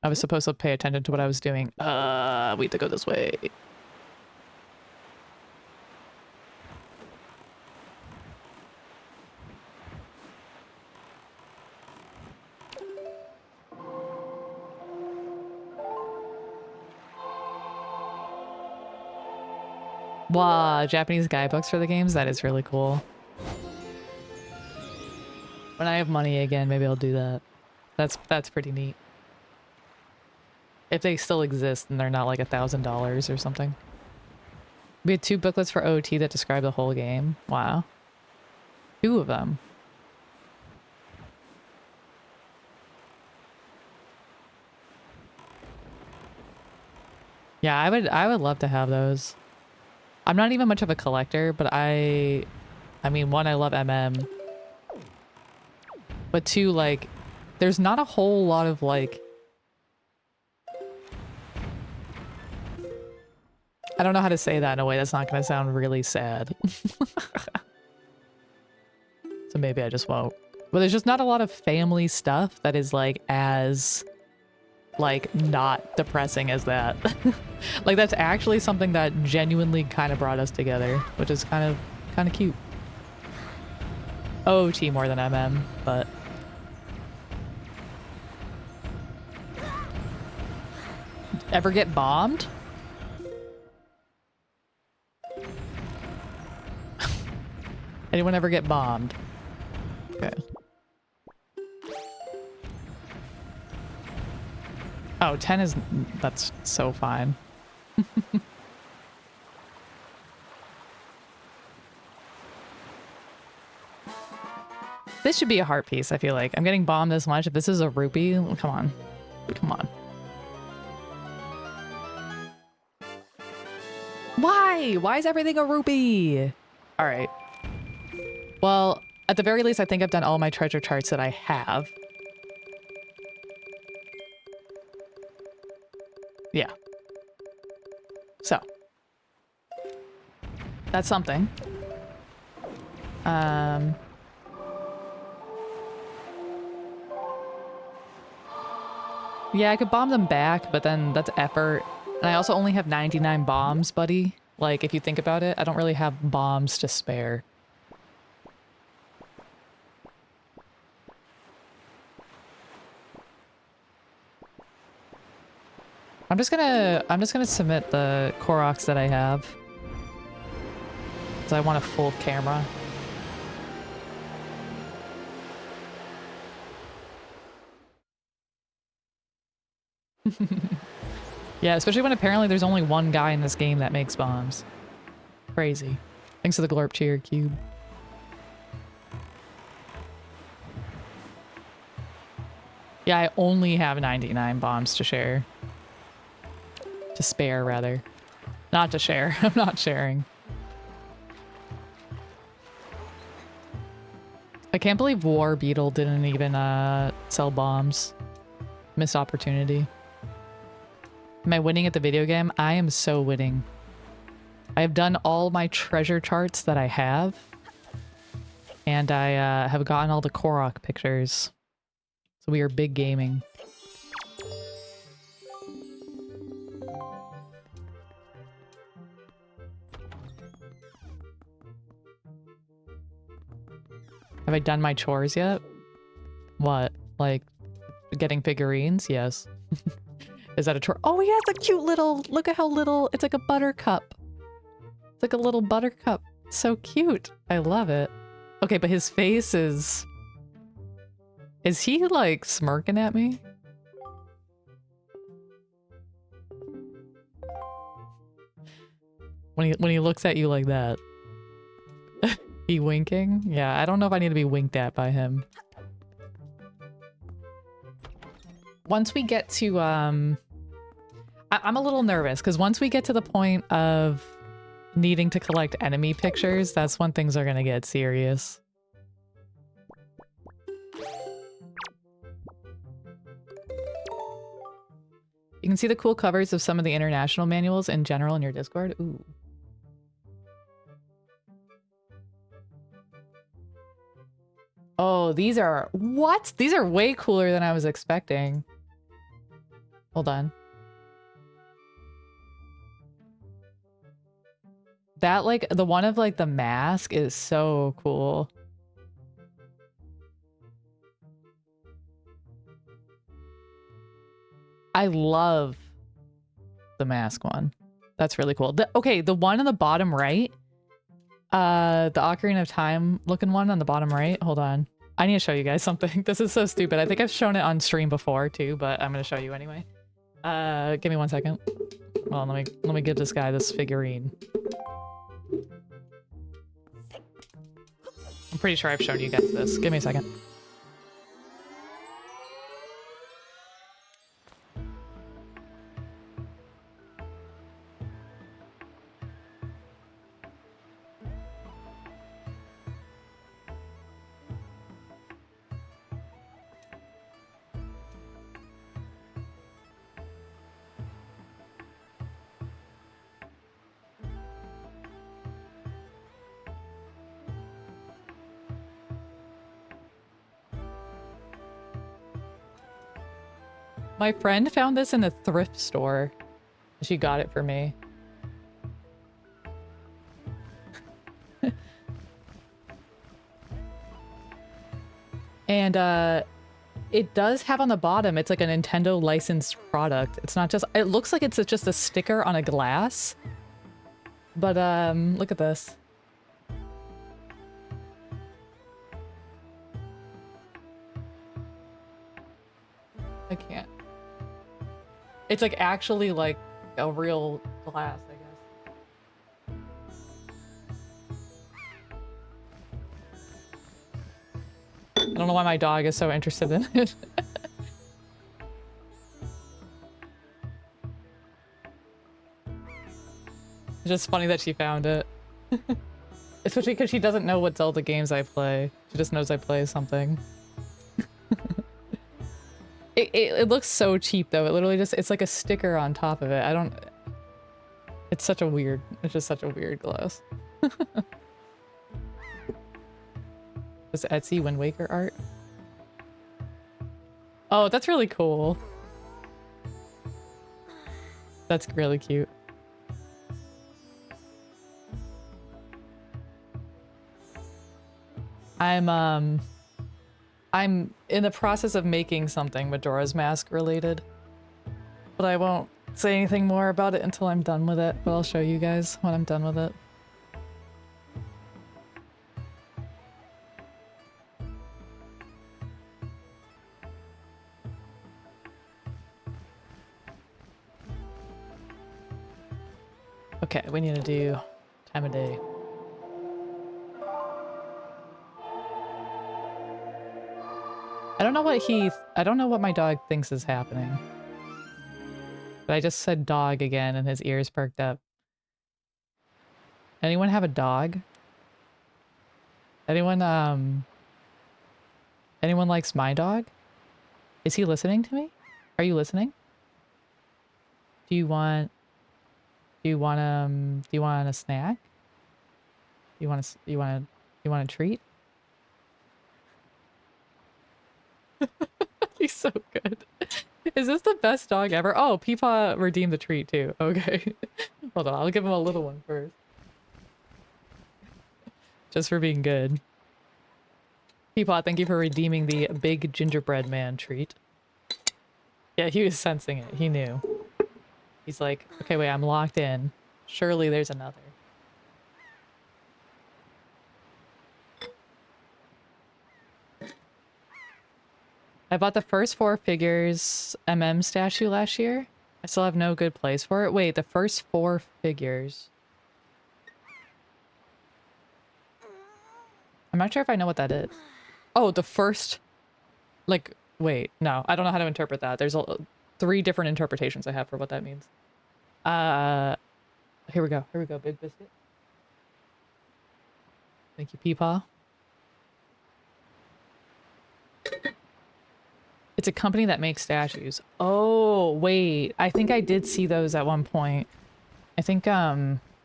I was supposed to pay attention to what I was doing. We have to go this way. Wow, Japanese guidebooks for the games? That is really cool. When I have money again, maybe I'll do that. That's pretty neat. If they still exist and they're not like $1,000 or something. We had 2 booklets for OT that describe the whole game. Wow. 2 of them. Yeah, I would love to have those. I'm not even much of a collector, but I mean, 1, I love MM. But 2, like, there's not a whole lot of, like... I don't know how to say that in a way that's not going to sound really sad. So maybe I just won't. But there's just not a lot of family stuff that is like as like not depressing as that. Like that's actually something that genuinely kind of brought us together, which is kind of cute. OT more than MM, but ever get bombed? Anyone ever get bombed? Okay. Oh, 10 is... that's so fine. This should be a heart piece, I feel like. I'm getting bombed this much. If this is a rupee, come on. Come on. Why? Why is everything a rupee? All right. Well, at the very least, I think I've done all my treasure charts that I have. Yeah. So. That's something. Yeah, I could bomb them back, but then that's effort. And I also only have 99 bombs, buddy. Like, if you think about it, I don't really have bombs to spare. I'm just gonna submit the Koroks that I have. Because I want a full camera. Yeah, especially when apparently there's only one guy in this game that makes bombs. Crazy. Thanks to the Glorp Cheer Cube. Yeah, I only have 99 bombs to share. To spare, rather. Not to share. I'm not sharing. I can't believe War Beetle didn't even sell bombs. Missed opportunity. Am I winning at the video game? I am so winning. I have done all my treasure charts that I have. And I have gotten all the Korok pictures. So we are big gaming. Have I done my chores yet? What? Like, getting figurines? Yes. Is that a chore? Oh, he has a cute little... Look at how little... It's like a buttercup. It's like a little buttercup. So cute. I love it. Okay, but his face is... Is he, like, smirking at me? When he looks at you like that. He winking? Yeah, I don't know if I need to be winked at by him. Once we get to, I'm a little nervous, because once we get to the point of needing to collect enemy pictures, that's when things are gonna get serious. You can see the cool covers of some of the international manuals in general in your Discord. Ooh. Oh, these are... What? These are way cooler than I was expecting. Hold on. That, like, the one of, like, the mask is so cool. I love the mask one. That's really cool. Okay, the one on the bottom right, the Ocarina of Time looking one on the bottom right. Hold on. I need to show you guys something. This is so stupid. I think I've shown it on stream before too, but I'm going to show you anyway. Give me 1 second. Well, let me give this guy this figurine. I'm pretty sure I've shown you guys this. Give me a second. My friend found this in a thrift store. She got it for me. And it does have on the bottom, it's like a Nintendo licensed product. It's not just, it looks like it's just a sticker on a glass. But look at this. I can't. It's like actually like a real glass, I guess. I don't know why my dog is so interested in it. It's just funny that she found it. Especially because she doesn't know what Zelda games I play. She just knows I play something. It looks so cheap though. It literally just, it's like a sticker on top of it. I don't, it's such a weird, it's just such a weird glass. This Etsy Wind Waker art. Oh, that's really cool. That's really cute. I'm in the process of making something Majora's Mask related, but I won't say anything more about it until I'm done with it, but I'll show you guys when I'm done with it. Okay, we need to do time of day. I don't know what my dog thinks is happening. But I just said dog again and his ears perked up. Anyone have a dog? Anyone likes my dog? Is he listening to me? Are you listening? Do you want a snack? You want a treat? He's so good. Is this the best dog ever? Oh, Peepaw redeemed the treat too. Okay. Hold on, I'll give him a little one first. Just for being good. Peepaw, thank you for redeeming the big gingerbread man treat. Yeah, he was sensing it. He knew. He's like, okay, wait, I'm locked in. Surely there's another. I bought the first 4 figures statue last year. I still have no good place for it. Wait, the first 4 figures. I'm not sure if I know what that is. Oh, the first... Like, wait, no. I don't know how to interpret that. There's 3 different interpretations I have for what that means. Here we go. Here we go, Big Biscuit. Thank you, Peepaw. It's a company that makes statues. Oh, wait. I think I did see those at one point. I think,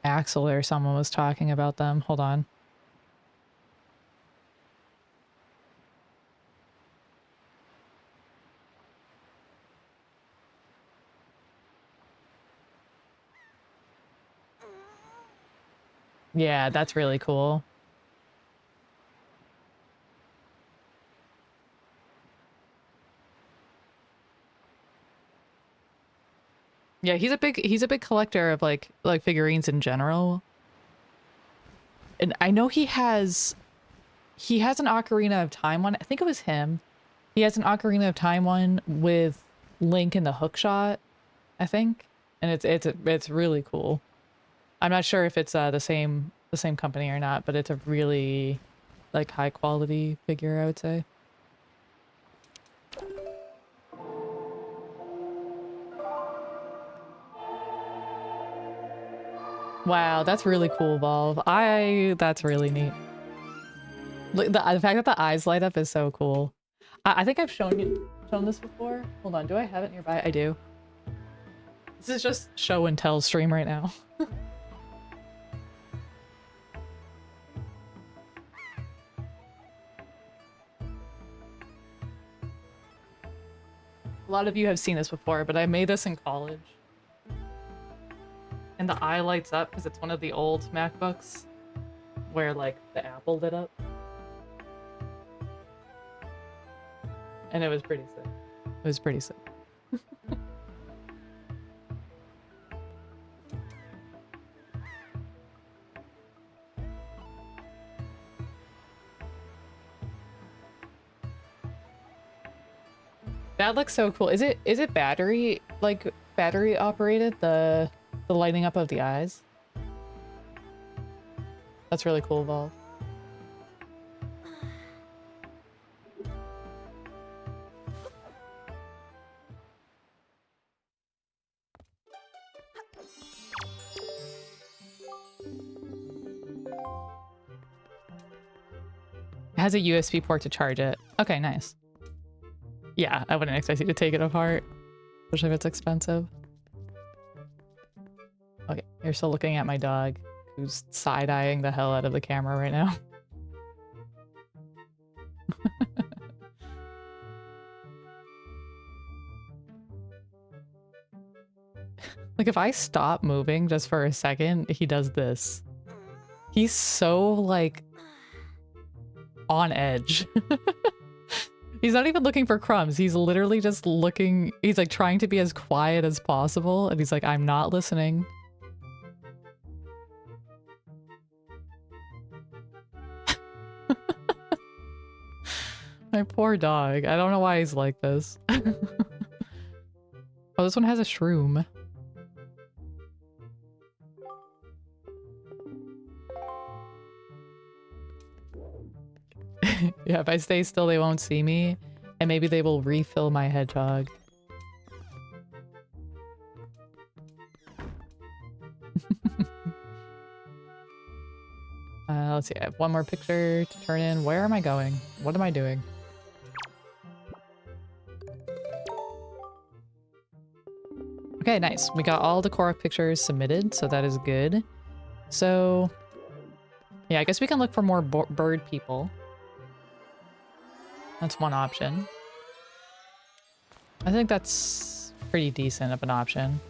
Axel or someone was talking about them. Hold on. Yeah, that's really cool. Yeah, he's a big collector of like figurines in general. And I know he has an Ocarina of Time one. I think it was him. He has an Ocarina of Time one with Link in the hookshot, I think. And it's really cool. I'm not sure if it's the same company or not, but it's a really like high quality figure, I would say. Wow, that's really cool, Volve. That's really neat. Look, the fact that the eyes light up is so cool. I think I've shown this before. Hold on, do I have it nearby? I do. This is just show and tell stream right now. A lot of you have seen this before, but I made this in college. And the eye lights up because it's one of the old MacBooks where like the apple lit up. And it was pretty sick. It was pretty sick. That looks so cool. Is it battery, like battery operated, the lighting up of the eyes? That's really cool, Valve. It has a USB port to charge it. Okay, nice. Yeah, I wouldn't expect you to take it apart, especially if it's expensive. Okay, you're still looking at my dog, who's side-eyeing the hell out of the camera right now. Like, if I stop moving just for a second, he does this. He's so, like, on edge. He's not even looking for crumbs. He's literally just looking... He's, like, trying to be as quiet as possible, and he's like, I'm not listening. My poor dog. I don't know why he's like this. Oh, this one has a shroom. Yeah, if I stay still, they won't see me. And maybe they will refill my hedgehog. Let's see. I have one more picture to turn in. Where am I going? What am I doing? Okay, nice. We got all the Korok pictures submitted, so that is good. So, yeah, I guess we can look for more bird people. That's one option. I think that's pretty decent of an option.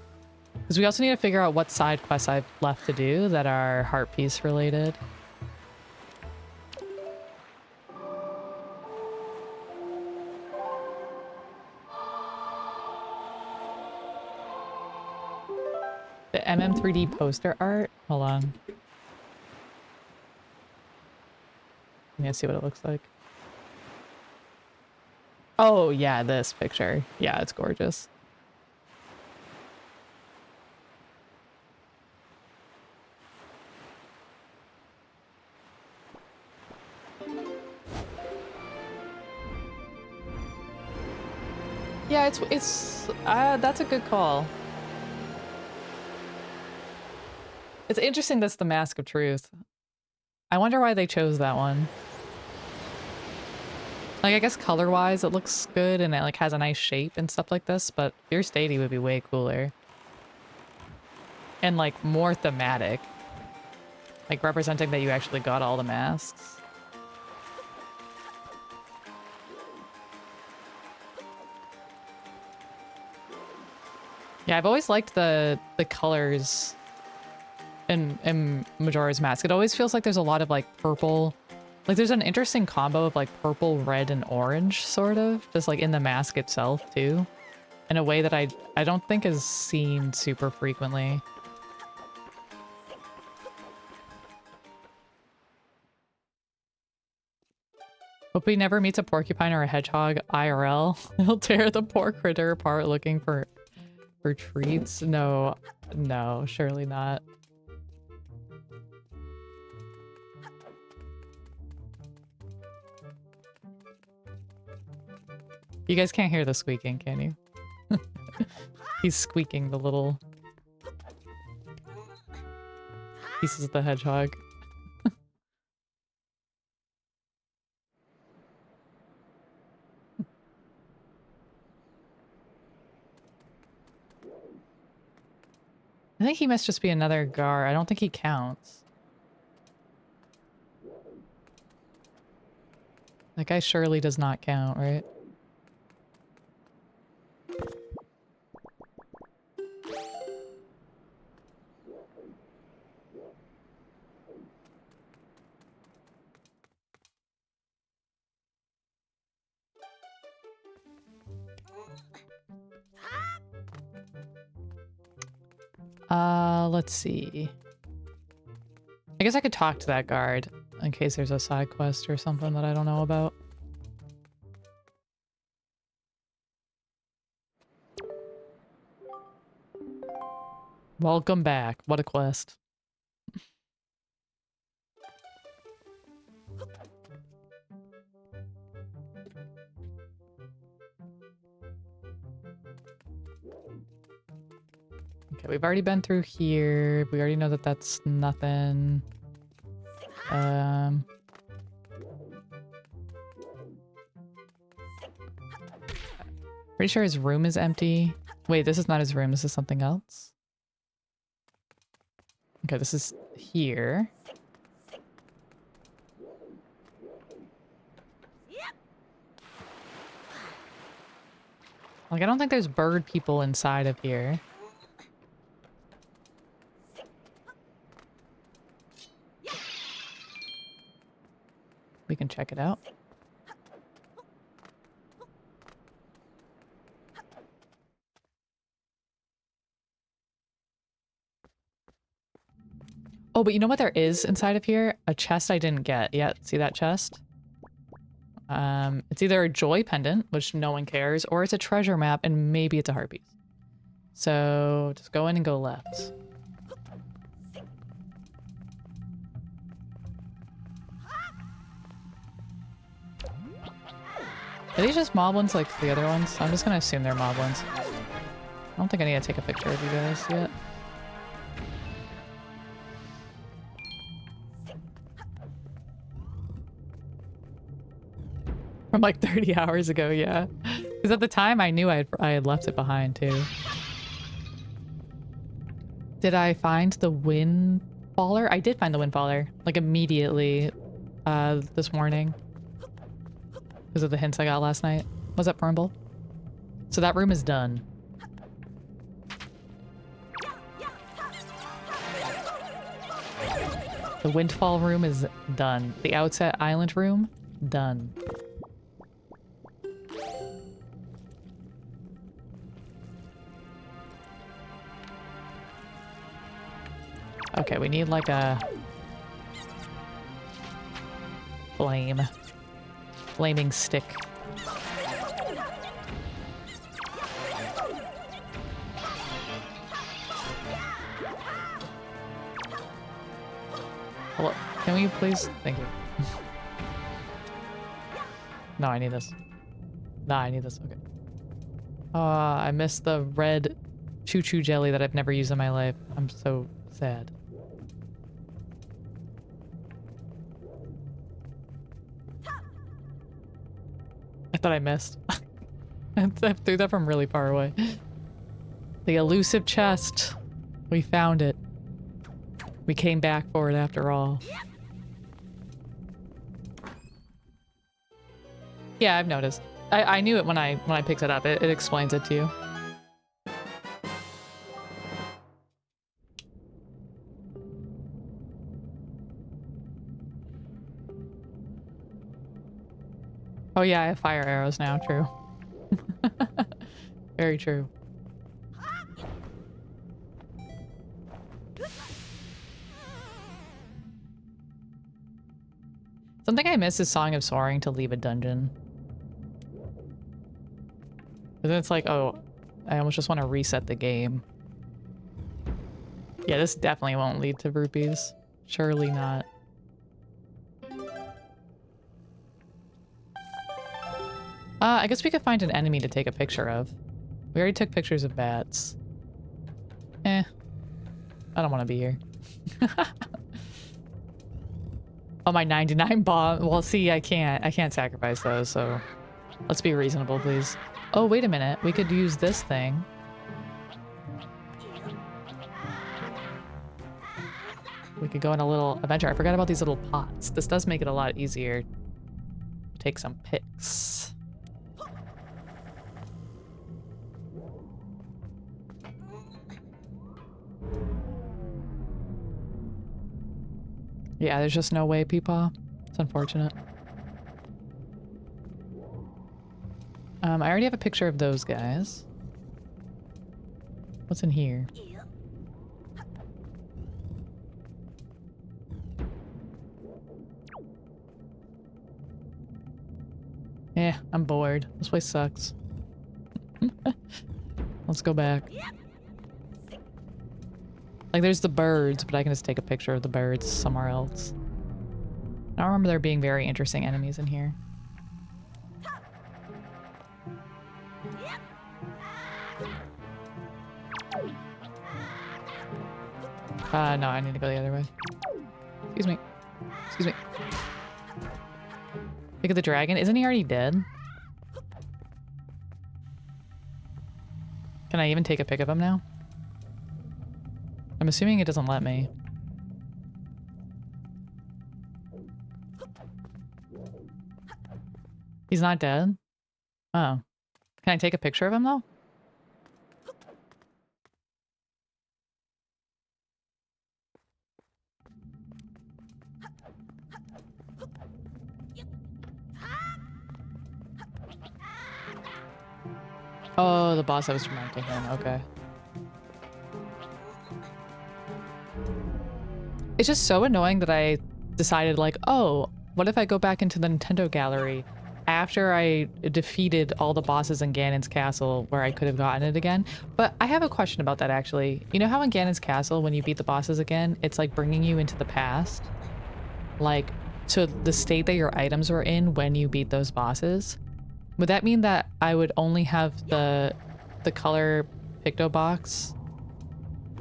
Because we also need to figure out what side quests I've left to do that are heart piece related. The MM3D poster art? Hold on. Let me see what it looks like. Oh, yeah, this picture. Yeah, it's gorgeous. Yeah, that's a good call. It's interesting that's the Mask of Truth. I wonder why they chose that one. Like, I guess color-wise it looks good and it like has a nice shape and stuff like this, but Fierce Deity would be way cooler. And like more thematic. Like representing that you actually got all the masks. Yeah, I've always liked the colors in Majora's Mask. It always feels like there's a lot of like purple. Like there's an interesting combo of like purple, red, and orange sort of. Just like in the mask itself too. In a way that I don't think is seen super frequently. Hope he never meets a porcupine or a hedgehog IRL. He'll tear the poor critter apart looking for treats. No, surely not. You guys can't hear the squeaking, can you? He's squeaking the little pieces of the hedgehog. I think he must just be another Gar. I don't think he counts. That guy surely does not count, right? Let's see. I guess I could talk to that guard in case there's a side quest or something that I don't know about. Welcome back. What a quest. Okay, we've already been through here. We already know that that's nothing. Pretty sure his room is empty. Wait, this is not his room. This is something else. Okay, this is here. Like, I don't think there's bird people inside of here. We can check it out. Oh, but you know what there is inside of here? A chest I didn't get yet. See that chest? It's either a joy pendant, which no one cares, or it's a treasure map, and maybe it's a harpies. So just go in and go left. Are these just moblins like the other ones? I'm just gonna assume they're moblins. I don't think I need to take a picture of you guys yet. From like 30 hours ago, yeah. Because at the time I knew I had left it behind too. Did I find the windfaller? I did find the windfaller, like immediately this morning. Because of the hints I got last night. Was that Permble? So that room is done. The windfall room is done. The Outset Island room, done. Okay, we need like a flaming stick. Hello, can we please? Thank you. No, I need this. No, I need this. Okay. I missed the red choo-choo jelly that I've never used in my life. I'm so sad. I thought I missed. I threw that from really far away. The elusive chest. We found it. We came back for it after all. Yeah, I've noticed. I knew it when I picked it up. It explains it to you. Oh yeah, I have fire arrows now, true. Very true. Something I miss is Song of Soaring to leave a dungeon. And then it's like, oh, I almost just want to reset the game. Yeah, this definitely won't lead to rupees. Surely not. I guess we could find an enemy to take a picture of. We already took pictures of bats. I don't want to be here. Oh, my 99 bomb. Well, see, I can't sacrifice those, so let's be reasonable, please. Oh, wait a minute. We could use this thing. We could go on a little adventure. I forgot about these little pots. This does make it a lot easier to take some pics. Yeah, there's just no way, Peepaw. It's unfortunate. I already have a picture of those guys. What's in here? Yeah, I'm bored. This place sucks. Let's go back. Like, there's the birds, but I can just take a picture of the birds somewhere else. I don't remember there being very interesting enemies in here. No, I need to go the other way. Excuse me. Excuse me. Look at the dragon. Isn't he already dead? Can I even take a pic of him now? I'm assuming it doesn't let me. He's not dead? Oh. Can I take a picture of him though? Oh, the boss that was tormenting him. Okay. It's just so annoying that I decided like, oh, what if I go back into the Nintendo gallery after I defeated all the bosses in Ganon's castle where I could have gotten it again? But I have a question about that actually. You know how in Ganon's castle, when you beat the bosses again, it's like bringing you into the past? Like, to the state that your items were in when you beat those bosses? Would that mean that I would only have the color Picto box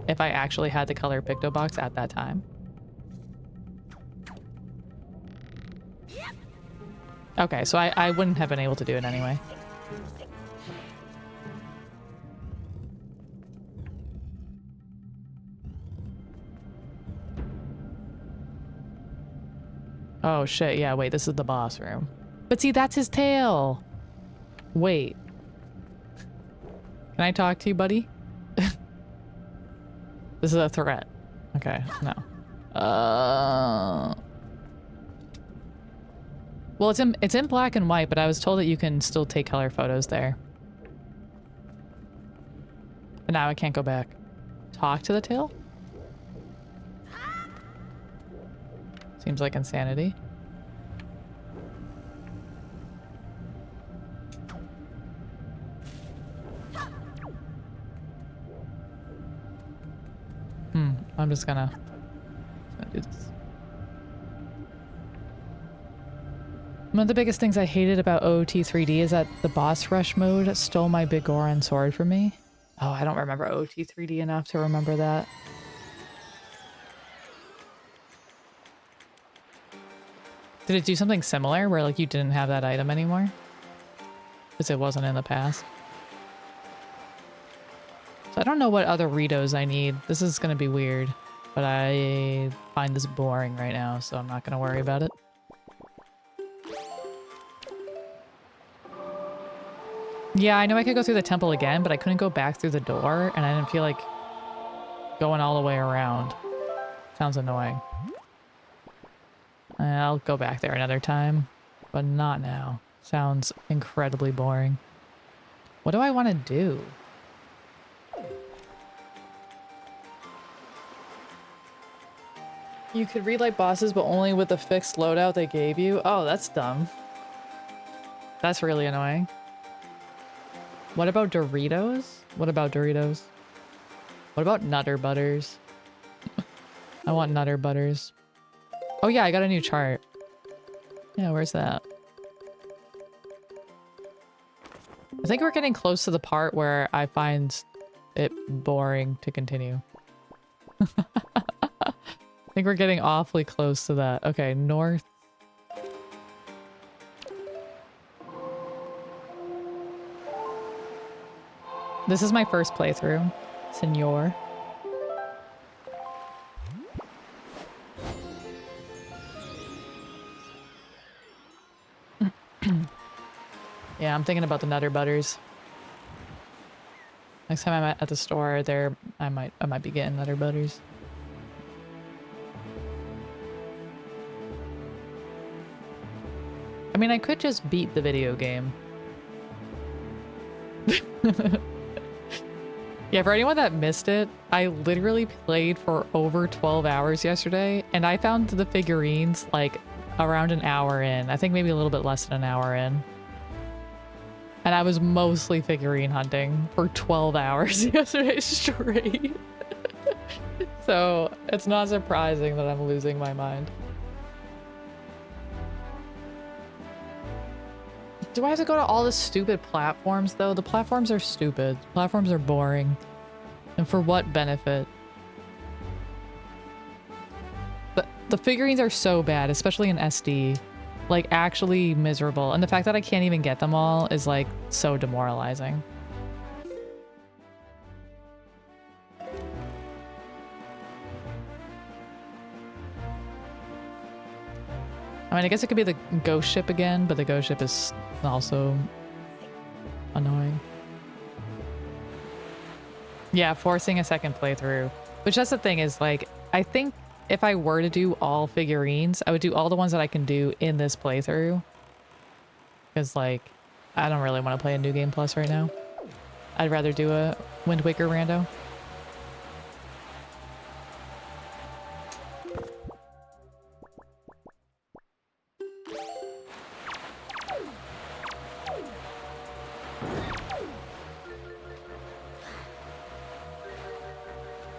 if I actually had the color Picto box at that time? Okay, so I wouldn't have been able to do it anyway. Oh shit, yeah, wait, this is the boss room. But see, that's his tail! Wait. Can I talk to you, buddy? This is a threat. Okay, no. Well, it's in black and white, but I was told that you can still take color photos there. But now I can't go back. Talk to the tail? Seems like insanity. I'm just gonna do this. One of the biggest things I hated about OOT 3D is that the boss rush mode stole my Big Goron sword from me. Oh, I don't remember OOT 3D enough to remember that. Did it do something similar where like you didn't have that item anymore? Because it wasn't in the past. So I don't know what other Ritos I need. This is going to be weird, but I find this boring right now, so I'm not going to worry about it. Yeah, I know I could go through the temple again, but I couldn't go back through the door, and I didn't feel like going all the way around. Sounds annoying. I'll go back there another time, but not now. Sounds incredibly boring. What do I want to do? You could relight bosses, but only with the fixed loadout they gave you? Oh, that's dumb. That's really annoying. What about Doritos? What about Doritos? What about Nutter Butters? I want Nutter Butters. Oh yeah, I got a new chart. Yeah, where's that? I think we're getting close to the part where I find it boring to continue. I think we're getting awfully close to that. Okay, north. This is my first playthrough, Senor. Yeah, I'm thinking about the Nutter Butters. Next time I'm at the store, there I might be getting Nutter Butters. I mean, I could just beat the video game. Yeah, for anyone that missed it, I literally played for over 12 hours yesterday, and I found the figurines like around an hour in. I think maybe a little bit less than an hour in. And I was mostly figurine hunting for 12 hours yesterday straight. So it's not surprising that I'm losing my mind. Do I have to go to all the stupid platforms though? The platforms are stupid. Platforms are boring. And for what benefit? The figurines are so bad, especially in SD. Like actually miserable. And the fact that I can't even get them all is like so demoralizing. I mean, I guess it could be the ghost ship again, but the ghost ship is also annoying. Yeah, forcing a second playthrough. Which that's the thing is like, I think if I were to do all figurines, I would do all the ones that I can do in this playthrough. Because like, I don't really want to play a New Game Plus right now. I'd rather do a Wind Waker rando.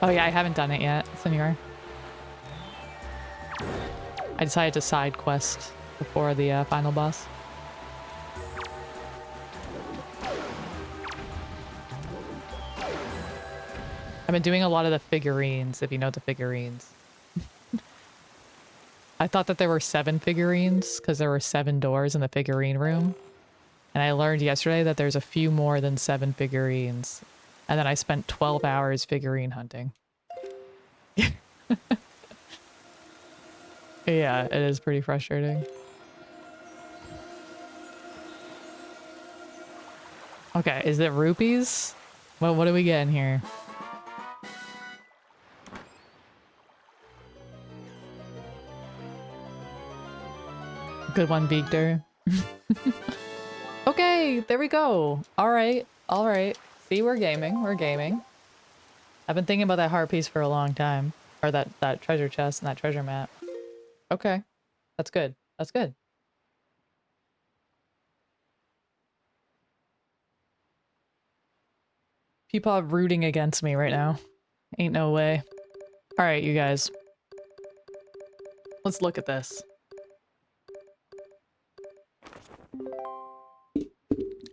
Oh yeah, I haven't done it yet, Senor. I decided to side quest before the final boss. I've been doing a lot of the figurines, if you know the figurines. I thought that there were 7 figurines because there were 7 doors in the figurine room. And I learned yesterday that there's a few more than 7 figurines. And then I spent 12 hours figurine hunting. Yeah, it is pretty frustrating. Okay, is it rupees? Well, what are we getting here? Good one, Victor. Okay, there we go. All right, all right. See, we're gaming. We're gaming. I've been thinking about that heart piece for a long time. Or that treasure chest and that treasure map. Okay. That's good. That's good. Peepaw rooting against me right now. Ain't no way. Alright, you guys. Let's look at this.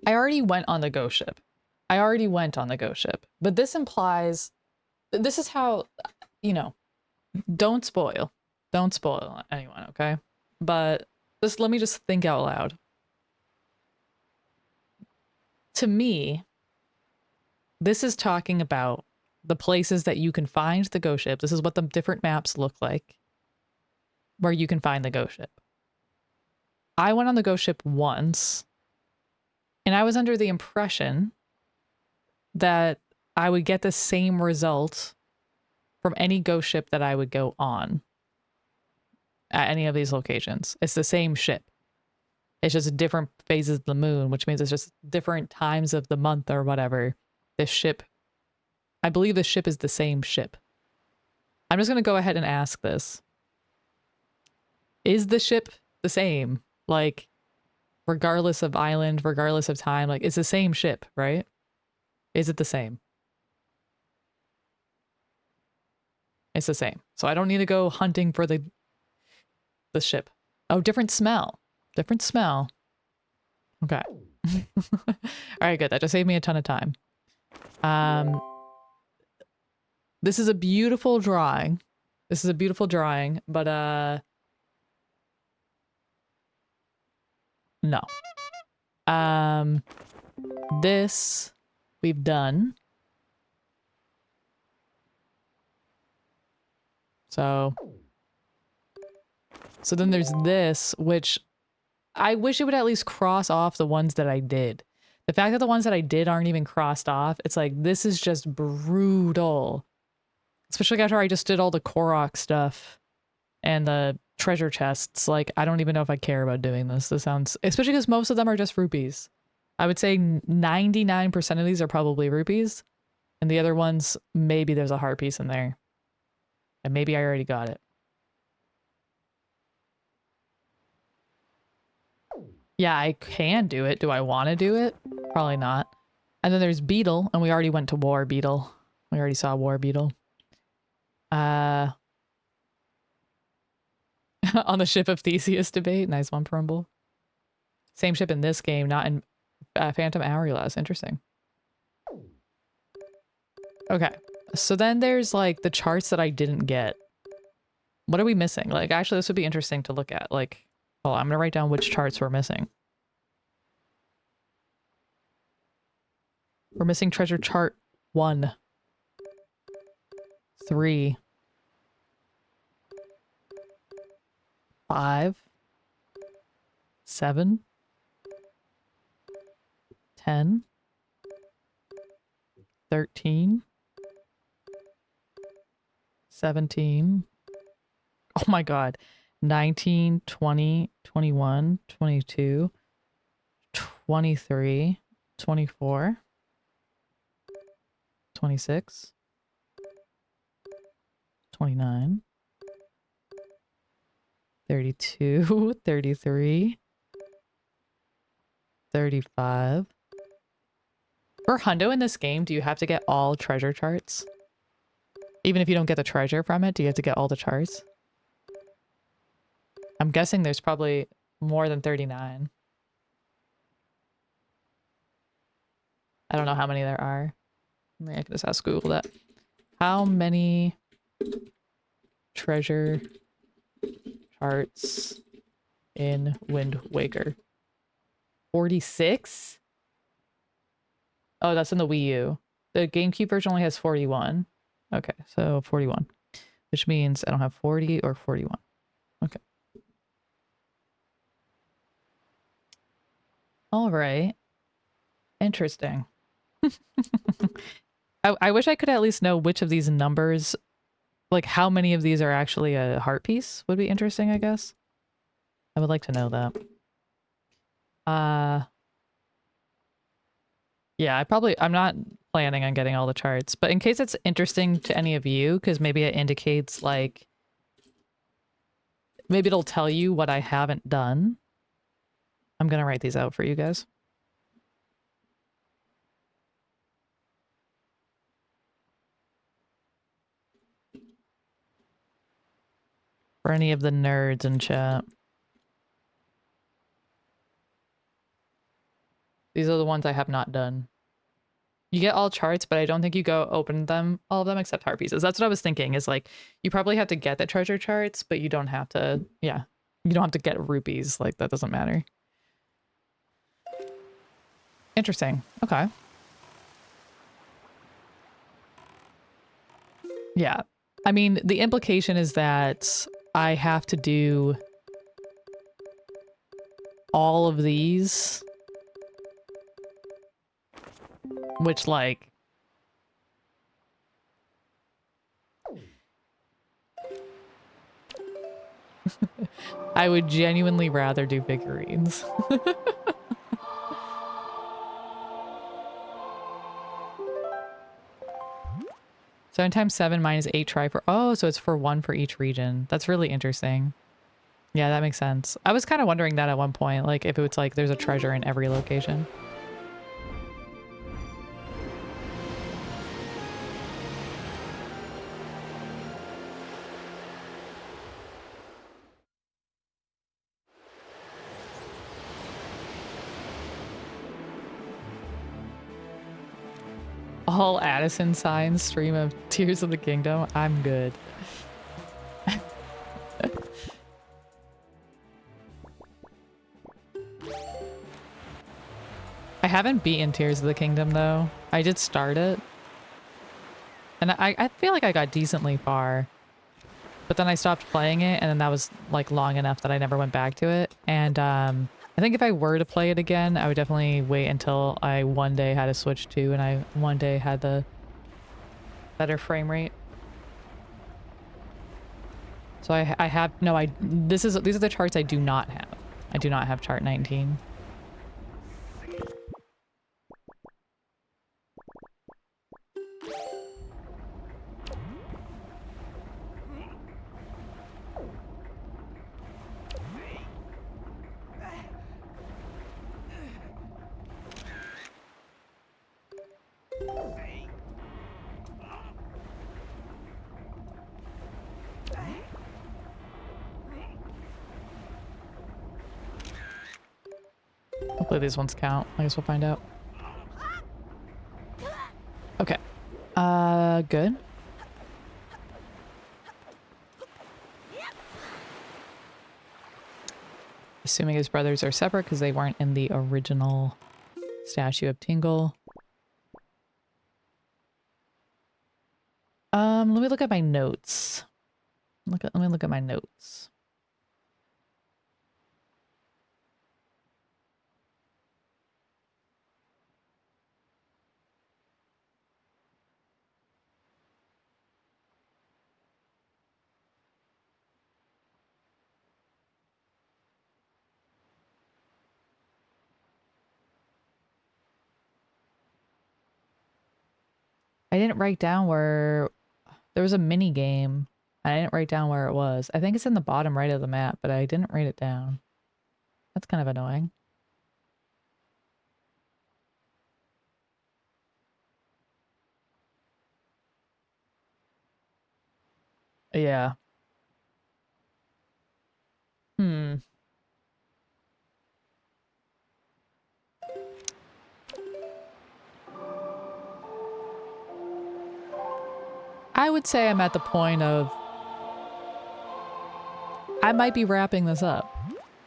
I already went on the ghost ship. I already went on the ghost ship. But this implies... This is how... You know. Don't spoil. Don't spoil anyone, okay? But just let me just think out loud. To me, this is talking about the places that you can find the ghost ship. This is what the different maps look like where you can find the ghost ship. I went on the ghost ship once, and I was under the impression that I would get the same result from any ghost ship that I would go on at any of these locations. It's the same ship. It's just different phases of the moon, which means it's just different times of the month or whatever. This ship, I believe the ship is the same ship. I'm just going to go ahead and ask this. Is the ship the same? Like, regardless of island, regardless of time, like, it's the same ship, right? Is it the same? It's the same. So I don't need to go hunting for the ship. Oh, different smell. Different smell. Okay. All right, good. That just saved me a ton of time. This is a beautiful drawing. This is a beautiful drawing, but no. This we've done. So then there's this, which I wish it would at least cross off the ones that I did. The fact that the ones that I did aren't even crossed off, it's like, this is just brutal. Especially after I just did all the Korok stuff and the treasure chests. Like, I don't even know if I care about doing this. This sounds, especially because most of them are just rupees. I would say 99% of these are probably rupees. And the other ones, maybe there's a heart piece in there. And maybe I already got it. Yeah, I can do it. Do I want to do it? Probably not. And then there's Beetle, and we already went to War Beetle. We already saw War Beetle. On the Ship of Theseus debate. Nice one, Perumble. Same ship in this game, not in Phantom Hourglass. Interesting. Okay. So then there's like the charts that I didn't get. What are we missing? Like, actually, this would be interesting to look at. Like, well, I'm going to write down which charts we're missing. We're missing treasure chart 1, 3, 5, 7, 10, 13, 17. Oh my god. 19, 20, 21, 22, 23, 24, 26, 29, 32, 33, 35. For Hundo in this game, do you have to get all treasure charts? Even if you don't get the treasure from it, do you have to get all the charts? I'm guessing there's probably more than 39. I don't know how many there are. Maybe I can just ask Google that. How many treasure charts in Wind Waker? 46? Oh, that's in the Wii U. The GameCube version only has 41. Okay, so 41. Which means I don't have 40 or 41. Okay. All right. Interesting. I wish I could at least know which of these numbers, like how many of these are actually a heart piece would be interesting, I guess. I would like to know that. Yeah, I'm not planning on getting all the charts, but in case it's interesting to any of you, because maybe it indicates like, maybe it'll tell you what I haven't done. I'm gonna write these out for you guys. For any of the nerds in chat. These are the ones I have not done. You get all charts, but I don't think you go open them, all of them except heart pieces. That's what I was thinking, is like, you probably have to get the treasure charts, but you don't have to, yeah. You don't have to get rupees, like that doesn't matter. Interesting, okay. Yeah, I mean, the implication is that I have to do all of these, which like, I would genuinely rather do figurines. 7 times 7 minus 8 try for... Oh, so it's for 1 for each region. That's really interesting. Yeah, that makes sense. I was kind of wondering that at one point, like if it was like there's a treasure in every location. All Addison signs stream of Tears of the Kingdom. I'm good. I haven't beaten Tears of the Kingdom though. I did start it. And I feel like I got decently far. But then I stopped playing it and then that was like long enough that I never went back to it. And I think if I were to play it again, I would definitely wait until I one day had a Switch 2 and I one day had the better frame rate. So I have no, these are the charts I do not have. I do not have chart 19. Hopefully these ones count. I guess we'll find out. Okay. Good. Assuming his brothers are separate because they weren't in the original statue of Tingle. Let me look at my notes. Let me look at my notes. I didn't write down where there was a mini game. I didn't write down where it was. I think it's in the bottom right of the map, but I didn't write it down. That's kind of annoying. Yeah. Hmm. I would say I'm at the point of I might be wrapping this up.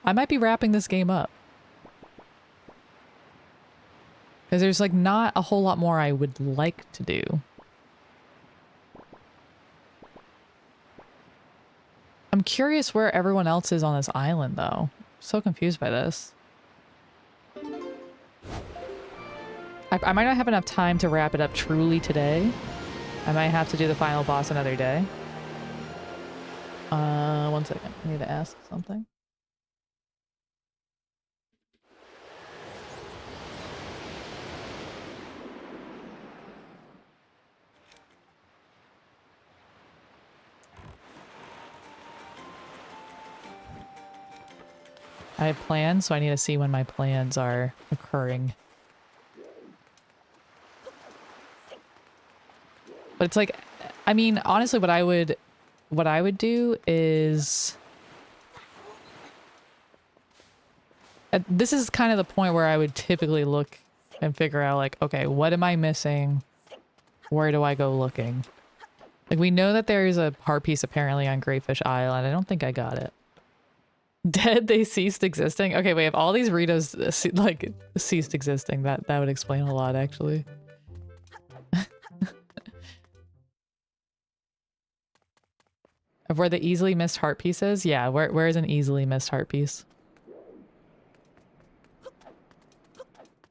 I might be wrapping this game up. Because there's like not a whole lot more I would like to do. I'm curious where everyone else is on this island though. I'm so confused by this. I might not have enough time to wrap it up truly today. I might have to do the final boss another day. 1 second. I need to ask something. I have plans, so I need to see when my plans are occurring. But it's like, I mean, honestly, what I would do is, this is kind of the point where I would typically look and figure out like, okay, what am I missing? Where do I go looking? Like we know that there is a heart piece apparently on Greyfish Island. I don't think I got it. Dead, they ceased existing. Okay, wait, if all these Ritos like ceased existing, that would explain a lot actually. Of where the easily missed heart pieces? Yeah, where is an easily missed heart piece?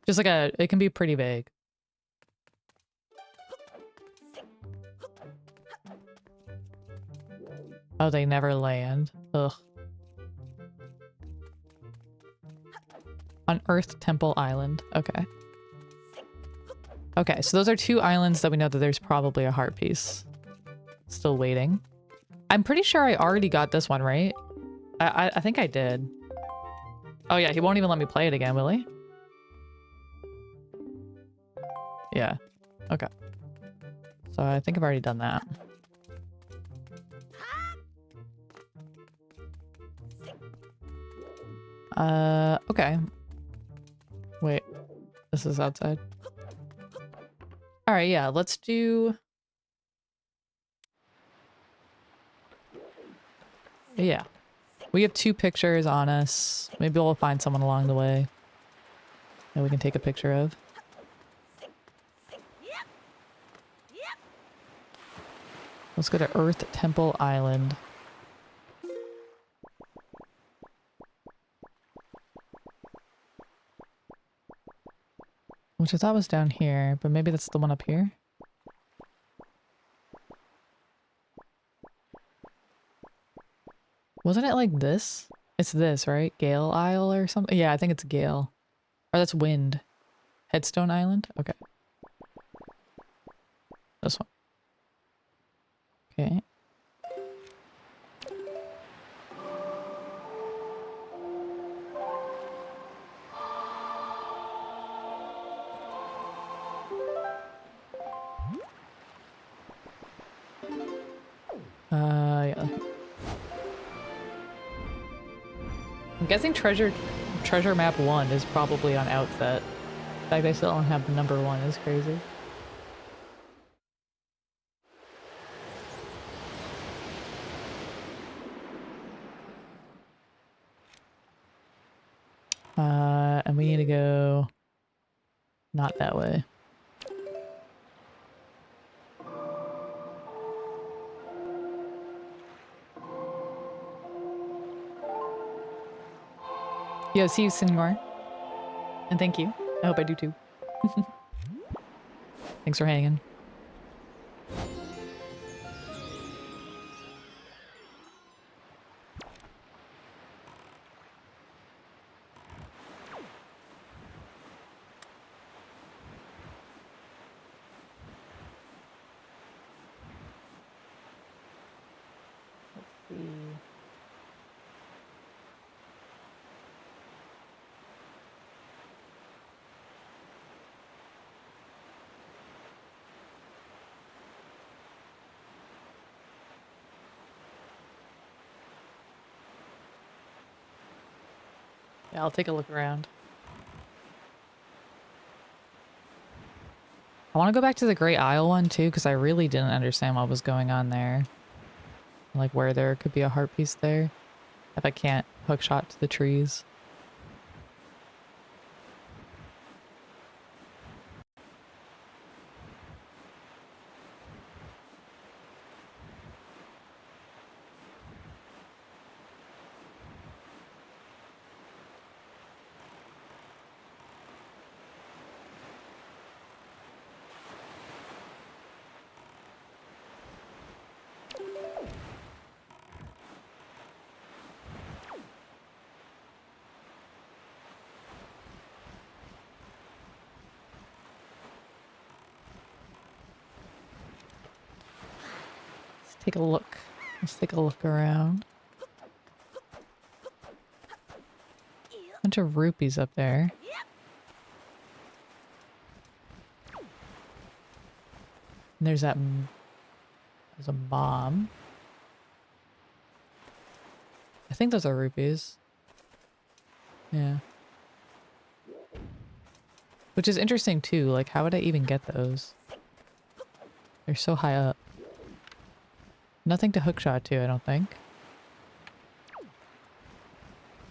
Just like it can be pretty vague. Oh, they never land. Ugh. On Earth Temple Island. Okay. Okay, so those are 2 islands that we know that there's probably a heart piece. Still waiting. I'm pretty sure I already got this one, right? I think I did. Oh yeah, he won't even let me play it again, will he? Yeah. Okay. So I think I've already done that. Okay. Wait. This is outside. Alright, yeah, let's do... Yeah. We have 2 pictures on us. Maybe we'll find someone along the way that we can take a picture of. Let's go to Earth Temple Island. Which I thought was down here, but maybe that's the one up here. Wasn't it like this? It's this, right? Gale Isle or something? Yeah, I think it's Gale. Or that's Wind. Headstone Island? Okay. This one. Okay. Yeah. I'm guessing treasure treasure map 1 is probably on Outset. In fact, I still don't have the number 1 is crazy. And we need to go not that way. Yo, see you, Senor. And thank you. I hope I do too. Thanks for hanging. Yeah, I'll take a look around. I want to go back to the Great Isle one too, because I really didn't understand what was going on there. Like where there could be a heart piece there. If I can't hook shot to the trees. Take a look. Let's take a look around. Bunch of rupees up there. And there's that. There's a bomb. I think those are rupees. Yeah. Which is interesting too. Like, how would I even get those? They're so high up. Nothing to hookshot to, I don't think.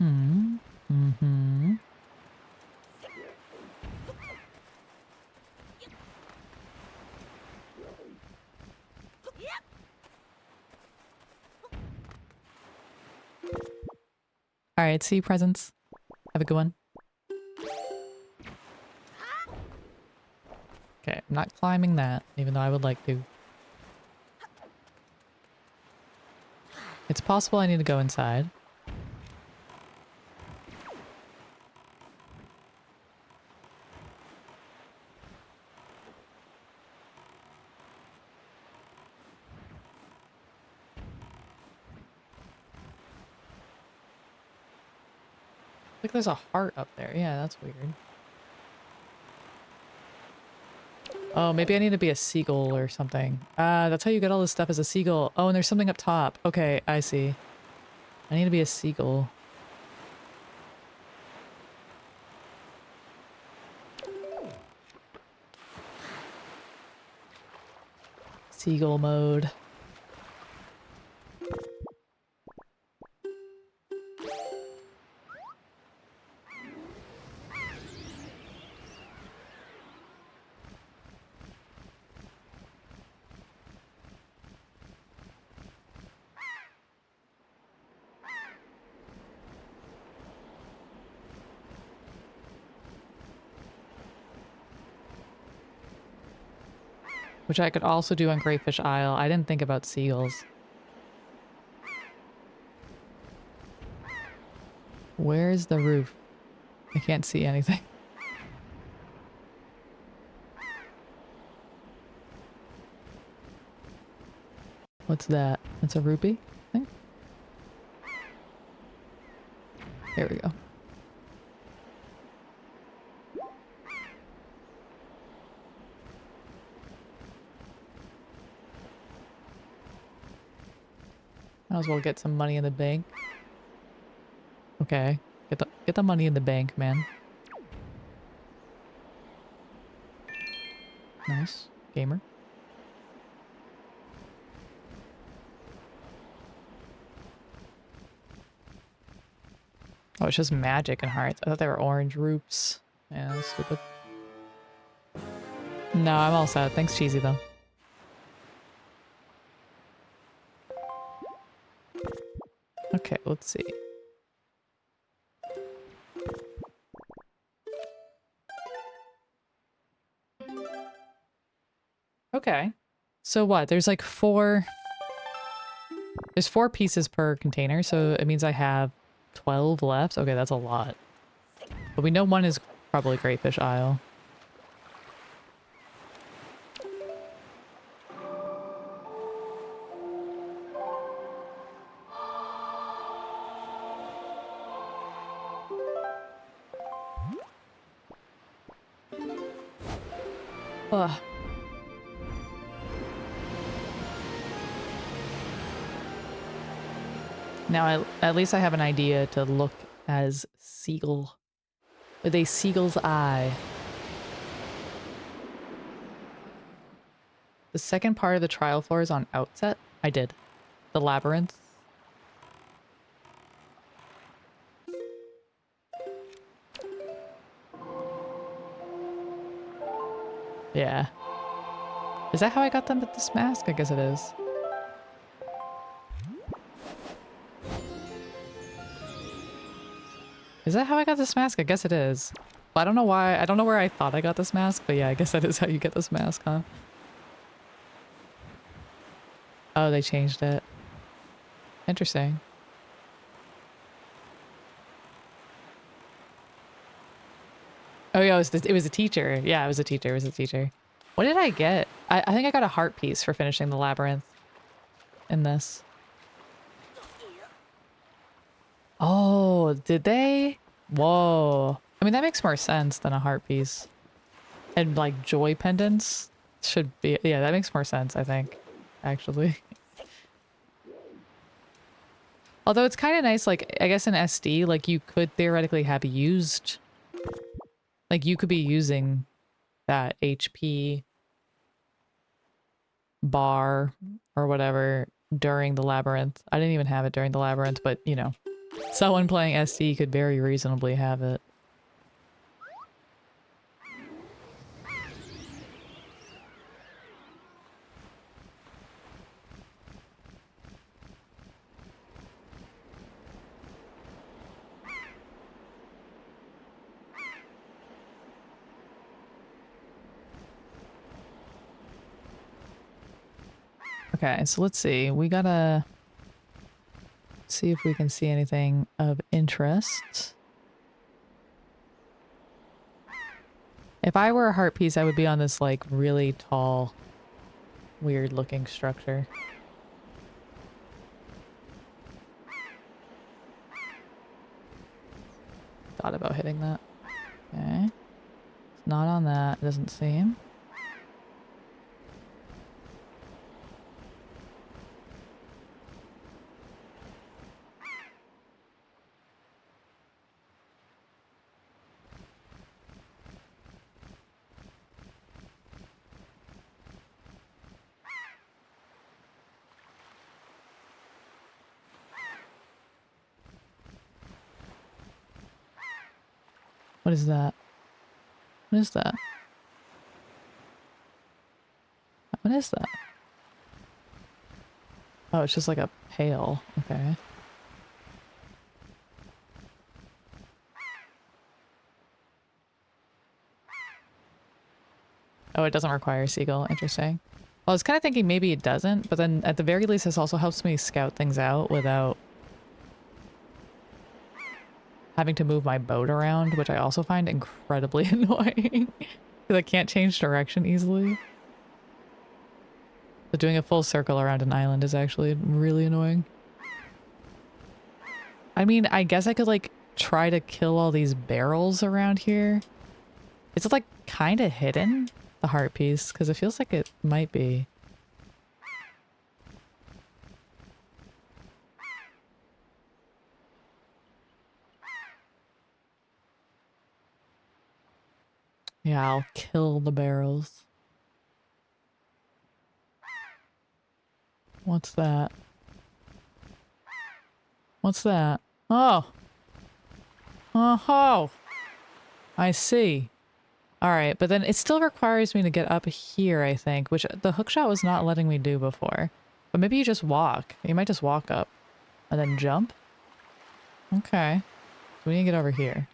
Mm-hmm. Alright, see you, presents. Have a good one. Okay, I'm not climbing that, even though I would like to. It's possible I need to go inside. Like there's a heart up there. Yeah, that's weird. Oh, maybe I need to be a seagull or something. That's how you get all this stuff as a seagull. Oh, and there's something up top. Okay, I see. I need to be a seagull. Seagull mode. Which I could also do on Greyfish Isle. I didn't think about seagulls. Where is the roof? I can't see anything. What's that? That's a rupee, I think. There we go. Might as well get some money in the bank. Okay. Get the... Get the money in the bank, man. Nice. Gamer. Oh, it's just magic and hearts. I thought they were orange roops. Yeah, that's stupid. No, I'm all set. Thanks, Cheesy, though. Okay, let's see. Okay. So what? There's like there's 4 pieces per container, so it means I have 12 left. Okay, that's a lot. But we know one is probably Greatfish Isle. Ugh. Now, at least I have an idea to look as Seagull. With a seagull's eye. The second part of the trial floor is on Outset. I did. The labyrinth. Yeah. Is that how I got them with this mask? I guess it is. Is that how I got this mask? I guess it is. Well, I don't know why. I don't know where I thought I got this mask, but yeah, I guess that is how you get this mask, huh? Oh, they changed it. Interesting. Oh yeah, it was a teacher. Yeah, it was a teacher. It was a teacher. What did I get? I think I got a heart piece for finishing the labyrinth in this. Oh, did they? Whoa. I mean, that makes more sense than a heart piece. And like joy pendants should be, yeah, that makes more sense, I think, actually. Although it's kind of nice, like, I guess in SD, like you could theoretically have used, like you could be using that HP bar or whatever during the labyrinth. I didn't even have it during the labyrinth, but you know, someone playing SD could very reasonably have it. Okay, so let's see. We gotta see if we can see anything of interest. If I were a heart piece, I would be on this like really tall, weird looking structure. Thought about hitting that. Okay. It's not on that, it doesn't seem. What is that? What is that? What is that? Oh, it's just like a pail. Okay. Oh, it doesn't require seagull. Interesting. Well, I was kind of thinking maybe it doesn't, but then at the very least this also helps me scout things out without having to move my boat around, which I also find incredibly annoying because I can't change direction easily. So doing a full circle around an island is actually really annoying. I mean, I guess I could like try to kill all these barrels around here. Is it like kind of hidden, the heart piece? Because it feels like it might be. Yeah, I'll kill the barrels. What's that? What's that? Oh! Oh! I see. Alright, but then it still requires me to get up here, I think, which the hookshot was not letting me do before. But maybe you just walk. You might just walk up. And then jump? Okay. So we need to get over here.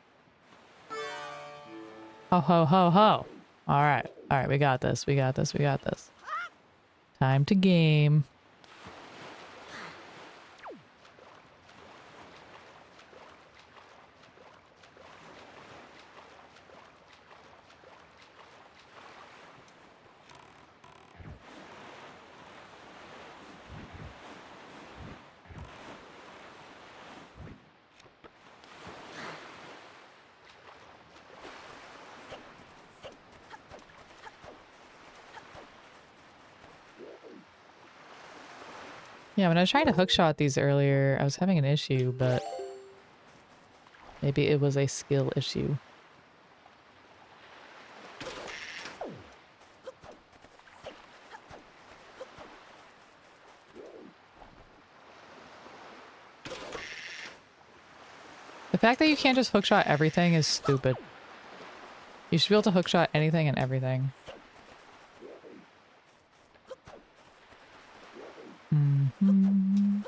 Ho ho ho ho! Alright. Alright, we got this. We got this. We got this. Time to game. Yeah, when I was trying to hookshot these earlier, I was having an issue, but maybe it was a skill issue. The fact that you can't just hookshot everything is stupid. You should be able to hookshot anything and everything. Mm-hmm.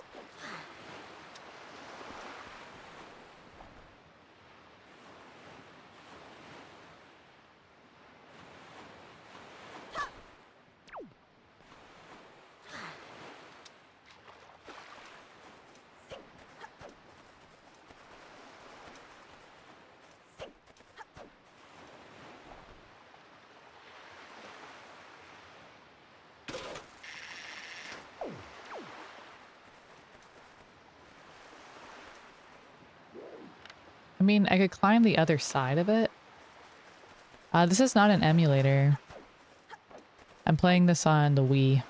I mean, I could climb the other side of it. This is not an emulator. I'm playing this on the Wii.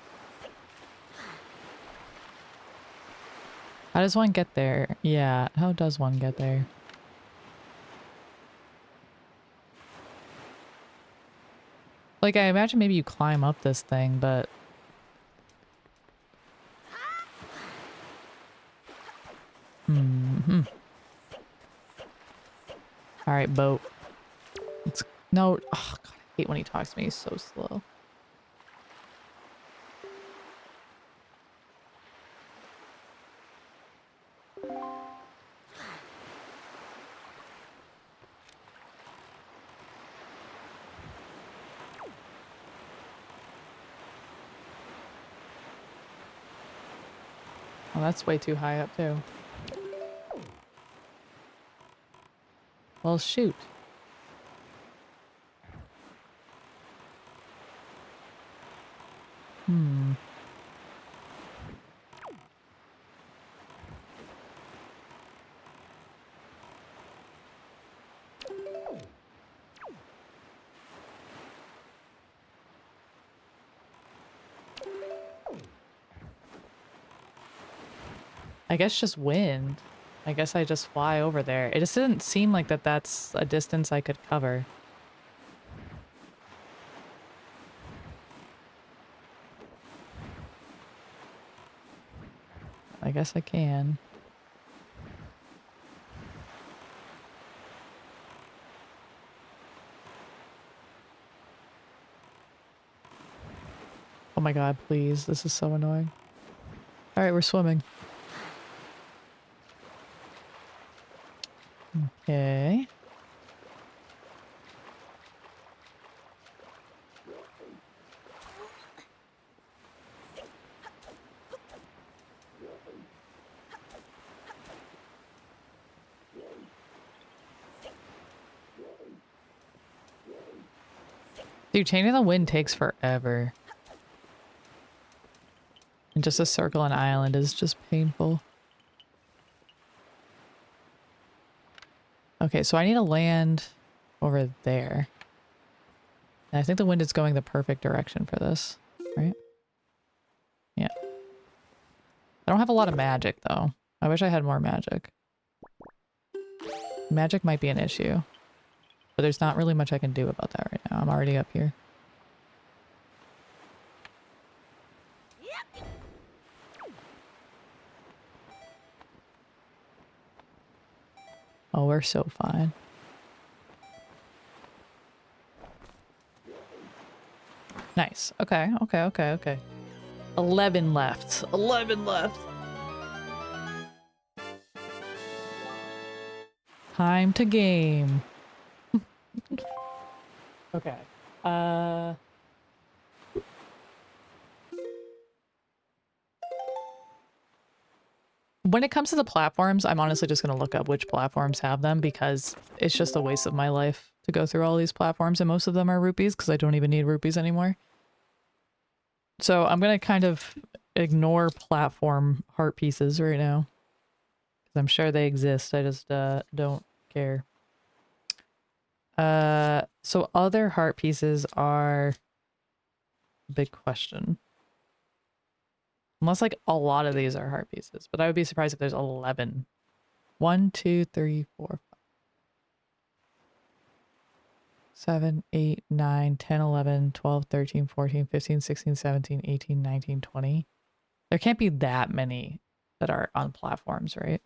How does one get there? Yeah, how does one get there? Like, I imagine maybe you climb up this thing, but... Hmm. Alright, boat. It's... No. Oh, God, I hate when he talks to me. He's so slow. Oh, that's way too high up, too. Well, shoot. Hmm. I guess just wind. I guess I just fly over there. It just didn't seem like that's a distance I could cover. I guess I can. Oh my God, please. This is so annoying. All right, we're swimming. Okay. Dude, changing the wind takes forever. And just to circle an island is just painful. Okay, so I need to land over there. And I think the wind is going the perfect direction for this, right? Yeah. I don't have a lot of magic, though. I wish I had more magic. Magic might be an issue. but there's not really much I can do about that right now. I'm already up here. Oh, we're so fine. Nice. Okay, okay, okay, okay. 11 left. 11 left. Time to game. Okay. When it comes to the platforms, I'm honestly just going to look up which platforms have them because it's just a waste of my life to go through all these platforms, and most of them are rupees because I don't even need rupees anymore. So I'm going to kind of ignore platform heart pieces right now because I'm sure they exist. I just don't care. So other heart pieces are a big question. Unless like a lot of these are heart pieces, but I would be surprised if there's 11. 1, 2, 3, 4, 5, 7, 8, 9, 10, 11, 12, 13, 14, 15, 16, 17, 18, 19, 20. There can't be that many that are on platforms, right?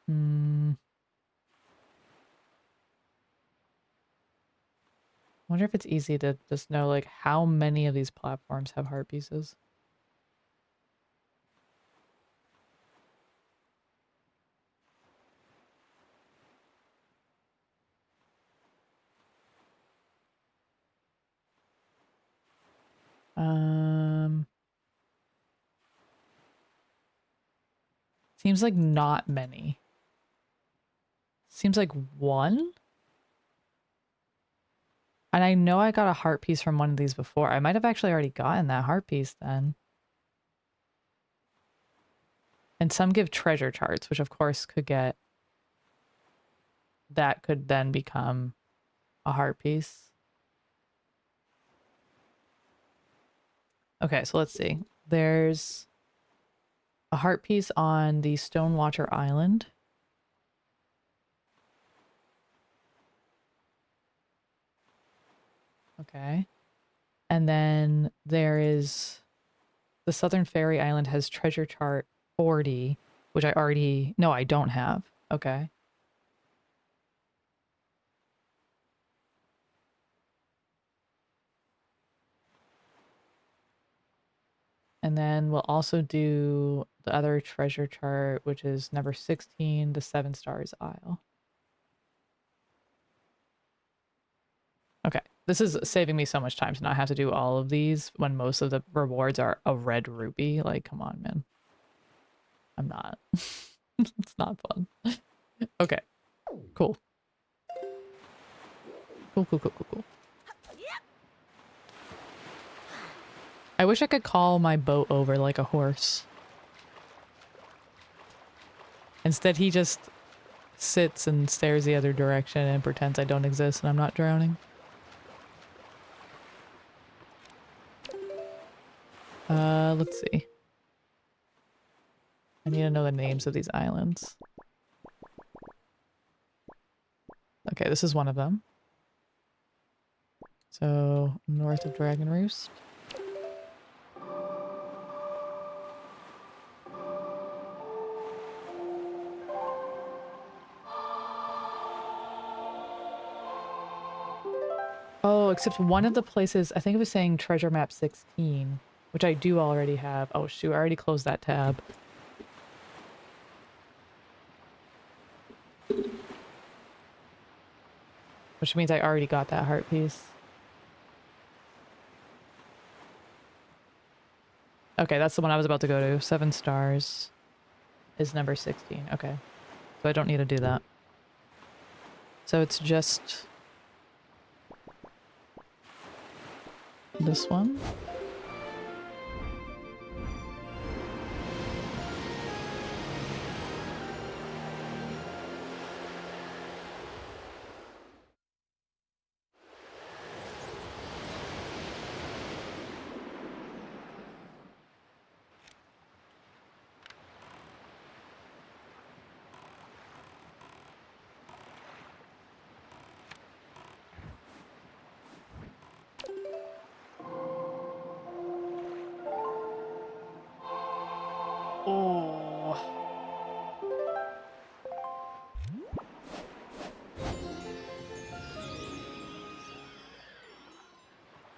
Hmm. I wonder if it's easy to just know like how many of these platforms have heart pieces. Seems like not many. Seems like one. And I know I got a heart piece from one of these before. I might have actually already gotten that heart piece then. And some give treasure charts, which of course could get... That could then become a heart piece. Okay, so let's see. There's a heart piece on the Stonewatcher Island. Okay. And then there is... The Southern Fairy Island has treasure chart 40, which I already... No, I don't have. Okay. And then we'll also do the other treasure chart, which is number 16, the 7 Stars Isle. Okay, this is saving me so much time to not have to do all of these when most of the rewards are a red rupee. Like, come on, man. I'm not. It's not fun. Okay, cool. Cool, cool, cool, cool, cool. I wish I could call my boat over like a horse. Instead, he just sits and stares the other direction and pretends I don't exist and I'm not drowning. Let's see. I need to know the names of these islands. Okay, this is one of them. So, north of Dragon Roost. Oh, except one of the places, I think it was saying treasure map 16, which I do already have. Oh shoot, I already closed that tab. Which means I already got that heart piece. Okay, that's the one I was about to go to. 7 stars is number 16. Okay. So I don't need to do that. So it's just this one.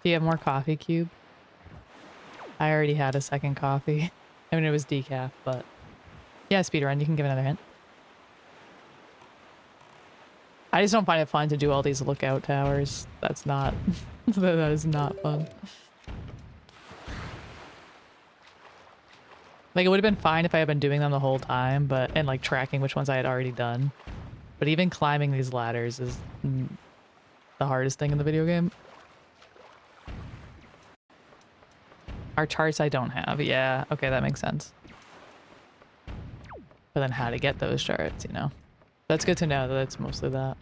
Do you have more coffee, Cube? I already had a second coffee. I mean, it was decaf, but... Yeah, speedrun, you can give another hint. I just don't find it fun to do all these lookout towers. That's not... that is not fun. Like, it would have been fine if I had been doing them the whole time, but... And, like, tracking which ones I had already done. But even climbing these ladders is the hardest thing in the video game. Our charts I don't have. Yeah, okay, that makes sense. But then how to get those charts, you know? That's good to know that it's mostly that.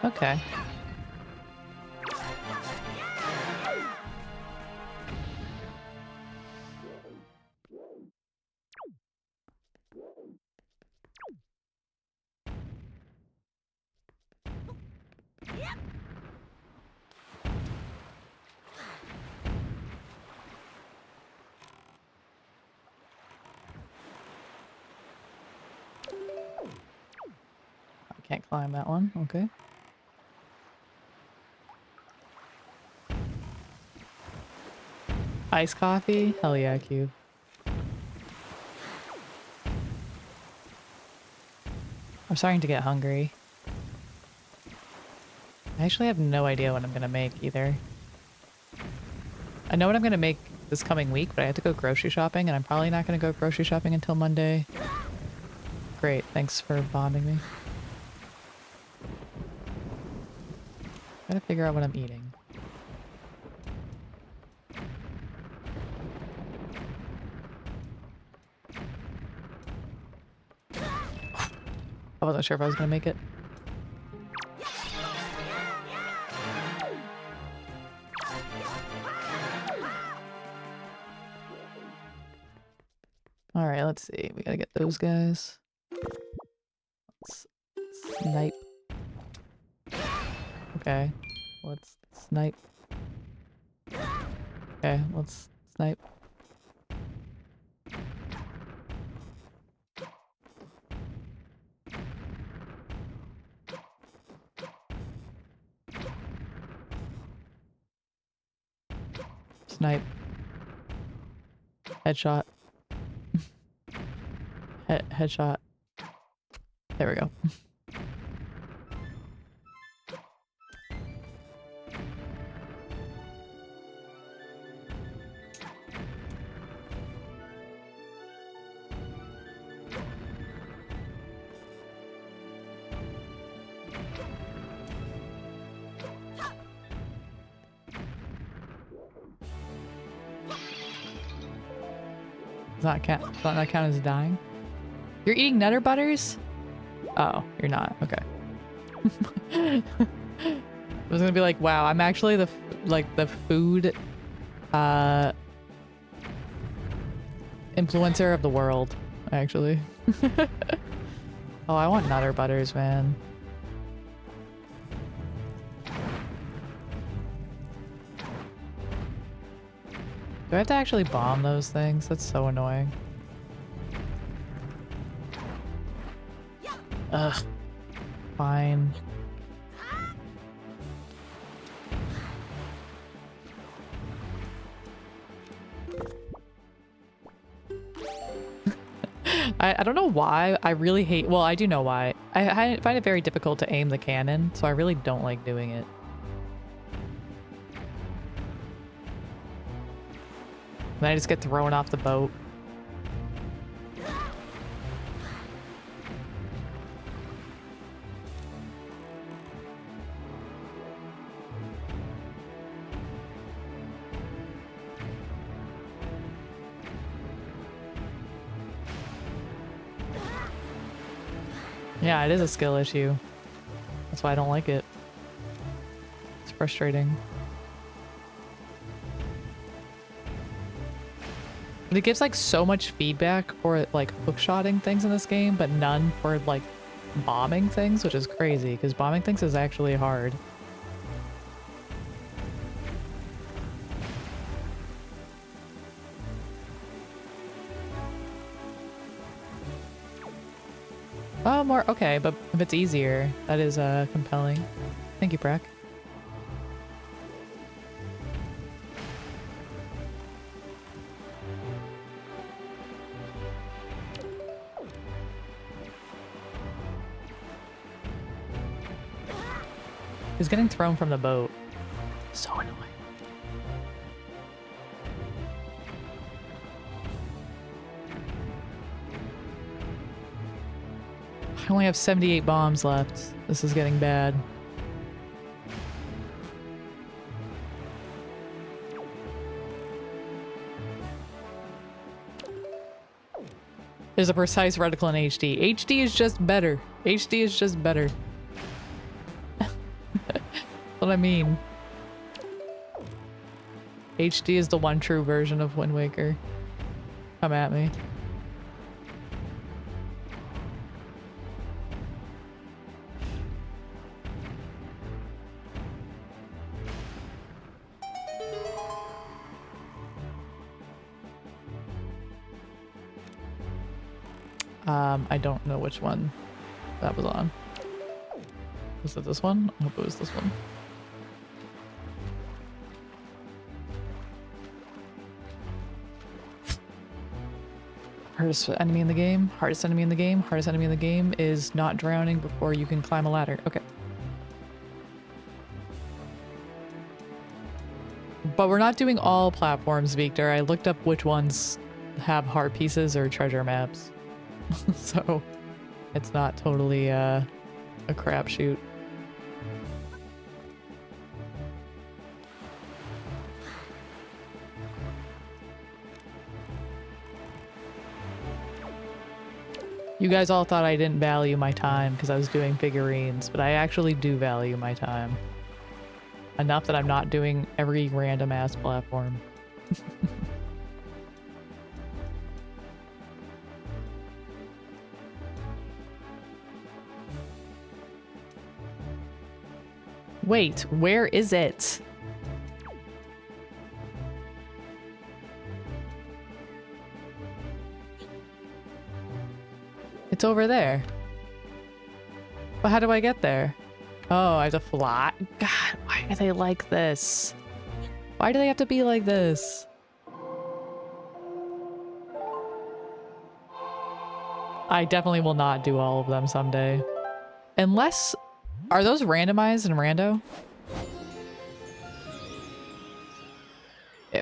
Okay. Can't climb that one. Okay. Iced coffee? Hell yeah, Cube. I'm starting to get hungry. I actually have no idea what I'm gonna make either. I know what I'm gonna make this coming week, but I have to go grocery shopping, and I'm probably not gonna go grocery shopping until Monday. Great, thanks for bonding me. Gotta figure out what I'm eating. I wasn't sure if I was gonna make it. Alright, let's see. We gotta get those guys. Let's snipe. Okay, let's snipe. Okay, let's snipe. Snipe. Headshot. Headshot. There we go. Does that not count as dying? You're eating Nutter Butters? Oh, you're not. Okay. I was gonna be like, wow, I'm actually the food influencer of the world, actually. Oh, I want Nutter Butters, man. Do I have to actually bomb those things? That's so annoying. Ugh. Fine. I don't know why. I really hate... Well, I do know why. I find it very difficult to aim the cannon, so I really don't like doing it. Then I just get thrown off the boat. Yeah, it is a skill issue. That's why I don't like it. It's frustrating. It gives like so much feedback for like hookshotting things in this game, but none for like bombing things, which is crazy because bombing things is actually hard. Oh, more. Okay, but if it's easier, that is compelling. Thank you, Breck. He's getting thrown from the boat. So annoying. I only have 78 bombs left. This is getting bad. There's a precise reticle in HD. HD is just better. HD is just better. What I mean. HD is the one true version of Wind Waker. Come at me. I don't know which one that was on. Was it this one? I hope it was this one. Hardest enemy in the game? Hardest enemy in the game? Hardest enemy in the game is not drowning before you can climb a ladder. Okay. But we're not doing all platforms, Victor. I looked up which ones have heart pieces or treasure maps. So it's not totally a crapshoot. You guys all thought I didn't value my time because I was doing figurines, but I actually do value my time. Enough that I'm not doing every random ass platform. Wait, where is it? It's over there. But how do I get there? Oh, I have to fly. God, why are they like this? Why do they have to be like this? I definitely will not do all of them someday. Unless... Are those randomized in rando?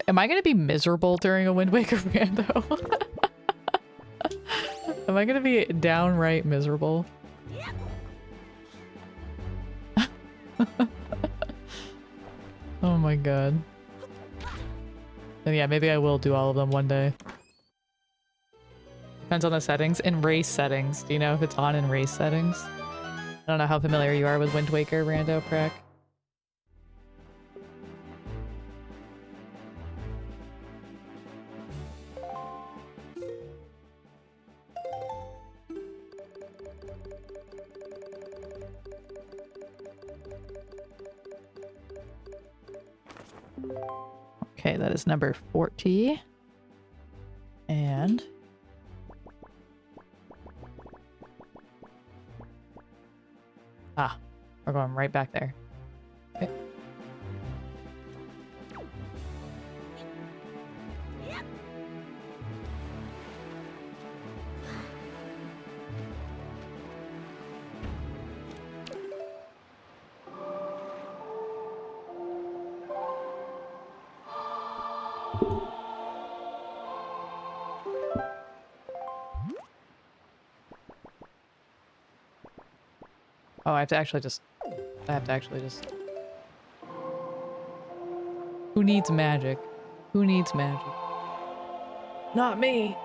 Am I going to be miserable during a Wind Waker rando? Am I going to be downright miserable? Oh my god. Then yeah, maybe I will do all of them one day. Depends on the settings. In race settings. Do you know if it's on in race settings? I don't know how familiar you are with Wind Waker, Rando, Prek. Okay, that is number 40. And... Ah, we're going right back there. Okay. Oh, I have to actually just... Who needs magic? Who needs magic? Not me.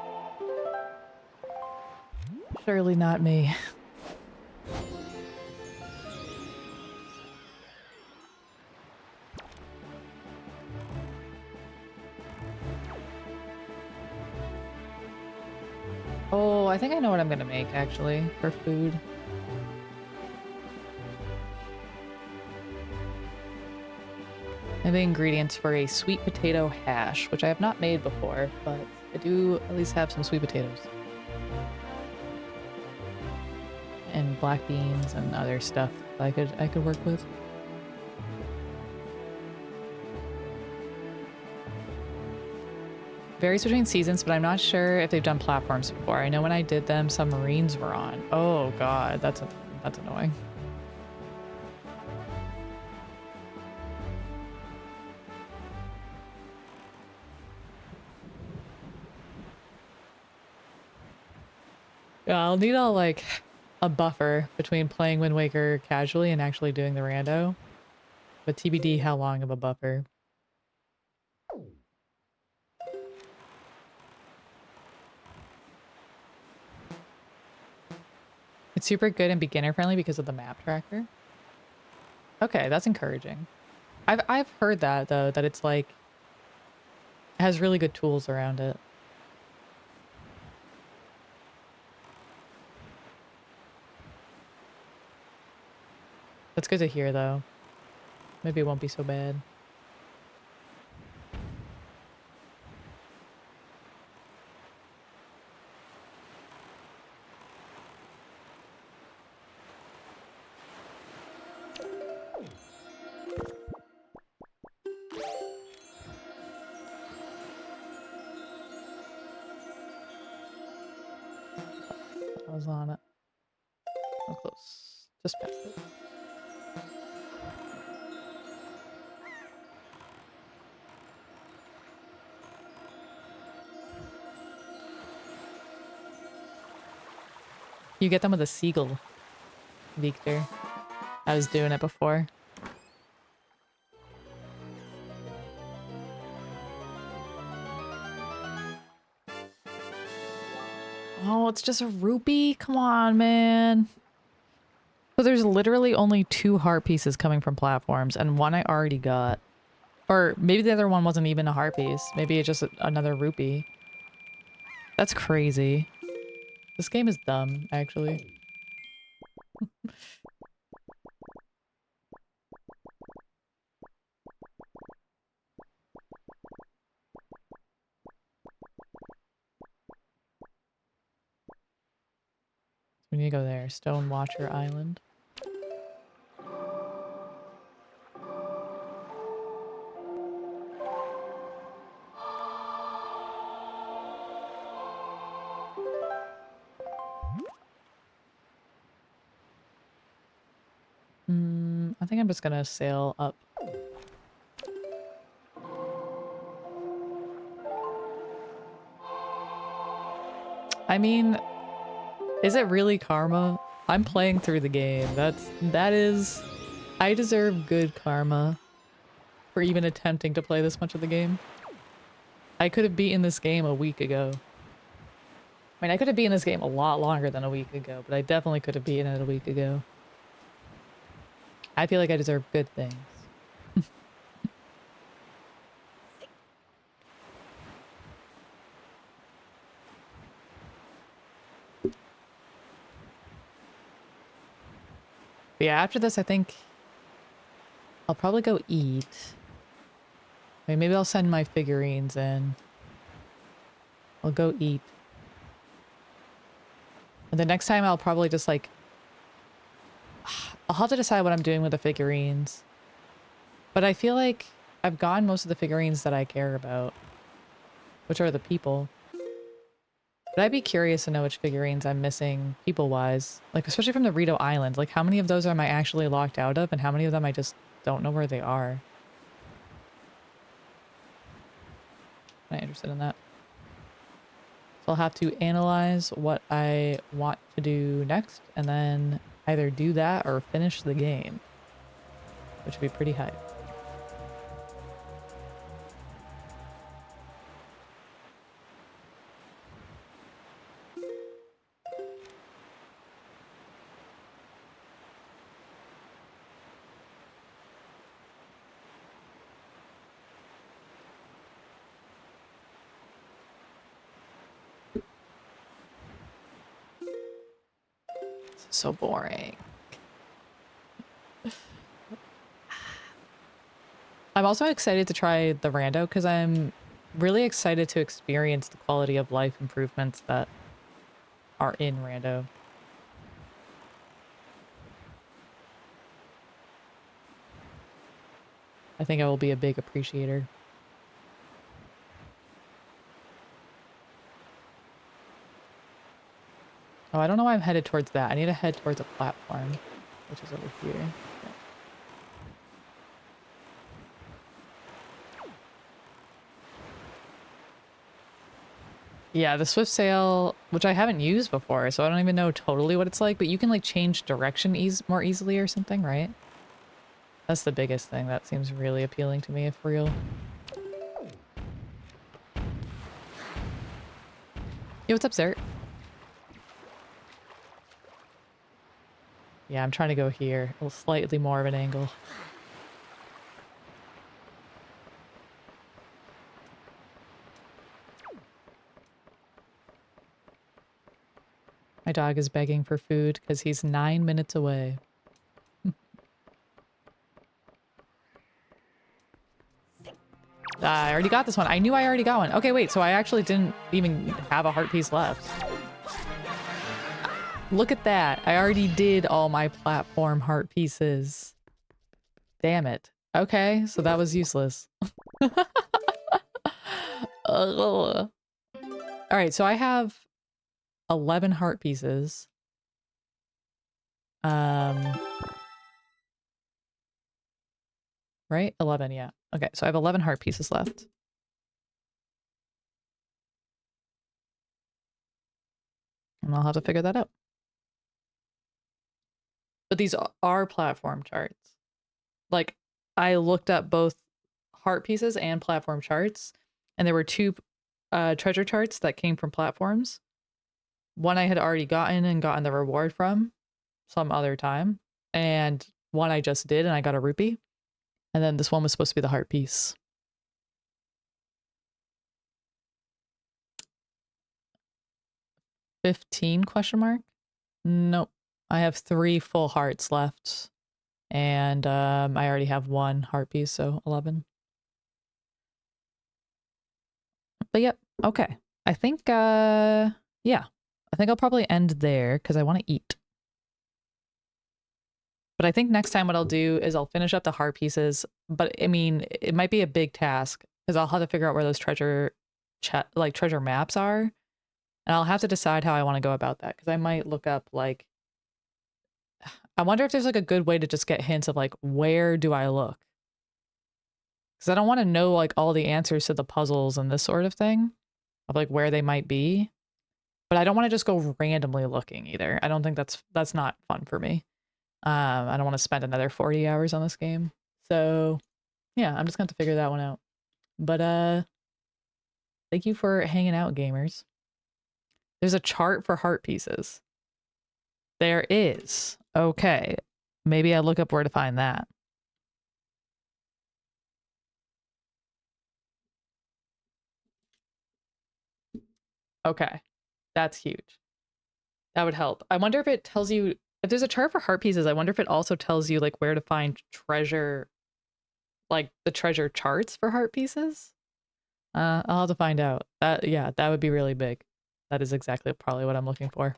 Surely not me. Oh, I think I know what I'm gonna make, actually, for food. I have the ingredients for a sweet potato hash, which I have not made before, but I do at least have some sweet potatoes. and black beans and other stuff I could work with. Varies between seasons, but I'm not sure if they've done platforms before. I know when I did them, submarines were on. Oh god, that's annoying. Yeah, I'll need like a buffer between playing Wind Waker casually and actually doing the rando. But TBD how long of a buffer. It's super good and beginner friendly because of the map tracker. Okay, that's encouraging. I've heard that though, that it's like it has really good tools around it. That's good to hear though. Maybe it won't be so bad. I was on it. So close. Just past it. You get them with a seagull, Victor. I was doing it before. Oh, it's just a rupee? Come on, man. So there's literally only 2 heart pieces coming from platforms, and one I already got. Or maybe the other one wasn't even a heart piece. Maybe it's just another rupee. That's crazy. This game is dumb, actually. We need to go there. Stone Watcher Island. I think I'm just gonna sail up. I mean, is it really karma? I'm playing through the game. That is... I deserve good karma for even attempting to play this much of the game. I could have beaten this game a week ago. I mean, I could have beaten this game a lot longer than a week ago, but I definitely could have beaten it a week ago. I feel like I deserve good things. But yeah, after this, I think I'll probably go eat. I mean, maybe I'll send my figurines in. I'll go eat. And the next time I'll probably just like... I'll have to decide what I'm doing with the figurines. But I feel like I've gotten most of the figurines that I care about. Which are the people. But I'd be curious to know which figurines I'm missing people-wise. Like, especially from the Rito Island. Like, how many of those am I actually locked out of? And how many of them I just don't know where they are? I'm not interested in that. So I'll have to analyze what I want to do next. And then either do that or finish the game. Which would be pretty hype. So boring. I'm also excited to try the rando because I'm really excited to experience the quality of life improvements that are in rando. I think I will be a big appreciator. Oh, I don't know why I'm headed towards that. I need to head towards a platform, which is over here. Yeah, the Swift Sail, which I haven't used before, so I don't even know totally what it's like, but you can like change direction more easily or something, right? That's the biggest thing. That seems really appealing to me, if real. Yo, what's up, sir? Yeah, I'm trying to go here. A slightly more of an angle. My dog is begging for food because he's 9 minutes away. I already got this one. I knew I already got one. Okay, wait, so I actually didn't even have a heart piece left. Look at that. I already did all my platform heart pieces. Damn it. Okay, so that was useless. All right, so I have 11 heart pieces. Right? 11, yeah. Okay, so I have 11 heart pieces left. And I'll have to figure that out. But these are platform charts. Like, I looked up both heart pieces and platform charts, and there were two treasure charts that came from platforms. One I had already gotten and gotten the reward from some other time, and one I just did and I got a rupee. And then this one was supposed to be the heart piece. 15 question mark? Nope. I have 3 full hearts left. And I already have 1 heart piece, so 11. But yep, okay. I think yeah. I think I'll probably end there because I want to eat. But I think next time what I'll do is I'll finish up the heart pieces. But I mean, it might be a big task because I'll have to figure out where those treasure maps are. And I'll have to decide how I want to go about that because I might look up like I wonder if there's like a good way to just get hints of like where do I look? Because I don't want to know like all the answers to the puzzles and this sort of thing of like where they might be. But I don't want to just go randomly looking either. I don't think that's not fun for me. I don't want to spend another 40 hours on this game. So yeah, I'm just going to figure that one out. But thank you for hanging out, gamers. There's a chart for heart pieces. There is. Okay. Maybe I look up where to find that. Okay. That's huge. That would help. I wonder if it tells you if there's a chart for heart pieces. I wonder if it also tells you like where to find treasure, like the treasure charts for heart pieces. I'll have to find out. Yeah, that would be really big. That is exactly probably what I'm looking for.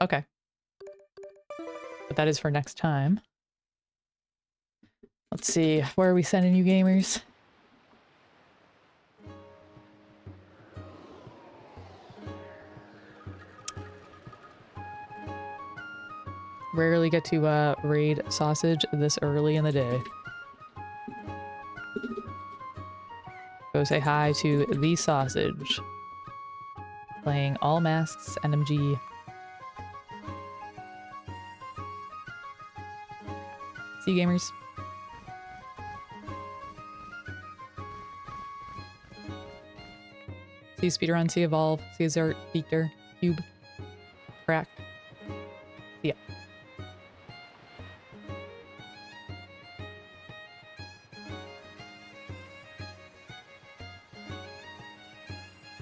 Okay. But that is for next time. Let's see, where are we sending you gamers? Rarely get to raid sausage this early in the day. Go say hi to the sausage. Playing all masks NMG. See you, gamers. See you, Speedrun. See you, Evolve. See you, Zert, Victor, Cube, Cracked. See ya.